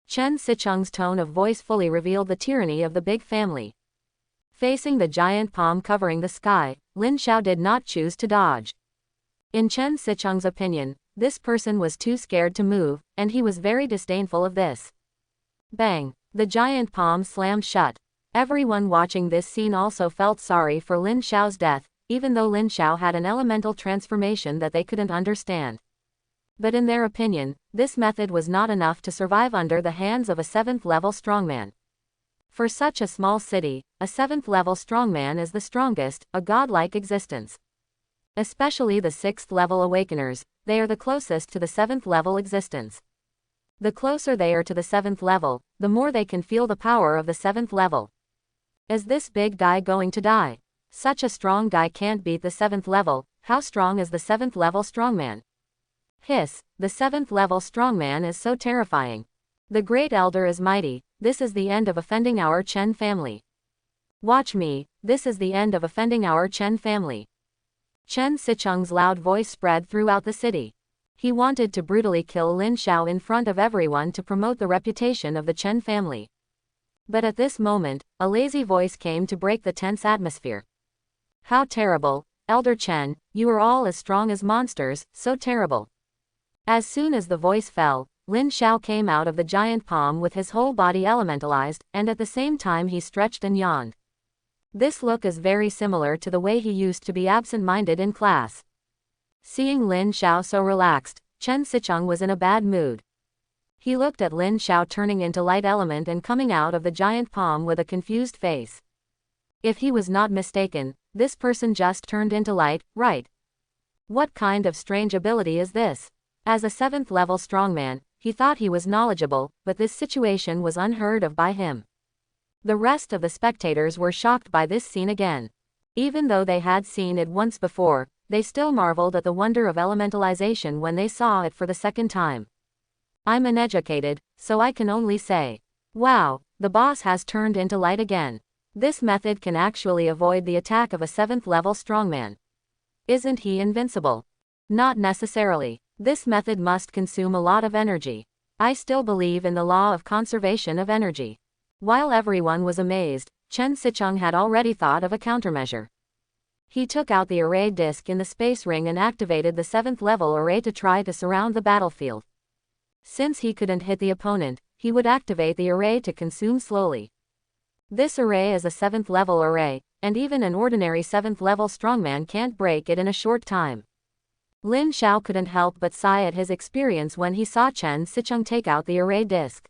Chen Sicheng's tone of voice fully revealed the tyranny of the big family. Facing the giant palm covering the sky, Lin Xiao did not choose to dodge. In Chen Sicheng's opinion, this person was too scared to move, and he was very disdainful of this. Bang! The giant palm slammed shut. Everyone watching this scene also felt sorry for Lin Xiao's death, even though Lin Xiao had an elemental transformation that they couldn't understand. But in their opinion, this method was not enough to survive under the hands of a 7th-level strongman. For such a small city, a 7th-level strongman is the strongest, a godlike existence. Especially the 6th-level awakeners, they are the closest to the 7th-level existence. The closer they are to the 7th level, the more they can feel the power of the 7th level. Is this big guy going to die? Such a strong guy can't beat the 7th level. How strong is the 7th level strongman? Hiss, the 7th level strongman is so terrifying. The Great Elder is mighty. This is the end of offending our Chen family. Watch me, this is the end of offending our Chen family. Chen Sicheng's loud voice spread throughout the city. He wanted to brutally kill Lin Xiao in front of everyone to promote the reputation of the Chen family. But at this moment, a lazy voice came to break the tense atmosphere. How terrible, Elder Chen, you are all as strong as monsters, so terrible. As soon as the voice fell, Lin Xiao came out of the giant palm with his whole body elementalized, and at the same time he stretched and yawned. This look is very similar to the way he used to be absent-minded in class. Seeing Lin Xiao so relaxed, Chen Sicheng was in a bad mood. He looked at Lin Xiao turning into light element and coming out of the giant palm with a confused face. If he was not mistaken, this person just turned into light, right? What kind of strange ability is this? As a 7th level strongman, he thought he was knowledgeable, but this situation was unheard of by him. The rest of the spectators were shocked by this scene again. Even though they had seen it once before, they still marveled at the wonder of elementalization when they saw it for the second time. I'm uneducated, so I can only say, wow, the boss has turned into light again. This method can actually avoid the attack of a 7th level strongman. Isn't he invincible? Not necessarily. This method must consume a lot of energy. I still believe in the law of conservation of energy. While everyone was amazed, Chen Sicheng had already thought of a countermeasure. He took out the array disc in the space ring and activated the 7th level array to try to surround the battlefield. Since he couldn't hit the opponent, he would activate the array to consume slowly. This array is a 7th level array, and even an ordinary 7th level strongman can't break it in a short time. Lin Xiao couldn't help but sigh at his experience when he saw Chen Sicheng take out the array disc.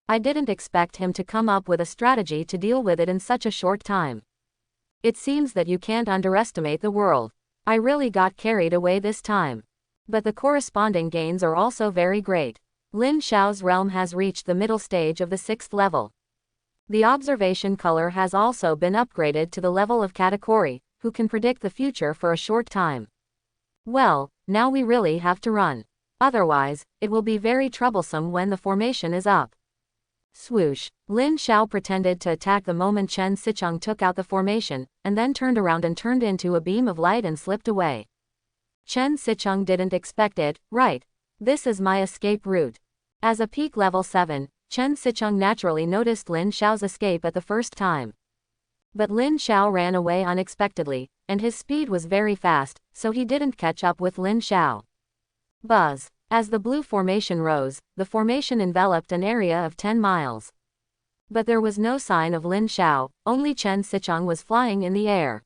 I didn't expect him to come up with a strategy to deal with it in such a short time. It seems that you can't underestimate the world. I really got carried away this time. But the corresponding gains are also very great. Lin Xiao's realm has reached the middle stage of the 6th level. The observation color has also been upgraded to the level of category, who can predict the future for a short time. Well, now we really have to run. Otherwise, it will be very troublesome when the formation is up. Swoosh. Lin Xiao pretended to attack the moment Chen Sicheng took out the formation, and then turned around and turned into a beam of light and slipped away. Chen Sicheng didn't expect it, right? This is my escape route. As a peak level 7, Chen Sicheng naturally noticed Lin Xiao's escape at the first time. But Lin Xiao ran away unexpectedly, and his speed was very fast, so he didn't catch up with Lin Xiao. Buzz. As the blue formation rose, the formation enveloped an area of 10 miles. But there was no sign of Lin Xiao, only Chen Sicheng was flying in the air.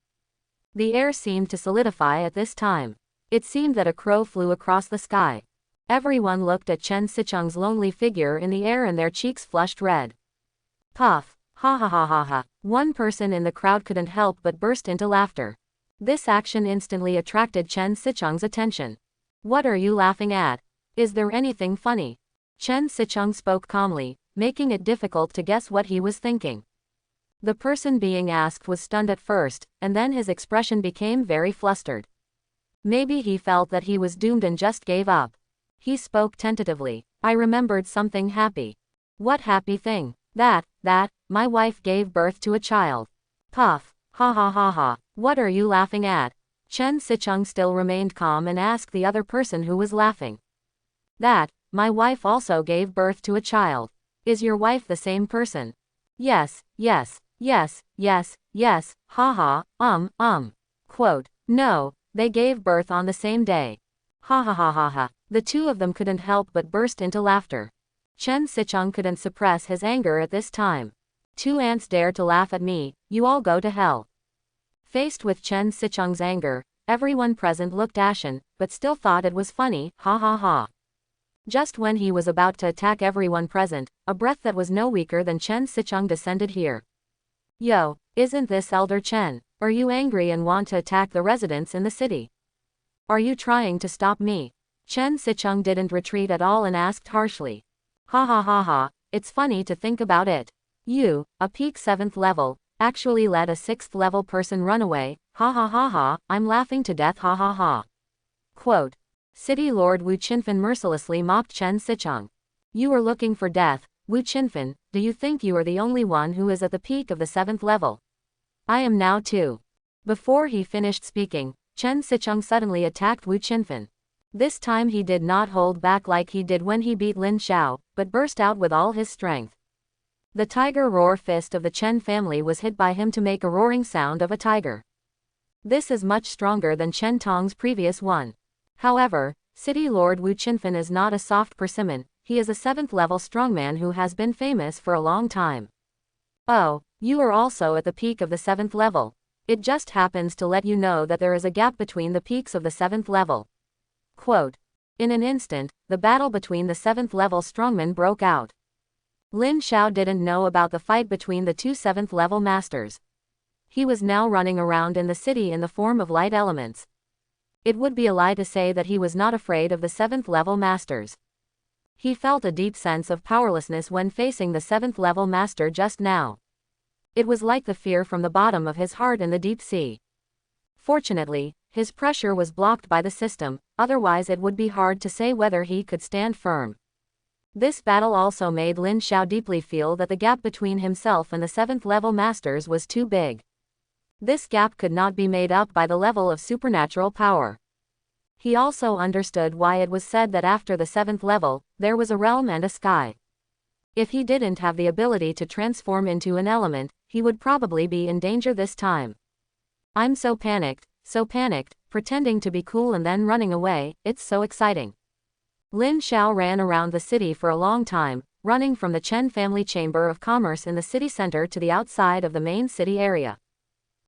The air seemed to solidify at this time. It seemed that a crow flew across the sky. Everyone looked at Chen Sicheng's lonely figure in the air and their cheeks flushed red. Puff. Ha ha ha ha ha. One person in the crowd couldn't help but burst into laughter. This action instantly attracted Chen Sicheng's attention. What are you laughing at? Is there anything funny? Chen Sicheng spoke calmly, making it difficult to guess what he was thinking. The person being asked was stunned at first, and then his expression became very flustered. Maybe he felt that he was doomed and just gave up. He spoke tentatively. I remembered something happy. What happy thing? That, my wife gave birth to a child. Puff. Ha ha ha ha. What are you laughing at? Chen Sicheng still remained calm and asked the other person who was laughing. That, my wife also gave birth to a child. Is your wife the same person? Yes, yes, yes, yes, yes, ha ha, Quote, no, they gave birth on the same day. Ha ha ha ha ha. The two of them couldn't help but burst into laughter. Chen Sicheng couldn't suppress his anger at this time. Two ants dare to laugh at me, you all go to hell. Faced with Chen Sicheng's anger, everyone present looked ashen, but still thought it was funny, ha ha ha. Just when he was about to attack everyone present, a breath that was no weaker than Chen Sicheng descended here. Yo, isn't this Elder Chen? Are you angry and want to attack the residents in the city? Are you trying to stop me? Chen Sicheng didn't retreat at all and asked harshly. Ha ha ha ha, it's funny to think about it. You, a peak 7th level, actually let a 6th level person run away, ha ha ha ha, I'm laughing to death ha ha ha. Quote. City Lord Wu Qinfen mercilessly mocked Chen Sicheng. You are looking for death, Wu Qinfen, do you think you are the only one who is at the peak of the 7th level? I am now too. Before he finished speaking, Chen Sicheng suddenly attacked Wu Qinfen. This time he did not hold back like he did when he beat Lin Xiao, but burst out with all his strength. The tiger roar fist of the Chen family was hit by him to make a roaring sound of a tiger. This is much stronger than Chen Tong's previous one. However, City Lord Wu Qinfen is not a soft persimmon, he is a 7th level strongman who has been famous for a long time. Oh, you are also at the peak of the 7th level. It just happens to let you know that there is a gap between the peaks of the 7th level. Quote. In an instant, the battle between the 7th level strongmen broke out. Lin Xiao didn't know about the fight between the two 7th level masters. He was now running around in the city in the form of light elements. It would be a lie to say that he was not afraid of the 7th level masters. He felt a deep sense of powerlessness when facing the 7th level master just now. It was like the fear from the bottom of his heart in the deep sea. Fortunately, his pressure was blocked by the system, otherwise it would be hard to say whether he could stand firm. This battle also made Lin Xiao deeply feel that the gap between himself and the 7th level masters was too big. This gap could not be made up by the level of supernatural power. He also understood why it was said that after the 7th level, there was a realm and a sky. If he didn't have the ability to transform into an element, he would probably be in danger this time. I'm so panicked, pretending to be cool and then running away, it's so exciting. Lin Xiao ran around the city for a long time, running from the Chen family chamber of commerce in the city center to the outside of the main city area.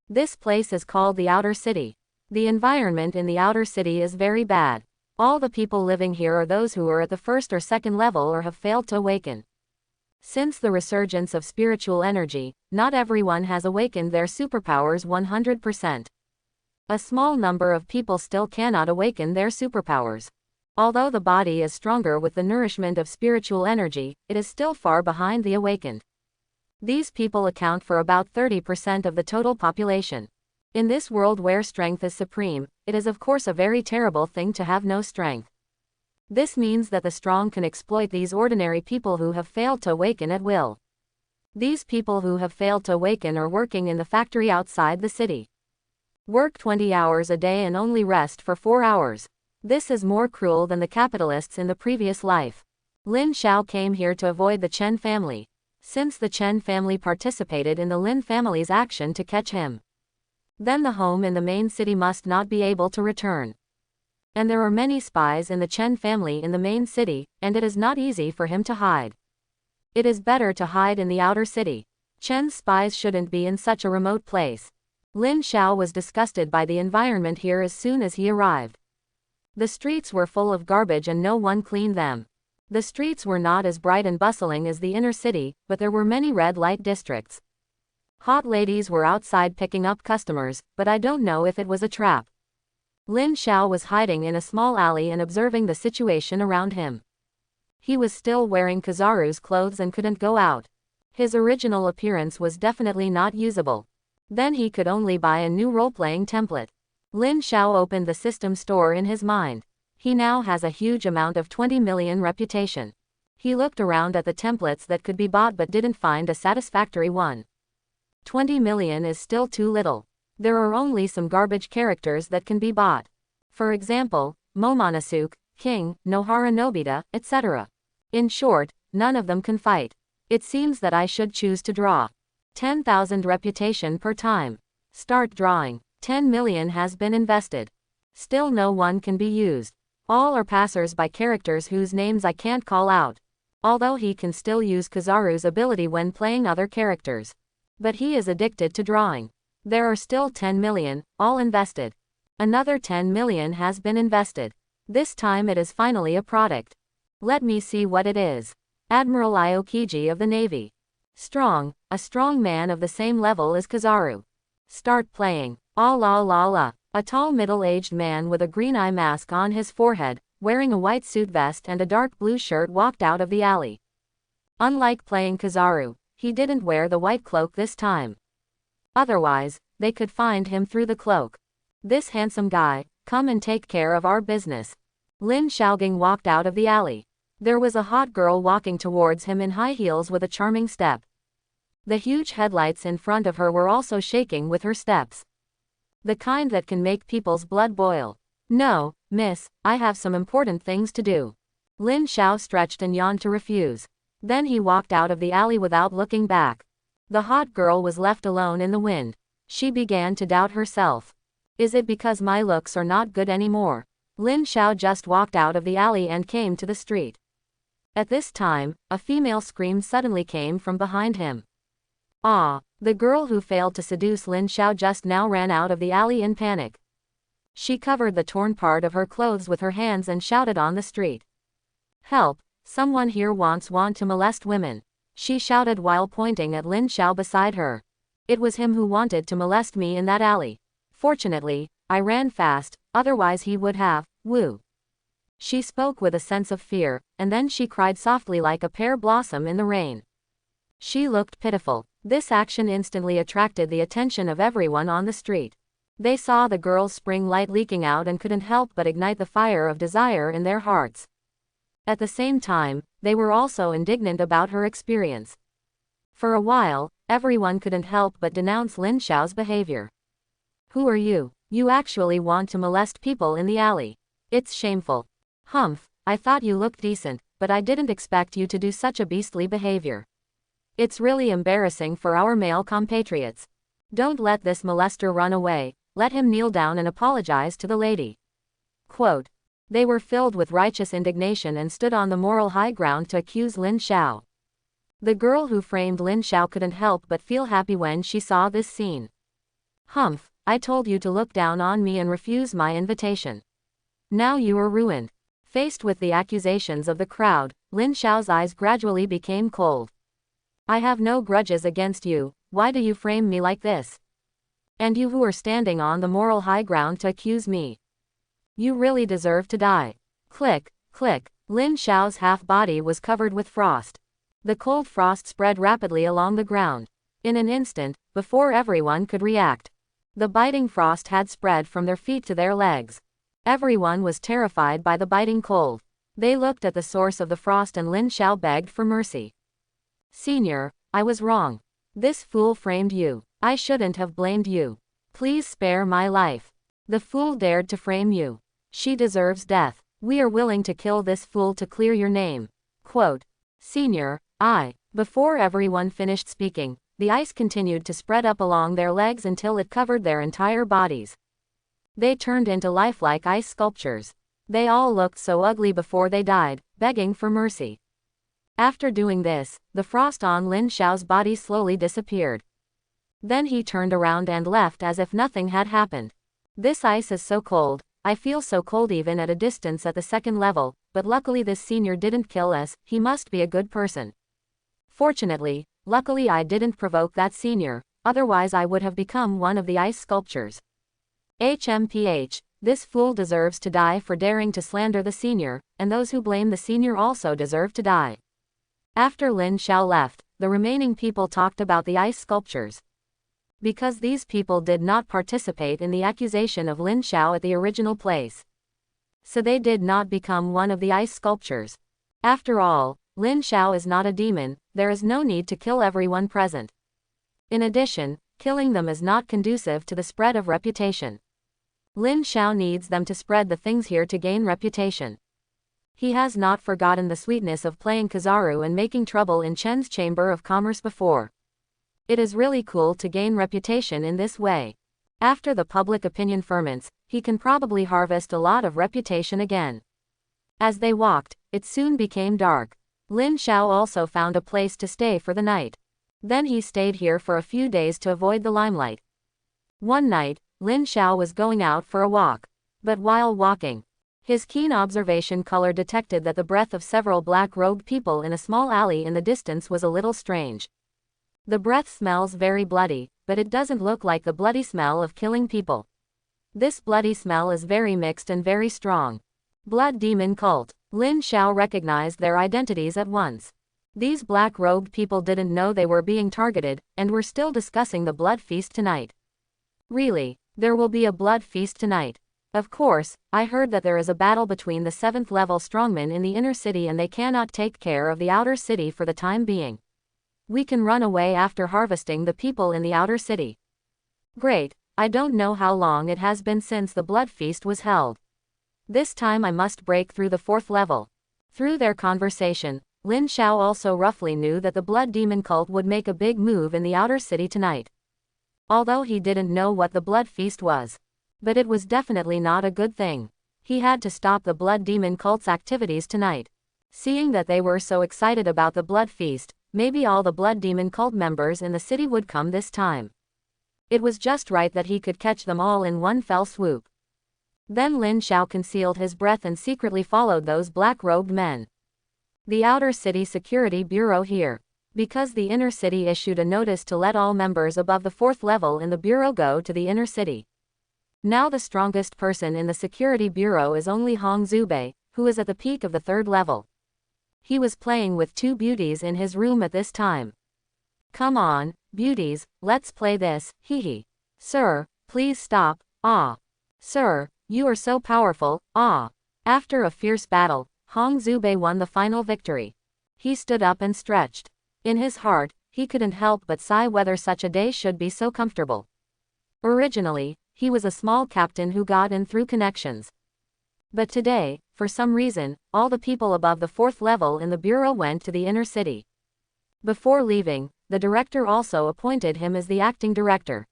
This place is called the outer city. The environment in the outer city is very bad. All the people living here are those who are at the 1st or 2nd level or have failed to awaken. Since the resurgence of spiritual energy, not everyone has awakened their superpowers 100%. A small number of people still cannot awaken their superpowers. Although the body is stronger with the nourishment of spiritual energy, it is still far behind the awakened. These people account for about 30% of the total population. In this world where strength is supreme, it is of course a very terrible thing to have no strength. This means that the strong can exploit these ordinary people who have failed to awaken at will. These people who have failed to awaken are working in the factory outside the city. Work 20 hours a day and only rest for 4 hours. This is more cruel than the capitalists in the previous life. Lin Xiao came here to avoid the Chen family. Since the Chen family participated in the Lin family's action to catch him, then the home in the main city must not be able to return. And there are many spies in the Chen family in the main city, and it is not easy for him to hide. It is better to hide in the outer city. Chen's spies shouldn't be in such a remote place. Lin Xiao was disgusted by the environment here as soon as he arrived. The streets were full of garbage and no one cleaned them. The streets were not as bright and bustling as the inner city, but there were many red light districts. Hot ladies were outside picking up customers, but I don't know if it was a trap. Lin Xiao was hiding in a small alley and observing the situation around him. He was still wearing Kizaru's clothes and couldn't go out. His original appearance was definitely not usable. Then he could only buy a new role-playing template. Lin Xiao opened the system store in his mind. He now has a huge amount of 20 million reputation. He looked around at the templates that could be bought but didn't find a satisfactory one. 20 million is still too little. There are only some garbage characters that can be bought. For example, Momonosuke, King, Nohara Nobita, etc. In short, none of them can fight. It seems that I should choose to draw. 10,000 reputation per time. Start drawing. 10 million has been invested. Still no one can be used. All are passers-by characters whose names I can't call out. Although he can still use Kizaru's ability when playing other characters. But he is addicted to drawing. There are still 10 million, all invested. Another 10 million has been invested. This time it is finally a product. Let me see what it is. Admiral Aokiji of the Navy. Strong, a strong man of the same level as Kizaru. Start playing. Ah la la la. A tall middle-aged man with a green eye mask on his forehead, wearing a white suit vest and a dark blue shirt walked out of the alley. Unlike playing Kizaru, he didn't wear the white cloak this time. Otherwise, they could find him through the cloak. This handsome guy, come and take care of our business. Lin Xiaogang walked out of the alley. There was a hot girl walking towards him in high heels with a charming step. The huge headlights in front of her were also shaking with her steps. The kind that can make people's blood boil. No, miss, I have some important things to do. Lin Xiao stretched and yawned to refuse. Then he walked out of the alley without looking back. The hot girl was left alone in the wind. She began to doubt herself. Is it because my looks are not good anymore? Lin Xiao just walked out of the alley and came to the street. At this time, a female scream suddenly came from behind him. Ah, the girl who failed to seduce Lin Xiao just now ran out of the alley in panic. She covered the torn part of her clothes with her hands and shouted on the street. Help, someone here want to molest women. She shouted while pointing at Lin Xiao beside her. It was him who wanted to molest me in that alley. Fortunately, I ran fast, otherwise he would have, woo. She spoke with a sense of fear, and then she cried softly like a pear blossom in the rain. She looked pitiful. This action instantly attracted the attention of everyone on the street. They saw the girl's spring light leaking out and couldn't help but ignite the fire of desire in their hearts. At the same time, they were also indignant about her experience. For a while, everyone couldn't help but denounce Lin Xiao's behavior. Who are you? You actually want to molest people in the alley. It's shameful. Humph, I thought you looked decent, but I didn't expect you to do such a beastly behavior. It's really embarrassing for our male compatriots. Don't let this molester run away, let him kneel down and apologize to the lady. Quote. They were filled with righteous indignation and stood on the moral high ground to accuse Lin Xiao. The girl who framed Lin Xiao couldn't help but feel happy when she saw this scene. Humph, I told you to look down on me and refuse my invitation. Now you are ruined. Faced with the accusations of the crowd, Lin Xiao's eyes gradually became cold. I have no grudges against you, why do you frame me like this? And you who are standing on the moral high ground to accuse me. You really deserve to die. Click, click, Lin Xiao's half-body was covered with frost. The cold frost spread rapidly along the ground. In an instant, before everyone could react, the biting frost had spread from their feet to their legs. Everyone was terrified by the biting cold. They looked at the source of the frost and Lin Xiao begged for mercy. Senior, I was wrong. This fool framed you. I shouldn't have blamed you. Please spare my life. The fool dared to frame you. She deserves death. We are willing to kill this fool to clear your name. Quote. Senior, Before everyone finished speaking, the ice continued to spread up along their legs until it covered their entire bodies. They turned into lifelike ice sculptures. They all looked so ugly before they died, begging for mercy. After doing this, the frost on Lin Xiao's body slowly disappeared. Then he turned around and left as if nothing had happened. This ice is so cold, I feel so cold even at a distance at the second level, but luckily this senior didn't kill us, he must be a good person. Fortunately, luckily I didn't provoke that senior, otherwise I would have become one of the ice sculptures. HMPH, this fool deserves to die for daring to slander the senior, and those who blame the senior also deserve to die. After Lin Xiao left, the remaining people talked about the ice sculptures. Because these people did not participate in the accusation of Lin Xiao at the original place, so they did not become one of the ice sculptures. After all, Lin Xiao is not a demon, there is no need to kill everyone present. In addition, killing them is not conducive to the spread of reputation. Lin Xiao needs them to spread the things here to gain reputation. He has not forgotten the sweetness of playing Kizaru and making trouble in Chen's Chamber of Commerce before. It is really cool to gain reputation in this way. After the public opinion ferments, he can probably harvest a lot of reputation again. As they walked, it soon became dark. Lin Xiao also found a place to stay for the night. Then he stayed here for a few days to avoid the limelight. One night, Lin Xiao was going out for a walk. But while walking, his keen observation color detected that the breath of several black-robed people in a small alley in the distance was a little strange. The breath smells very bloody, but it doesn't look like the bloody smell of killing people. This bloody smell is very mixed and very strong. Blood Demon Cult. Lin Xiao recognized their identities at once. These black-robed people didn't know they were being targeted, and were still discussing the blood feast tonight. Really, there will be a blood feast tonight. Of course, I heard that there is a battle between the 7th level strongmen in the inner city and they cannot take care of the outer city for the time being. We can run away after harvesting the people in the outer city. Great, I don't know how long it has been since the blood feast was held. This time I must break through the 4th level. Through their conversation, Lin Xiao also roughly knew that the blood demon cult would make a big move in the outer city tonight. Although he didn't know what the blood feast was. But it was definitely not a good thing. He had to stop the blood demon cult's activities tonight. Seeing that they were so excited about the blood feast, maybe all the blood demon cult members in the city would come this time. It was just right that he could catch them all in one fell swoop. Then Lin Xiao concealed his breath and secretly followed those black-robed men. The Outer City Security Bureau here. Because the inner city issued a notice to let all members above the 4th level in the bureau go to the inner city. Now the strongest person in the security bureau is only Hong Zubei, who is at the peak of the 3rd level. He was playing with 2 beauties in his room at this time. Come on, beauties, let's play this, hee. Sir, please stop, ah. Sir, you are so powerful, ah. After a fierce battle, Hong Zubei won the final victory. He stood up and stretched. In his heart, he couldn't help but sigh whether such a day should be so comfortable. Originally, he was a small captain who got in through connections. But today, for some reason, all the people above the 4th level in the bureau went to the inner city. Before leaving, the director also appointed him as the acting director.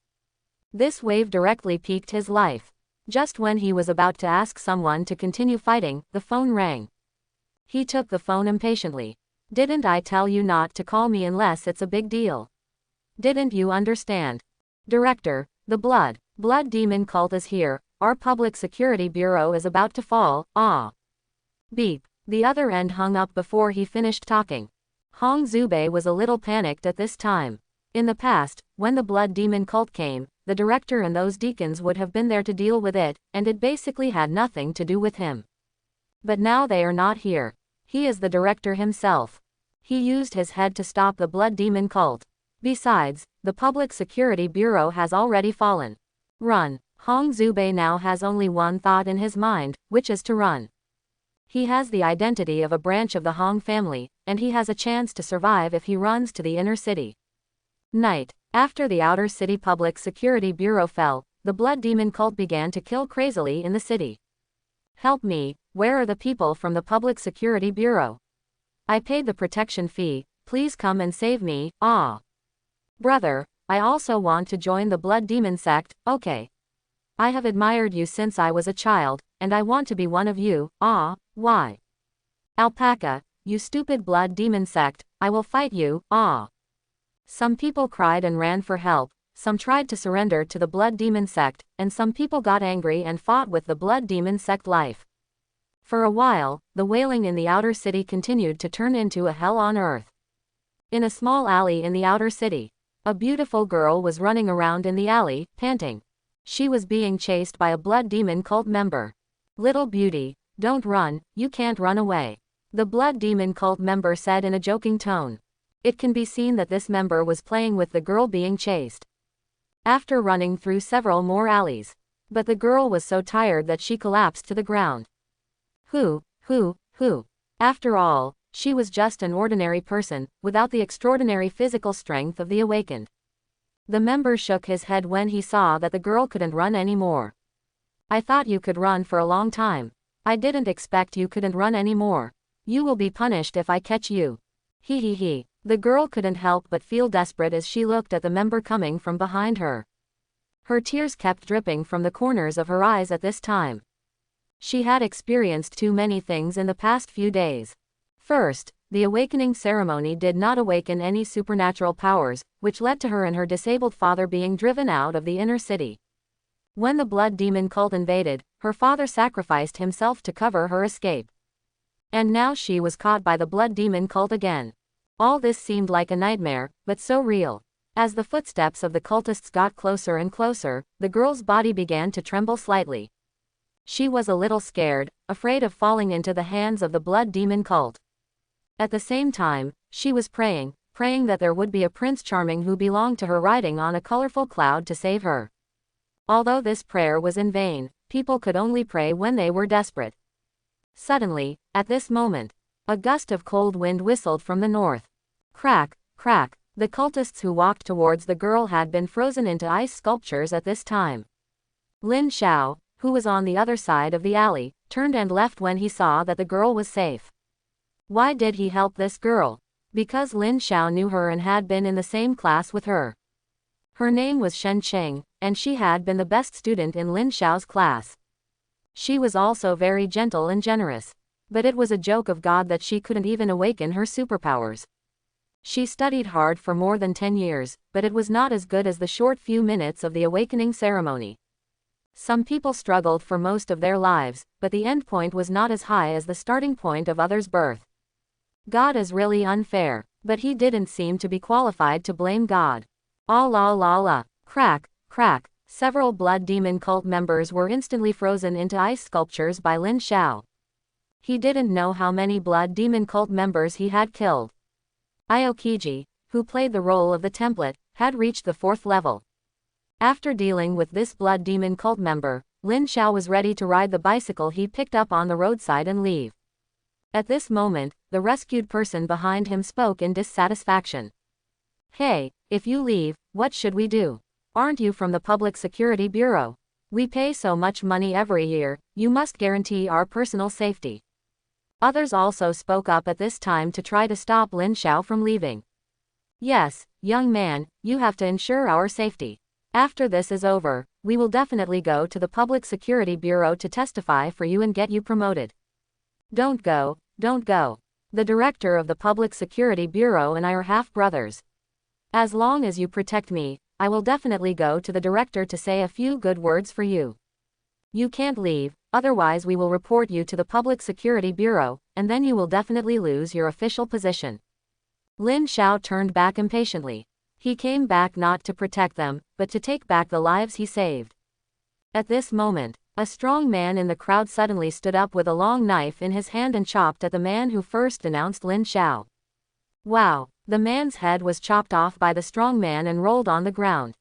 This wave directly piqued his life. Just when he was about to ask someone to continue fighting, the phone rang. He took the phone impatiently. Didn't I tell you not to call me unless it's a big deal? Didn't you understand? Director, the blood demon cult is here, our public security bureau is about to fall, ah. Beep. The other end hung up before he finished talking. Hong Zubei was a little panicked at this time. In the past, when the blood demon cult came, the director and those deacons would have been there to deal with it, and it basically had nothing to do with him. But now they are not here. He is the director himself. He used his head to stop the blood demon cult. Besides, the public security bureau has already fallen. Run. Hong Zubei now has only one thought in his mind, which is to run. He has the identity of a branch of the Hong family, and he has a chance to survive if he runs to the inner city. Night. After the outer city public security bureau fell, the blood demon cult began to kill crazily in the city. Help me, where are the people from the public security bureau? I paid the protection fee, please come and save me, ah. Brother, I also want to join the blood demon sect, okay. I have admired you since I was a child, and I want to be one of you, ah, why? Alpaca, you stupid blood demon sect, I will fight you, ah. Some people cried and ran for help, some tried to surrender to the blood demon sect, and some people got angry and fought with the blood demon sect life. For a while, the wailing in the outer city continued to turn into a hell on earth. In a small alley in the outer city, a beautiful girl was running around in the alley, panting. She was being chased by a blood demon cult member. Little beauty, don't run, you can't run away. The blood demon cult member said in a joking tone. It can be seen that this member was playing with the girl being chased. After running through several more alleys. But the girl was so tired that she collapsed to the ground. Who? After all, she was just an ordinary person, without the extraordinary physical strength of the awakened. The member shook his head when he saw that the girl couldn't run anymore. I thought you could run for a long time. I didn't expect you couldn't run anymore. You will be punished if I catch you. He. The girl couldn't help but feel desperate as she looked at the member coming from behind her. Her tears kept dripping from the corners of her eyes at this time. She had experienced too many things in the past few days. First, the awakening ceremony did not awaken any supernatural powers, which led to her and her disabled father being driven out of the inner city. When the blood demon cult invaded, her father sacrificed himself to cover her escape. And now she was caught by the blood demon cult again. All this seemed like a nightmare, but so real. As the footsteps of the cultists got closer and closer, the girl's body began to tremble slightly. She was a little scared, afraid of falling into the hands of the blood demon cult. At the same time, she was praying that there would be a Prince Charming who belonged to her riding on a colorful cloud to save her. Although this prayer was in vain, people could only pray when they were desperate. Suddenly, at this moment, a gust of cold wind whistled from the north. Crack, crack. The cultists who walked towards the girl had been frozen into ice sculptures at this time. Lin Xiao, who was on the other side of the alley, turned and left when he saw that the girl was safe. Why did he help this girl? Because Lin Xiao knew her and had been in the same class with her. Her name was Shen Qing, and she had been the best student in Lin Xiao's class. She was also very gentle and generous. But it was a joke of God that she couldn't even awaken her superpowers. She studied hard for more than 10 years, but it was not as good as the short few minutes of the awakening ceremony. Some people struggled for most of their lives, but the end point was not as high as the starting point of others' birth. God is really unfair, but he didn't seem to be qualified to blame God. Ah la la la. Crack, crack. Several blood demon cult members were instantly frozen into ice sculptures by Lin Xiao. He didn't know how many blood demon cult members he had killed. Aokiji, who played the role of the template, had reached the 4th level. After dealing with this blood demon cult member, Lin Xiao was ready to ride the bicycle he picked up on the roadside and leave. At this moment, the rescued person behind him spoke in dissatisfaction. Hey, if you leave, what should we do? Aren't you from the Public Security Bureau? We pay so much money every year, you must guarantee our personal safety. Others also spoke up at this time to try to stop Lin Xiao from leaving. Yes, young man, you have to ensure our safety. After this is over, we will definitely go to the Public Security Bureau to testify for you and get you promoted. Don't go, don't go. The director of the Public Security Bureau and I are half-brothers. As long as you protect me, I will definitely go to the director to say a few good words for you. You can't leave, otherwise we will report you to the Public Security Bureau, and then you will definitely lose your official position. Lin Xiao turned back impatiently. He came back not to protect them, but to take back the lives he saved. At this moment, a strong man in the crowd suddenly stood up with a long knife in his hand and chopped at the man who first denounced Lin Xiao. Wow! The man's head was chopped off by the strong man and rolled on the ground.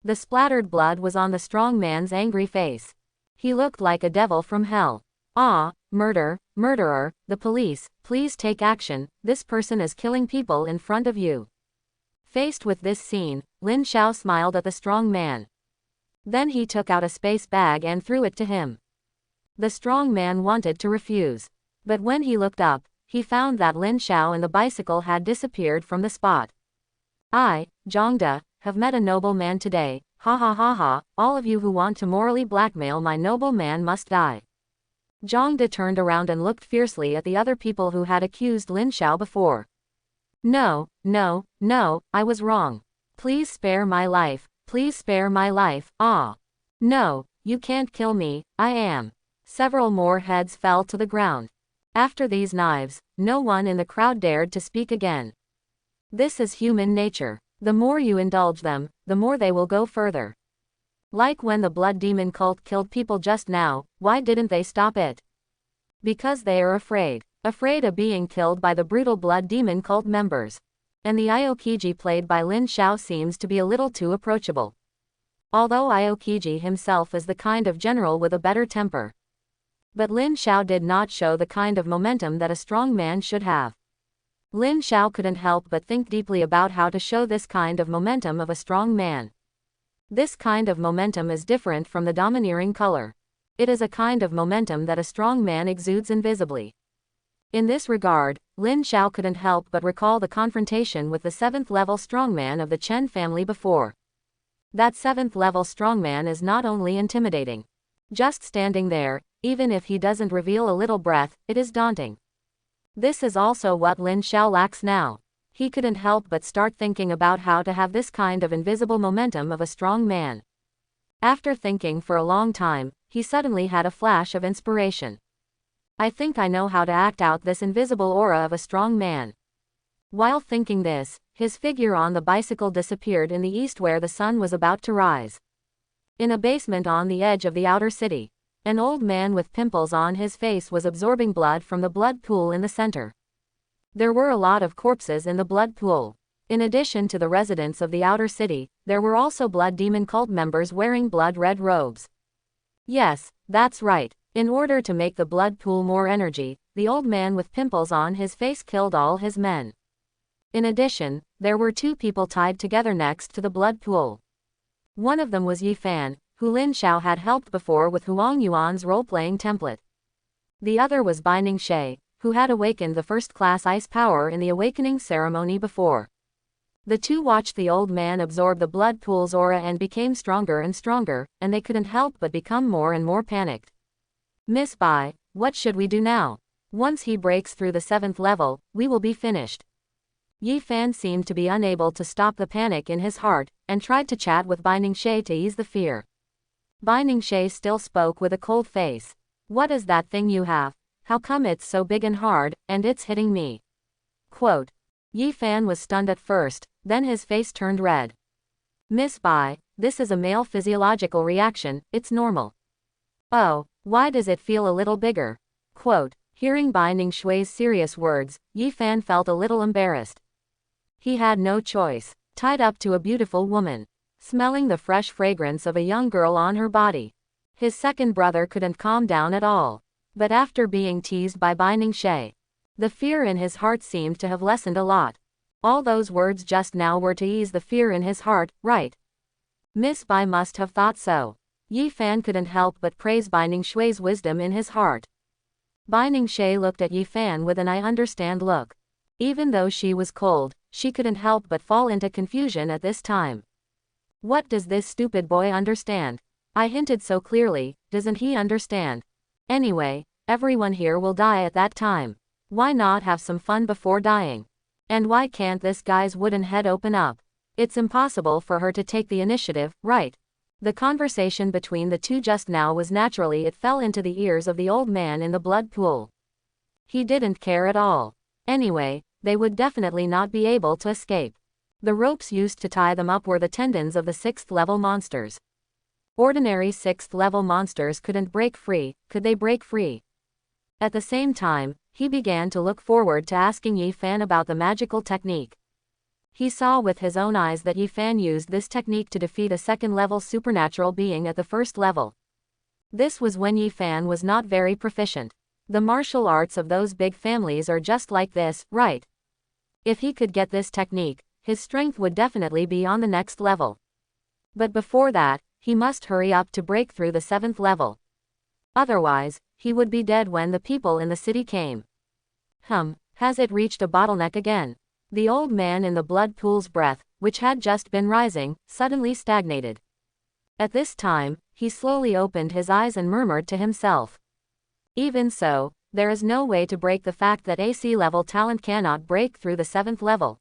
The splattered blood was on the strong man's angry face. He looked like a devil from hell. Ah, murderer, the police, please take action, this person is killing people in front of you. Faced with this scene, Lin Xiao smiled at the strong man. Then he took out a space bag and threw it to him. The strong man wanted to refuse. But when he looked up, he found that Lin Xiao and the bicycle had disappeared from the spot. I, Zhongde, have met a noble man today, ha ha ha ha, all of you who want to morally blackmail my noble man must die. Zhongde turned around and looked fiercely at the other people who had accused Lin Xiao before. No, I was wrong. Please spare my life, ah. No, you can't kill me, I am. Several more heads fell to the ground. After these knives, no one in the crowd dared to speak again. This is human nature. The more you indulge them, the more they will go further. Like when the blood demon cult killed people just now, why didn't they stop it? Because they are afraid of being killed by the brutal blood demon cult members. And the Aokiji played by Lin Xiao seems to be a little too approachable. Although Aokiji himself is the kind of general with a better temper. But Lin Xiao did not show the kind of momentum that a strong man should have. Lin Xiao couldn't help but think deeply about how to show this kind of momentum of a strong man. This kind of momentum is different from the domineering color. It is a kind of momentum that a strong man exudes invisibly. In this regard, Lin Xiao couldn't help but recall the confrontation with the 7th level strongman of the Chen family before. That 7th level strongman is not only intimidating. Just standing there, even if he doesn't reveal a little breath, it is daunting. This is also what Lin Xiao lacks now. He couldn't help but start thinking about how to have this kind of invisible momentum of a strong man. After thinking for a long time, he suddenly had a flash of inspiration. I think I know how to act out this invisible aura of a strong man. While thinking this, his figure on the bicycle disappeared in the east where the sun was about to rise. In a basement on the edge of the outer city, an old man with pimples on his face was absorbing blood from the blood pool in the center. There were a lot of corpses in the blood pool. In addition to the residents of the outer city, there were also blood demon cult members wearing blood-red robes. Yes, that's right. In order to make the blood pool more energy, the old man with pimples on his face killed all his men. In addition, there were 2 people tied together next to the blood pool. One of them was Yi Fan, who Lin Xiao had helped before with Huang Yuan's role-playing template. The other was Binding Shay, who had awakened the first-class ice power in the awakening ceremony before. The 2 watched the old man absorb the blood pool's aura and became stronger and stronger, and they couldn't help but become more and more panicked. Miss Bai, what should we do now? Once he breaks through the 7th level, we will be finished. Yi Fan seemed to be unable to stop the panic in his heart, and tried to chat with Binding Shay to ease the fear. Binding Shay still spoke with a cold face. What is that thing you have? How come it's so big and hard, and it's hitting me? Quote. Yi Fan was stunned at first, then his face turned red. Miss Bai, this is a male physiological reaction, it's normal. Oh, why does it feel a little bigger? Quote. Hearing Binding Shui's serious words, Yi Fan felt a little embarrassed. He had no choice. Tied up to a beautiful woman, smelling the fresh fragrance of a young girl on her body. His second brother couldn't calm down at all. But after being teased by Binding Shay, the fear in his heart seemed to have lessened a lot. All those words just now were to ease the fear in his heart, right? Miss Bai must have thought so. Yi Fan couldn't help but praise Binding Shui's wisdom in his heart. Binding Shay looked at Yi Fan with an I understand look. Even though she was cold, she couldn't help but fall into confusion at this time. What does this stupid boy understand? I hinted so clearly, doesn't he understand? Anyway, everyone here will die at that time. Why not have some fun before dying? And why can't this guy's wooden head open up? It's impossible for her to take the initiative, right? The conversation between the 2 just now was naturally it fell into the ears of the old man in the blood pool. He didn't care at all. Anyway, they would definitely not be able to escape. The ropes used to tie them up were the tendons of the 6th level monsters. Ordinary 6th level monsters couldn't break free, could they break free? At the same time, he began to look forward to asking Yi Fan about the magical technique. He saw with his own eyes that Yi Fan used this technique to defeat a 2nd level supernatural being at the 1st level. This was when Yi Fan was not very proficient. The martial arts of those big families are just like this, right? If he could get this technique, his strength would definitely be on the next level. But before that, he must hurry up to break through the 7th level. Otherwise, he would be dead when the people in the city came. Has it reached a bottleneck again? The old man in the blood pool's breath, which had just been rising, suddenly stagnated. At this time, he slowly opened his eyes and murmured to himself. Even so, there is no way to break the fact that AC level talent cannot break through the 7th level.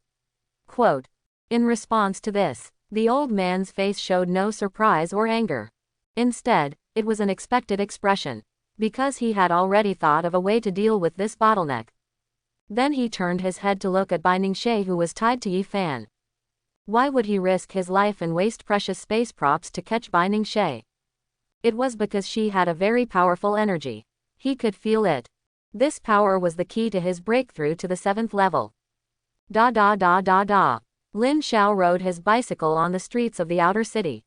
Quote. In response to this, the old man's face showed no surprise or anger. Instead, it was an expected expression, because he had already thought of a way to deal with this bottleneck. Then he turned his head to look at Binding Shay, who was tied to Yi Fan. Why would he risk his life and waste precious space props to catch Binding Shay? It was because she had a very powerful energy. He could feel it. This power was the key to his breakthrough to the 7th level. Lin Xiao rode his bicycle on the streets of the outer city.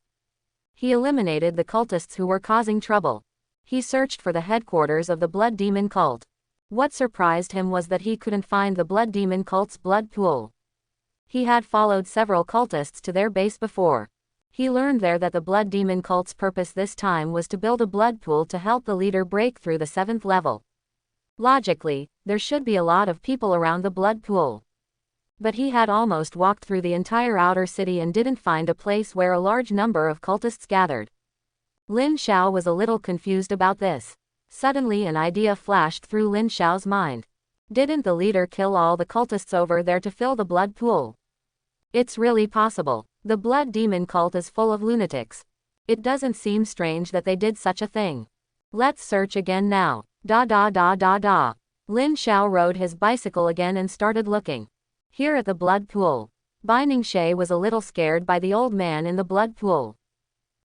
He eliminated the cultists who were causing trouble. He searched for the headquarters of the Blood Demon cult. What surprised him was that he couldn't find the Blood Demon cult's blood pool. He had followed several cultists to their base before. He learned there that the Blood Demon cult's purpose this time was to build a blood pool to help the leader break through the 7th level. Logically, there should be a lot of people around the blood pool. But he had almost walked through the entire outer city and didn't find a place where a large number of cultists gathered. Lin Xiao was a little confused about this. Suddenly an idea flashed through Lin Xiao's mind. Didn't the leader kill all the cultists over there to fill the blood pool? It's really possible. The Blood Demon cult is full of lunatics. It doesn't seem strange that they did such a thing. Let's search again now. Da da da da da. Lin Xiao rode his bicycle again and started looking. Here at the blood pool. Bai Ningxie was a little scared by the old man in the blood pool.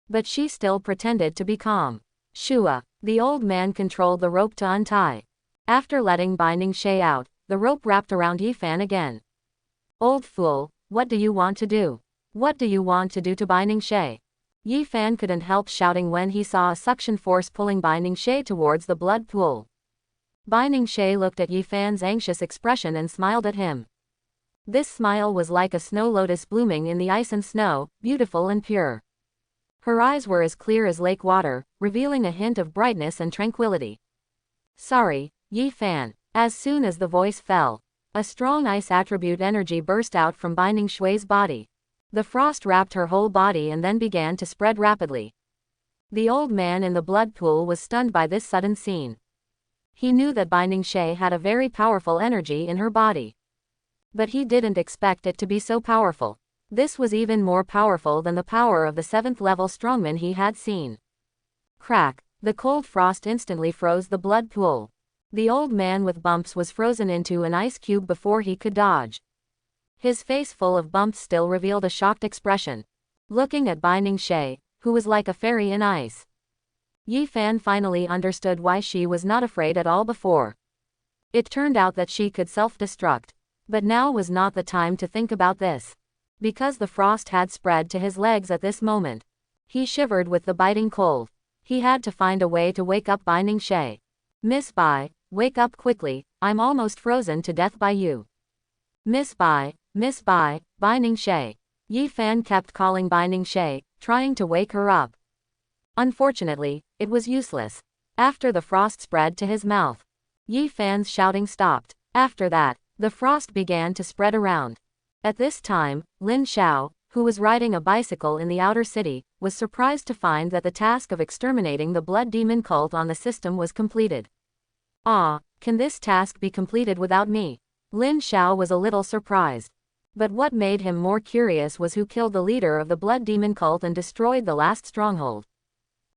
But she still pretended to be calm. Shua. The old man controlled the rope to untie. After letting Bai Ningxie out, the rope wrapped around Yifan again. Old fool, what do you want to do? What do you want to do to Bai Ningxie? Yifan couldn't help shouting when he saw a suction force pulling Bai Ningxie towards the blood pool. Bai Ningxie looked at Yifan's anxious expression and smiled at him. This smile was like a snow lotus blooming in the ice and snow, beautiful and pure. Her eyes were as clear as lake water, revealing a hint of brightness and tranquility. Sorry, Yifan. As soon as the voice fell, a strong ice attribute energy burst out from Bai Ningxue's body. The frost wrapped her whole body and then began to spread rapidly. The old man in the blood pool was stunned by this sudden scene. He knew that Bai Ningxie had a very powerful energy in her body. But he didn't expect it to be so powerful. This was even more powerful than the power of the 7th level strongman he had seen. Crack! The cold frost instantly froze the blood pool. The old man with bumps was frozen into an ice cube before he could dodge. His face full of bumps still revealed a shocked expression. Looking at Bai Ningxie, who was like a fairy in ice. Yifan finally understood why she was not afraid at all before. It turned out that she could self-destruct. But now was not the time to think about this. Because the frost had spread to his legs at this moment. He shivered with the biting cold. He had to find a way to wake up Bai Ningxie. Miss Bai, wake up quickly, I'm almost frozen to death by you. Miss Bai, Bai Ningxie. Yifan kept calling Bai Ningxie, trying to wake her up. Unfortunately, it was useless. After the frost spread to his mouth, Yifan's shouting stopped. After that, the frost began to spread around. At this time, Lin Xiao, who was riding a bicycle in the outer city, was surprised to find that the task of exterminating the blood demon cult on the system was completed. Ah, can this task be completed without me? Lin Xiao was a little surprised. But what made him more curious was who killed the leader of the blood demon cult and destroyed the last stronghold.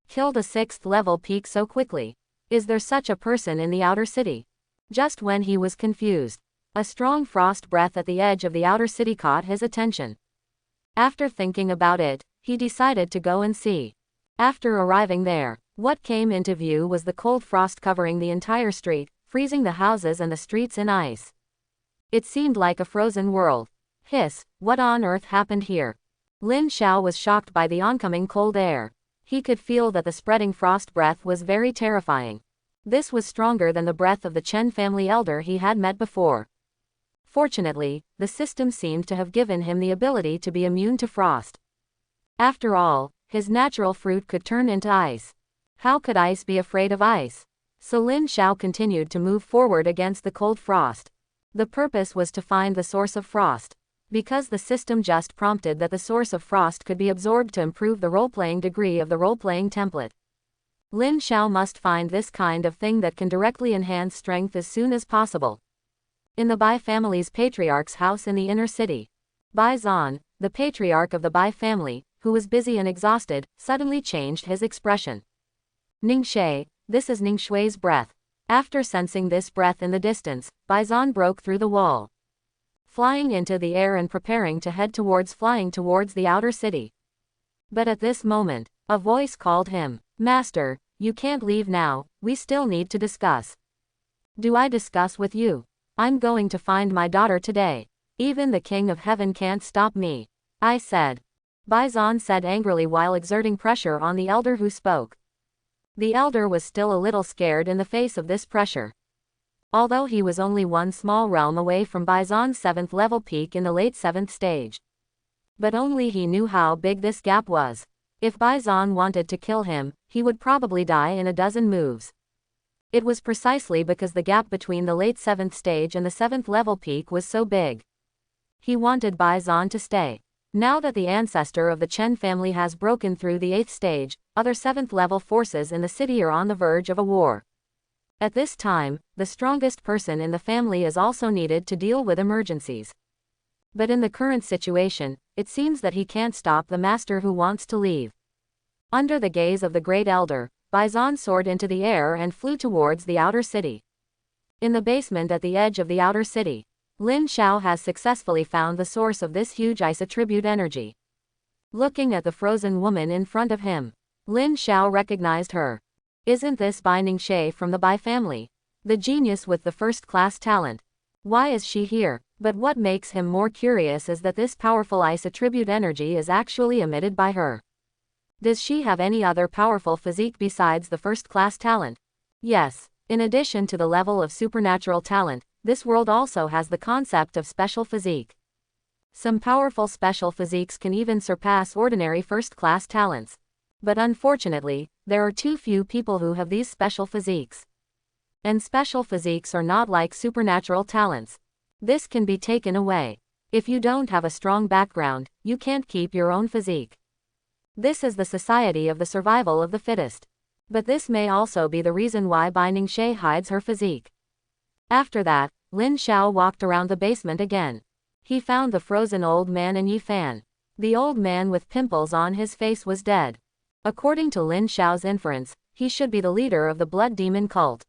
Killed a 6th level peak so quickly. Is there such a person in the outer city? Just when he was confused, a strong frost breath at the edge of the outer city caught his attention. After thinking about it, he decided to go and see. After arriving there, what came into view was the cold frost covering the entire street, freezing the houses and the streets in ice. It seemed like a frozen world. Hiss, what on earth happened here? Lin Xiao was shocked by the oncoming cold air. He could feel that the spreading frost breath was very terrifying. This was stronger than the breath of the Chen family elder he had met before. Fortunately, the system seemed to have given him the ability to be immune to frost. After all, his natural fruit could turn into ice. How could ice be afraid of ice? So Lin Xiao continued to move forward against the cold frost. The purpose was to find the source of frost. Because the system just prompted that the source of frost could be absorbed to improve the role-playing degree of the role-playing template. Lin Xiao must find this kind of thing that can directly enhance strength as soon as possible. In the Bai family's patriarch's house in the inner city, Bai Zan, the patriarch of the Bai family, who was busy and exhausted, suddenly changed his expression. Ningxie, this is Ningxue's breath. After sensing this breath in the distance, Bai Zan broke through the wall, flying into the air and preparing to head towards the outer city. But at this moment, a voice called him. Master, you can't leave now, we still need to discuss. Do I discuss with you? I'm going to find my daughter today. Even the King of Heaven can't stop me, I said. Bai Zan said angrily while exerting pressure on the elder who spoke. The elder was still a little scared in the face of this pressure. Although he was only one small realm away from Bai Zan's 7th level peak in the late 7th stage. But only he knew how big this gap was. If Bai Zan wanted to kill him, he would probably die in a dozen moves. It was precisely because the gap between the late 7th stage and the 7th level peak was so big. He wanted Bai Zan to stay. Now that the ancestor of the Chen family has broken through the 8th stage, other 7th level forces in the city are on the verge of a war. At this time, the strongest person in the family is also needed to deal with emergencies. But in the current situation, it seems that he can't stop the master who wants to leave. Under the gaze of the Great Elder, Bison soared into the air and flew towards the outer city. In the basement at the edge of the outer city, Lin Xiao has successfully found the source of this huge ice attribute energy. Looking at the frozen woman in front of him, Lin Xiao recognized her. Isn't this Binding Shay from the Bai family? The genius with the first-class talent. Why is she here? But what makes him more curious is that this powerful ice attribute energy is actually emitted by her. Does she have any other powerful physique besides the first-class talent? Yes. In addition to the level of supernatural talent, this world also has the concept of special physique. Some powerful special physiques can even surpass ordinary first-class talents. But unfortunately, there are too few people who have these special physiques. And special physiques are not like supernatural talents. This can be taken away. If you don't have a strong background, you can't keep your own physique. This is the society of the survival of the fittest. But this may also be the reason why Binding Shay hides her physique. After that, Lin Xiao walked around the basement again. He found the frozen old man and Yi Fan. The old man with pimples on his face was dead. According to Lin Xiao's inference, he should be the leader of the blood demon cult.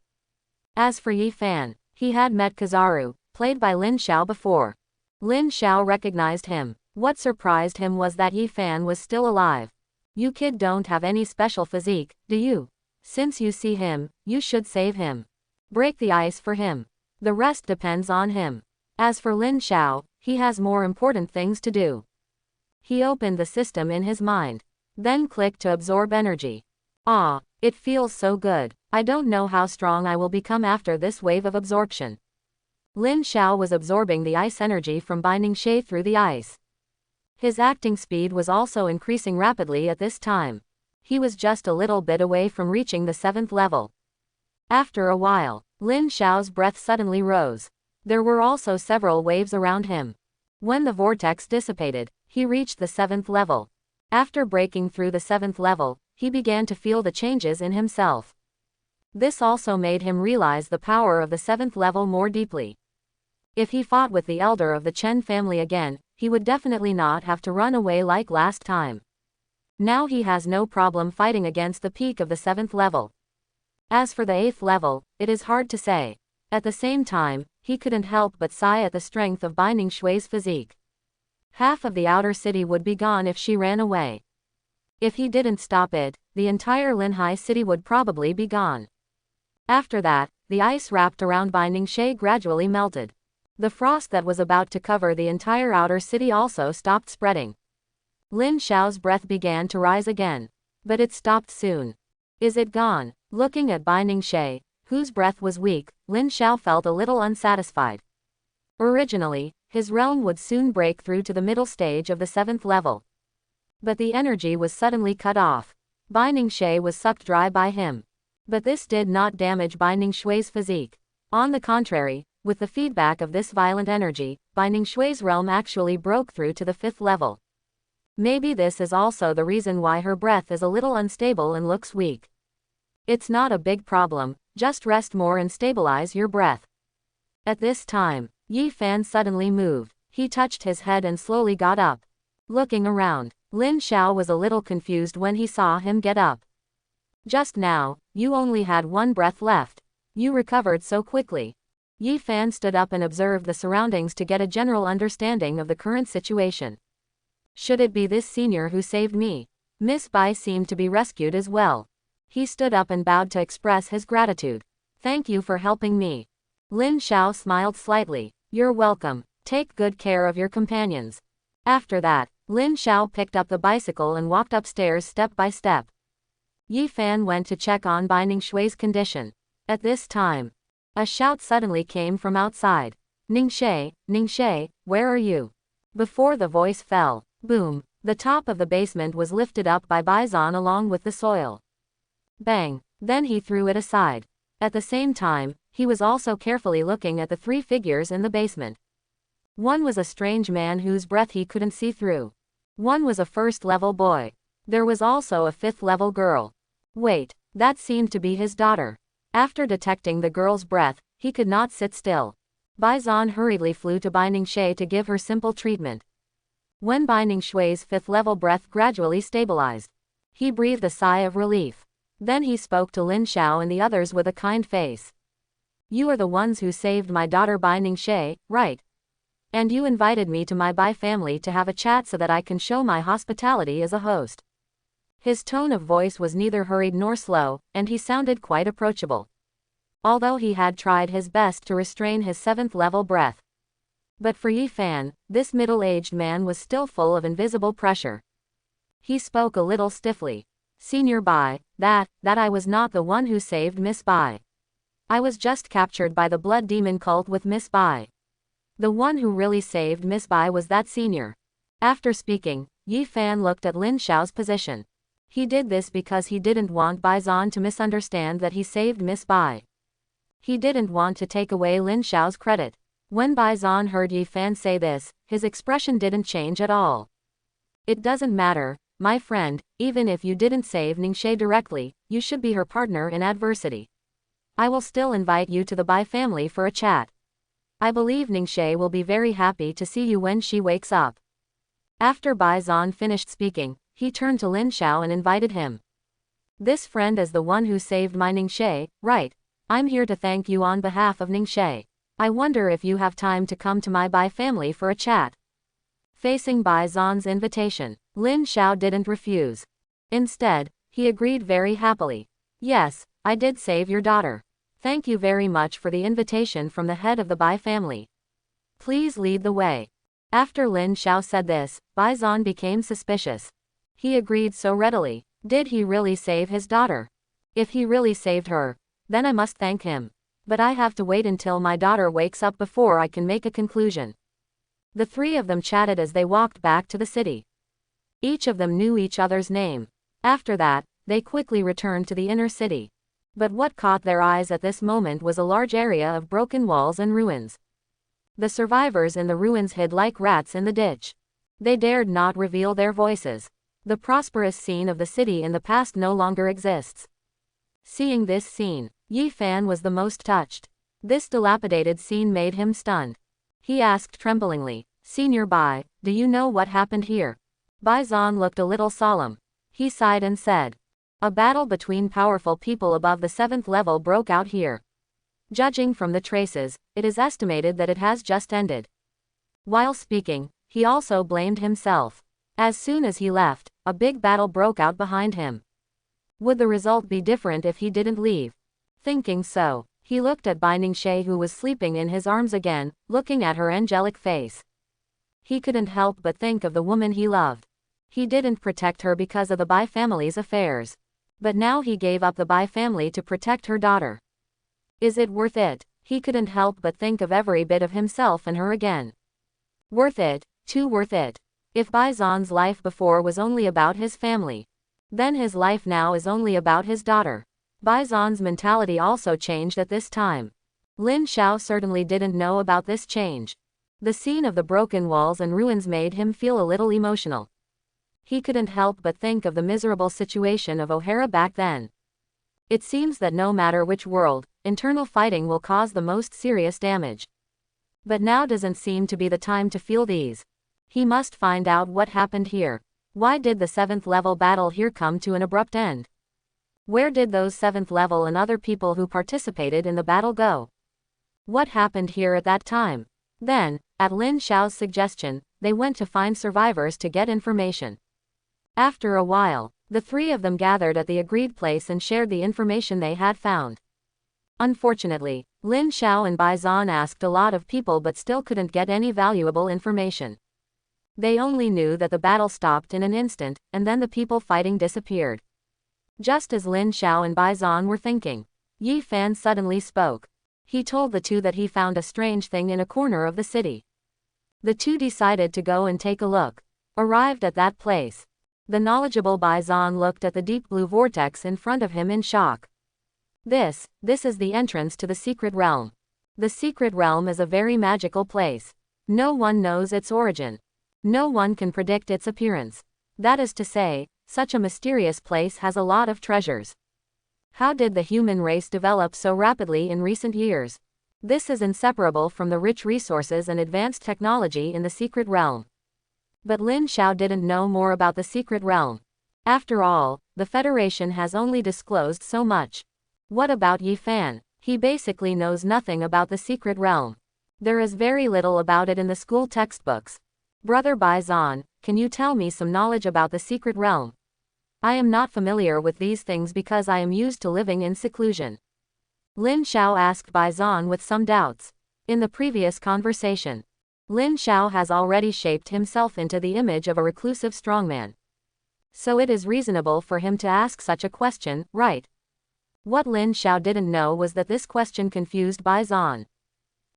As for Yi Fan, he had met Kizaru, played by Lin Xiao before. Lin Xiao recognized him. What surprised him was that Yi Fan was still alive. You kid don't have any special physique, do you? Since you see him, you should save him. Break the ice for him. The rest depends on him. As for Lin Xiao, he has more important things to do. He opened the system in his mind. Then clicked to absorb energy. Ah, it feels so good. I don't know how strong I will become after this wave of absorption. Lin Xiao was absorbing the ice energy from Binding Shay through the ice. His acting speed was also increasing rapidly at this time. He was just a little bit away from reaching the 7th level. After a while, Lin Xiao's breath suddenly rose. There were also several waves around him. When the vortex dissipated, he reached the 7th level. After breaking through the 7th level, he began to feel the changes in himself. This also made him realize the power of the 7th level more deeply. If he fought with the elder of the Chen family again, he would definitely not have to run away like last time. Now he has no problem fighting against the peak of the 7th level. As for the 8th level, it is hard to say. At the same time, he couldn't help but sigh at the strength of Binding Shui's physique. Half of the outer city would be gone if she ran away. If he didn't stop it, the entire Linhai city would probably be gone. After that, the ice wrapped around Binding Shay gradually melted. The frost that was about to cover the entire outer city also stopped spreading. Lin Xiao's breath began to rise again. But it stopped soon. Is it gone? Looking at Binding Shay, whose breath was weak, Lin Xiao felt a little unsatisfied. Originally, his realm would soon break through to the middle stage of the 7th level. But the energy was suddenly cut off. Binding Shay was sucked dry by him. But this did not damage Binding Shui's physique. On the contrary, with the feedback of this violent energy, Binding Shui's realm actually broke through to the 5th level. Maybe this is also the reason why her breath is a little unstable and looks weak. It's not a big problem, just rest more and stabilize your breath. At this time, Yi Fan suddenly moved. He touched his head and slowly got up. Looking around, Lin Xiao was a little confused when he saw him get up. Just now, you only had one breath left. You recovered so quickly. Yi Fan stood up and observed the surroundings to get a general understanding of the current situation. Should it be this senior who saved me? Miss Bai seemed to be rescued as well. He stood up and bowed to express his gratitude. Thank you for helping me. Lin Xiao smiled slightly. You're welcome. Take good care of your companions. After that, Lin Xiao picked up the bicycle and walked upstairs step by step. Yi Fan went to check on Binding Shui's condition. At this time, a shout suddenly came from outside. Ningxie, where are you? Before the voice fell, boom, the top of the basement was lifted up by Bison along with the soil. Bang, then he threw it aside. At the same time, he was also carefully looking at the 3 figures in the basement. One was a strange man whose breath he couldn't see through. One was a 1st-level boy. There was also a 5th-level girl. Wait, that seemed to be his daughter. After detecting the girl's breath, he could not sit still. Bison hurriedly flew to Binding Shay to give her simple treatment. When Binding Shui's 5th-level breath gradually stabilized, He breathed a sigh of relief. Then he spoke to Lin Xiao and the others with a kind face. You are the ones who saved my daughter Bai Ningxie, right? And you invited me to my Bai family to have a chat so that I can show my hospitality as a host. His tone of voice was neither hurried nor slow, and he sounded quite approachable. Although he had tried his best to restrain his 7th-level breath. But for Yi Fan, this middle-aged man was still full of invisible pressure. He spoke a little stiffly. Senior Bai, that I was not the one who saved Miss Bai. I was just captured by the blood demon cult with Miss Bai. The one who really saved Miss Bai was that senior. After speaking, Yi Fan looked at Lin Xiao's position. He did this because he didn't want Bai Zan to misunderstand that he saved Miss Bai. He didn't want to take away Lin Xiao's credit. When Bai Zan heard Yi Fan say this, his expression didn't change at all. It doesn't matter, my friend, even if you didn't save Ningxie directly, you should be her partner in adversity. I will still invite you to the Bai family for a chat. I believe Ningxie will be very happy to see you when she wakes up. After Bai Zan finished speaking, he turned to Lin Xiao and invited him. This friend is the one who saved my Ningxie, right? I'm here to thank you on behalf of Ningxie. I wonder if you have time to come to my Bai family for a chat. Facing Bai Zan's invitation, Lin Xiao didn't refuse. Instead, he agreed very happily. Yes, I did save your daughter. Thank you very much for the invitation from the head of the Bai family. Please lead the way. After Lin Xiao said this, Bai Zan became suspicious. He agreed so readily. Did he really save his daughter? If he really saved her, then I must thank him. But I have to wait until my daughter wakes up before I can make a conclusion. The three of them chatted as they walked back to the city. Each of them knew each other's name. After that, they quickly returned to the inner city. But what caught their eyes at this moment was a large area of broken walls and ruins. The survivors in the ruins hid like rats in the ditch. They dared not reveal their voices. The prosperous scene of the city in the past no longer exists. Seeing this scene, Yi Fan was the most touched. This dilapidated scene made him stunned. He asked tremblingly, Senior Bai, do you know what happened here? Bai Zan looked a little solemn. He sighed and said, a battle between powerful people above the 7th level broke out here. Judging from the traces, it is estimated that it has just ended. While speaking, he also blamed himself. As soon as he left, a big battle broke out behind him. Would the result be different if he didn't leave? Thinking so, he looked at Bai Ningxie who was sleeping in his arms again, looking at her angelic face. He couldn't help but think of the woman he loved. He didn't protect her because of the Bai family's affairs. But now he gave up the Bai family to protect her daughter. Is it worth it? He couldn't help but think of every bit of himself and her again. Worth it, too worth it. If Bai Zan's life before was only about his family, then his life now is only about his daughter. Bai Zan's mentality also changed at this time. Lin Xiao certainly didn't know about this change. The scene of the broken walls and ruins made him feel a little emotional. He couldn't help but think of the miserable situation of O'Hara back then. It seems that no matter which world, internal fighting will cause the most serious damage. But now doesn't seem to be the time to feel these. He must find out what happened here. Why did the 7th level battle here come to an abrupt end? Where did those 7th level and other people who participated in the battle go? What happened here at that time? Then, at Lin Xiao's suggestion, they went to find survivors to get information. After a while, the three of them gathered at the agreed place and shared the information they had found. Unfortunately, Lin Xiao and Bai Zan asked a lot of people but still couldn't get any valuable information. They only knew that the battle stopped in an instant, and then the people fighting disappeared. Just as Lin Xiao and Bai Zan were thinking, Yi Fan suddenly spoke. He told the two that he found a strange thing in a corner of the city. The two decided to go and take a look. Arrived at that place, the knowledgeable Bai Zan looked at the deep blue vortex in front of him in shock. This is the entrance to the secret realm. The secret realm is a very magical place. No one knows its origin. No one can predict its appearance. That is to say, such a mysterious place has a lot of treasures. How did the human race develop so rapidly in recent years? This is inseparable from the rich resources and advanced technology in the secret realm. But Lin Xiao didn't know more about the secret realm. After all, the Federation has only disclosed so much. What about Yi Fan? He basically knows nothing about the secret realm. There is very little about it in the school textbooks. Brother Bai Zhan, can you tell me some knowledge about the secret realm? I am not familiar with these things because I am used to living in seclusion. Lin Xiao asked Bai Zhan with some doubts. In the previous conversation, Lin Xiao has already shaped himself into the image of a reclusive strongman. So it is reasonable for him to ask such a question, right? What Lin Xiao didn't know was that this question confused Bai Zhan.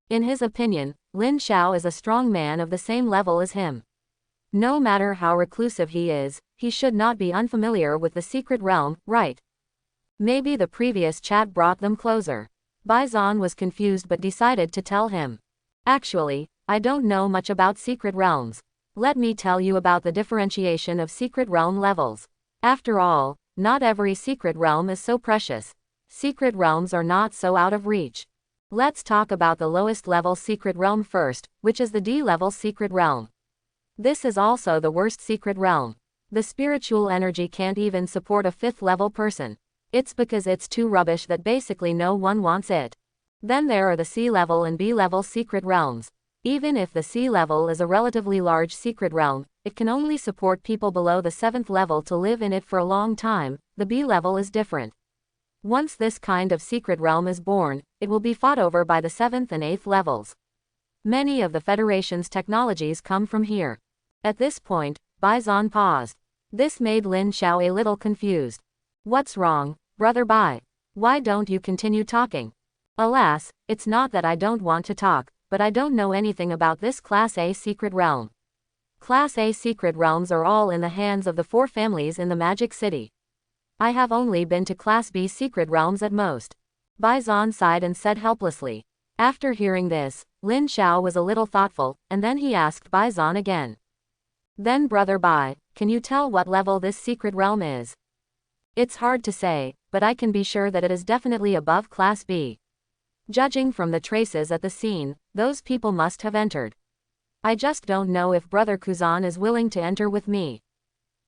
In his opinion, Lin Xiao is a strong man of the same level as him. No matter how reclusive he is, he should not be unfamiliar with the secret realm, right? Maybe the previous chat brought them closer. Bai Zhan was confused but decided to tell him. Actually, I don't know much about secret realms. Let me tell you about the differentiation of secret realm levels. After all, not every secret realm is so precious. Secret realms are not so out of reach. Let's talk about the lowest level secret realm first, which is the D-level secret realm. This is also the worst secret realm. The spiritual energy can't even support a 5th level person. It's because it's too rubbish that basically no one wants it. Then there are the C-level and B-level secret realms. Even if the C-level is a relatively large secret realm, it can only support people below the 7th level to live in it for a long time. The B-level is different. Once this kind of secret realm is born, it will be fought over by the 7th and 8th levels. Many of the Federation's technologies come from here. At this point, Bai Zhan paused. This made Lin Xiao a little confused. What's wrong, Brother Bai? Why don't you continue talking? Alas, it's not that I don't want to talk, but I don't know anything about this Class A secret realm. Class A secret realms are all in the hands of the 4 families in the Magic City. I have only been to Class B secret realms at most. Bai Zhan sighed and said helplessly. After hearing this, Lin Xiao was a little thoughtful, and then he asked Bai Zhan again. Then Brother Bai, can you tell what level this secret realm is? It's hard to say, but I can be sure that it is definitely above Class B. Judging from the traces at the scene, those people must have entered. I just don't know if Brother Kuzan is willing to enter with me.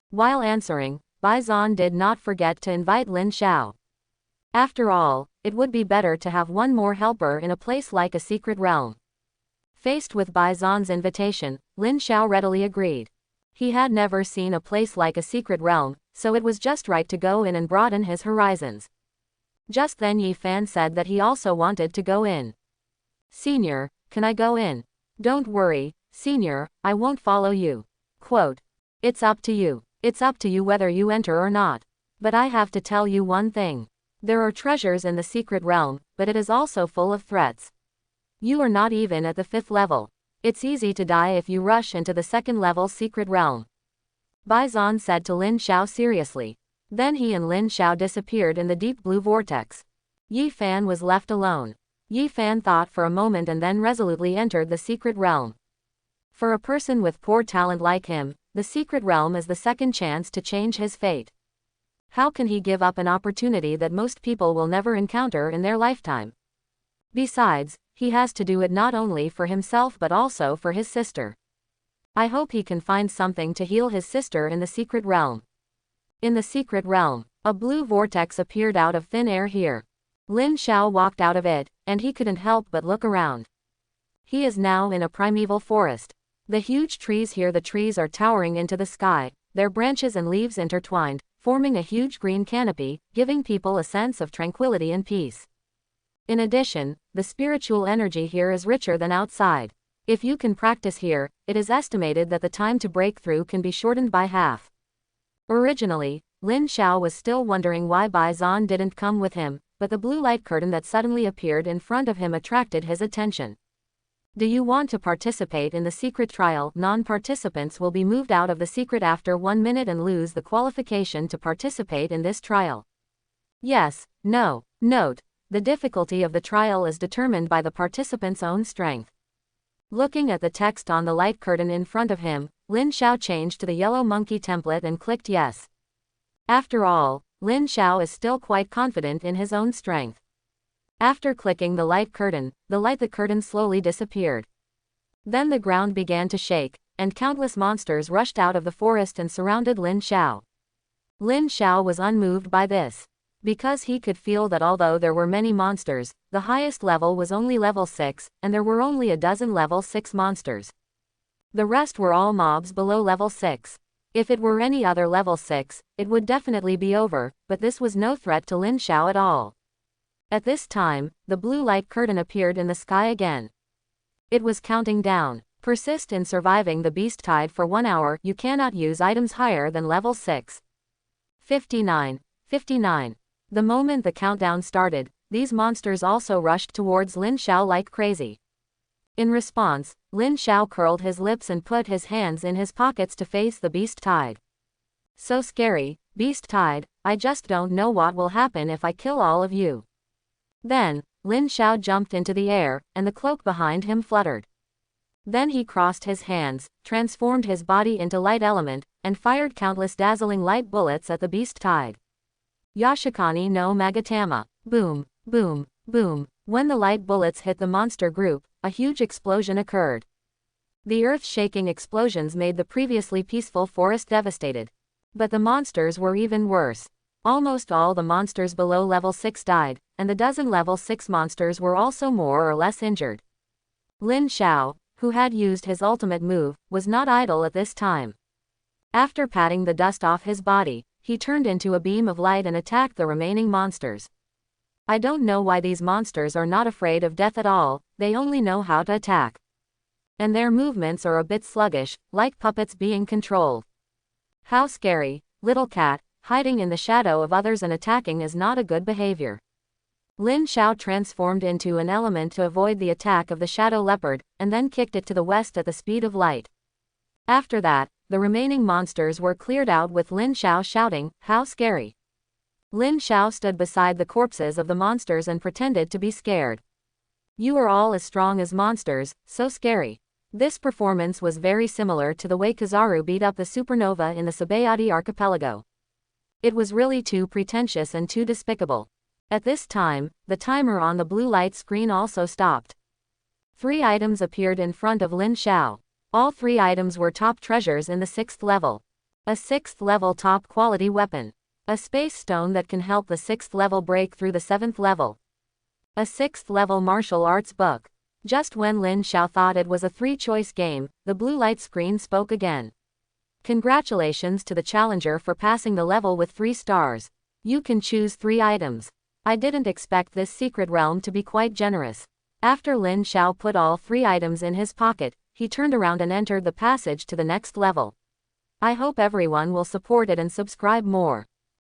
While answering, Bai Zhan did not forget to invite Lin Xiao. After all, it would be better to have one more helper in a place like a secret realm. Faced with Bai Zhan's invitation, Lin Xiao readily agreed. He had never seen a place like a secret realm, so it was just right to go in and broaden his horizons. Just then Yi Fan said that he also wanted to go in. Senior, can I go in? Don't worry, Senior, I won't follow you. Quote. It's up to you. It's up to you whether you enter or not. But I have to tell you one thing. There are treasures in the secret realm, but it is also full of threats. You are not even at the 5th level. It's easy to die if you rush into the 2nd level secret realm. Bai Zhan said to Lin Xiao seriously. Then he and Lin Xiao disappeared in the deep blue vortex. Yi Fan was left alone. Yi Fan thought for a moment and then resolutely entered the secret realm. For a person with poor talent like him, the secret realm is the second chance to change his fate. How can he give up an opportunity that most people will never encounter in their lifetime? Besides, he has to do it not only for himself but also for his sister. I hope he can find something to heal his sister in the secret realm. In the secret realm, a blue vortex appeared out of thin air here. Lin Xiao walked out of it, and he couldn't help but look around. He is now in a primeval forest. The huge trees here, the trees are towering into the sky, their branches and leaves intertwined, forming a huge green canopy, giving people a sense of tranquility and peace. In addition, the spiritual energy here is richer than outside. If you can practice here, it is estimated that the time to break through can be shortened by half. Originally, Lin Xiao was still wondering why Bai Zhan didn't come with him, but the blue light curtain that suddenly appeared in front of him attracted his attention. Do you want to participate in the secret trial? Non-participants will be moved out of the secret after 1 minute and lose the qualification to participate in this trial. Yes, no. Note. The difficulty of the trial is determined by the participant's own strength. Looking at the text on the light curtain in front of him, Lin Xiao changed to the yellow monkey template and clicked yes. After all, Lin Xiao is still quite confident in his own strength. After clicking the curtain slowly disappeared. Then the ground began to shake, and countless monsters rushed out of the forest and surrounded Lin Xiao. Lin Xiao was unmoved by this, because he could feel that although there were many monsters, the highest level was only level 6, and there were only a dozen level 6 monsters. The rest were all mobs below level 6. If it were any other level 6, it would definitely be over, but this was no threat to Lin Xiao at all. At this time, the blue light curtain appeared in the sky again. It was counting down. Persist in surviving the beast tide for 1 hour. You cannot use items higher than level 6. 59. 59. The moment the countdown started, these monsters also rushed towards Lin Xiao like crazy. In response, Lin Xiao curled his lips and put his hands in his pockets to face the beast tide. So scary, beast tide, I just don't know what will happen if I kill all of you. Then, Lin Xiao jumped into the air, and the cloak behind him fluttered. Then he crossed his hands, transformed his body into light element, and fired countless dazzling light bullets at the beast tide. Yashikani no Magatama. Boom, boom, boom. When the light bullets hit the monster group, a huge explosion occurred. The earth-shaking explosions made the previously peaceful forest devastated. But the monsters were even worse. Almost all the monsters below level 6 died, and the dozen level 6 monsters were also more or less injured. Lin Xiao, who had used his ultimate move, was not idle at this time. After patting the dust off his body, he turned into a beam of light and attacked the remaining monsters. I don't know why these monsters are not afraid of death at all, they only know how to attack. And their movements are a bit sluggish, like puppets being controlled. How scary, little cat, hiding in the shadow of others and attacking is not a good behavior. Lin Xiao transformed into an element to avoid the attack of the shadow leopard, and then kicked it to the west at the speed of light. After that, the remaining monsters were cleared out with Lin Xiao shouting, "How scary!" Lin Xiao stood beside the corpses of the monsters and pretended to be scared. You are all as strong as monsters, so scary. This performance was very similar to the way Kizaru beat up the supernova in the Sabayati archipelago. It was really too pretentious and too despicable. At this time, the timer on the blue light screen also stopped. 3 items appeared in front of Lin Xiao. All 3 items were top treasures in the 6th level. A 6th level top quality weapon. A space stone that can help the 6th level break through the 7th level. A 6th level martial arts book. Just when Lin Xiao thought it was a 3-choice game, the blue light screen spoke again. Congratulations to the challenger for passing the level with 3 stars. You can choose 3 items. I didn't expect this secret realm to be quite generous. After Lin Xiao put all 3 items in his pocket, he turned around and entered the passage to the next level. I hope everyone will support it and subscribe more.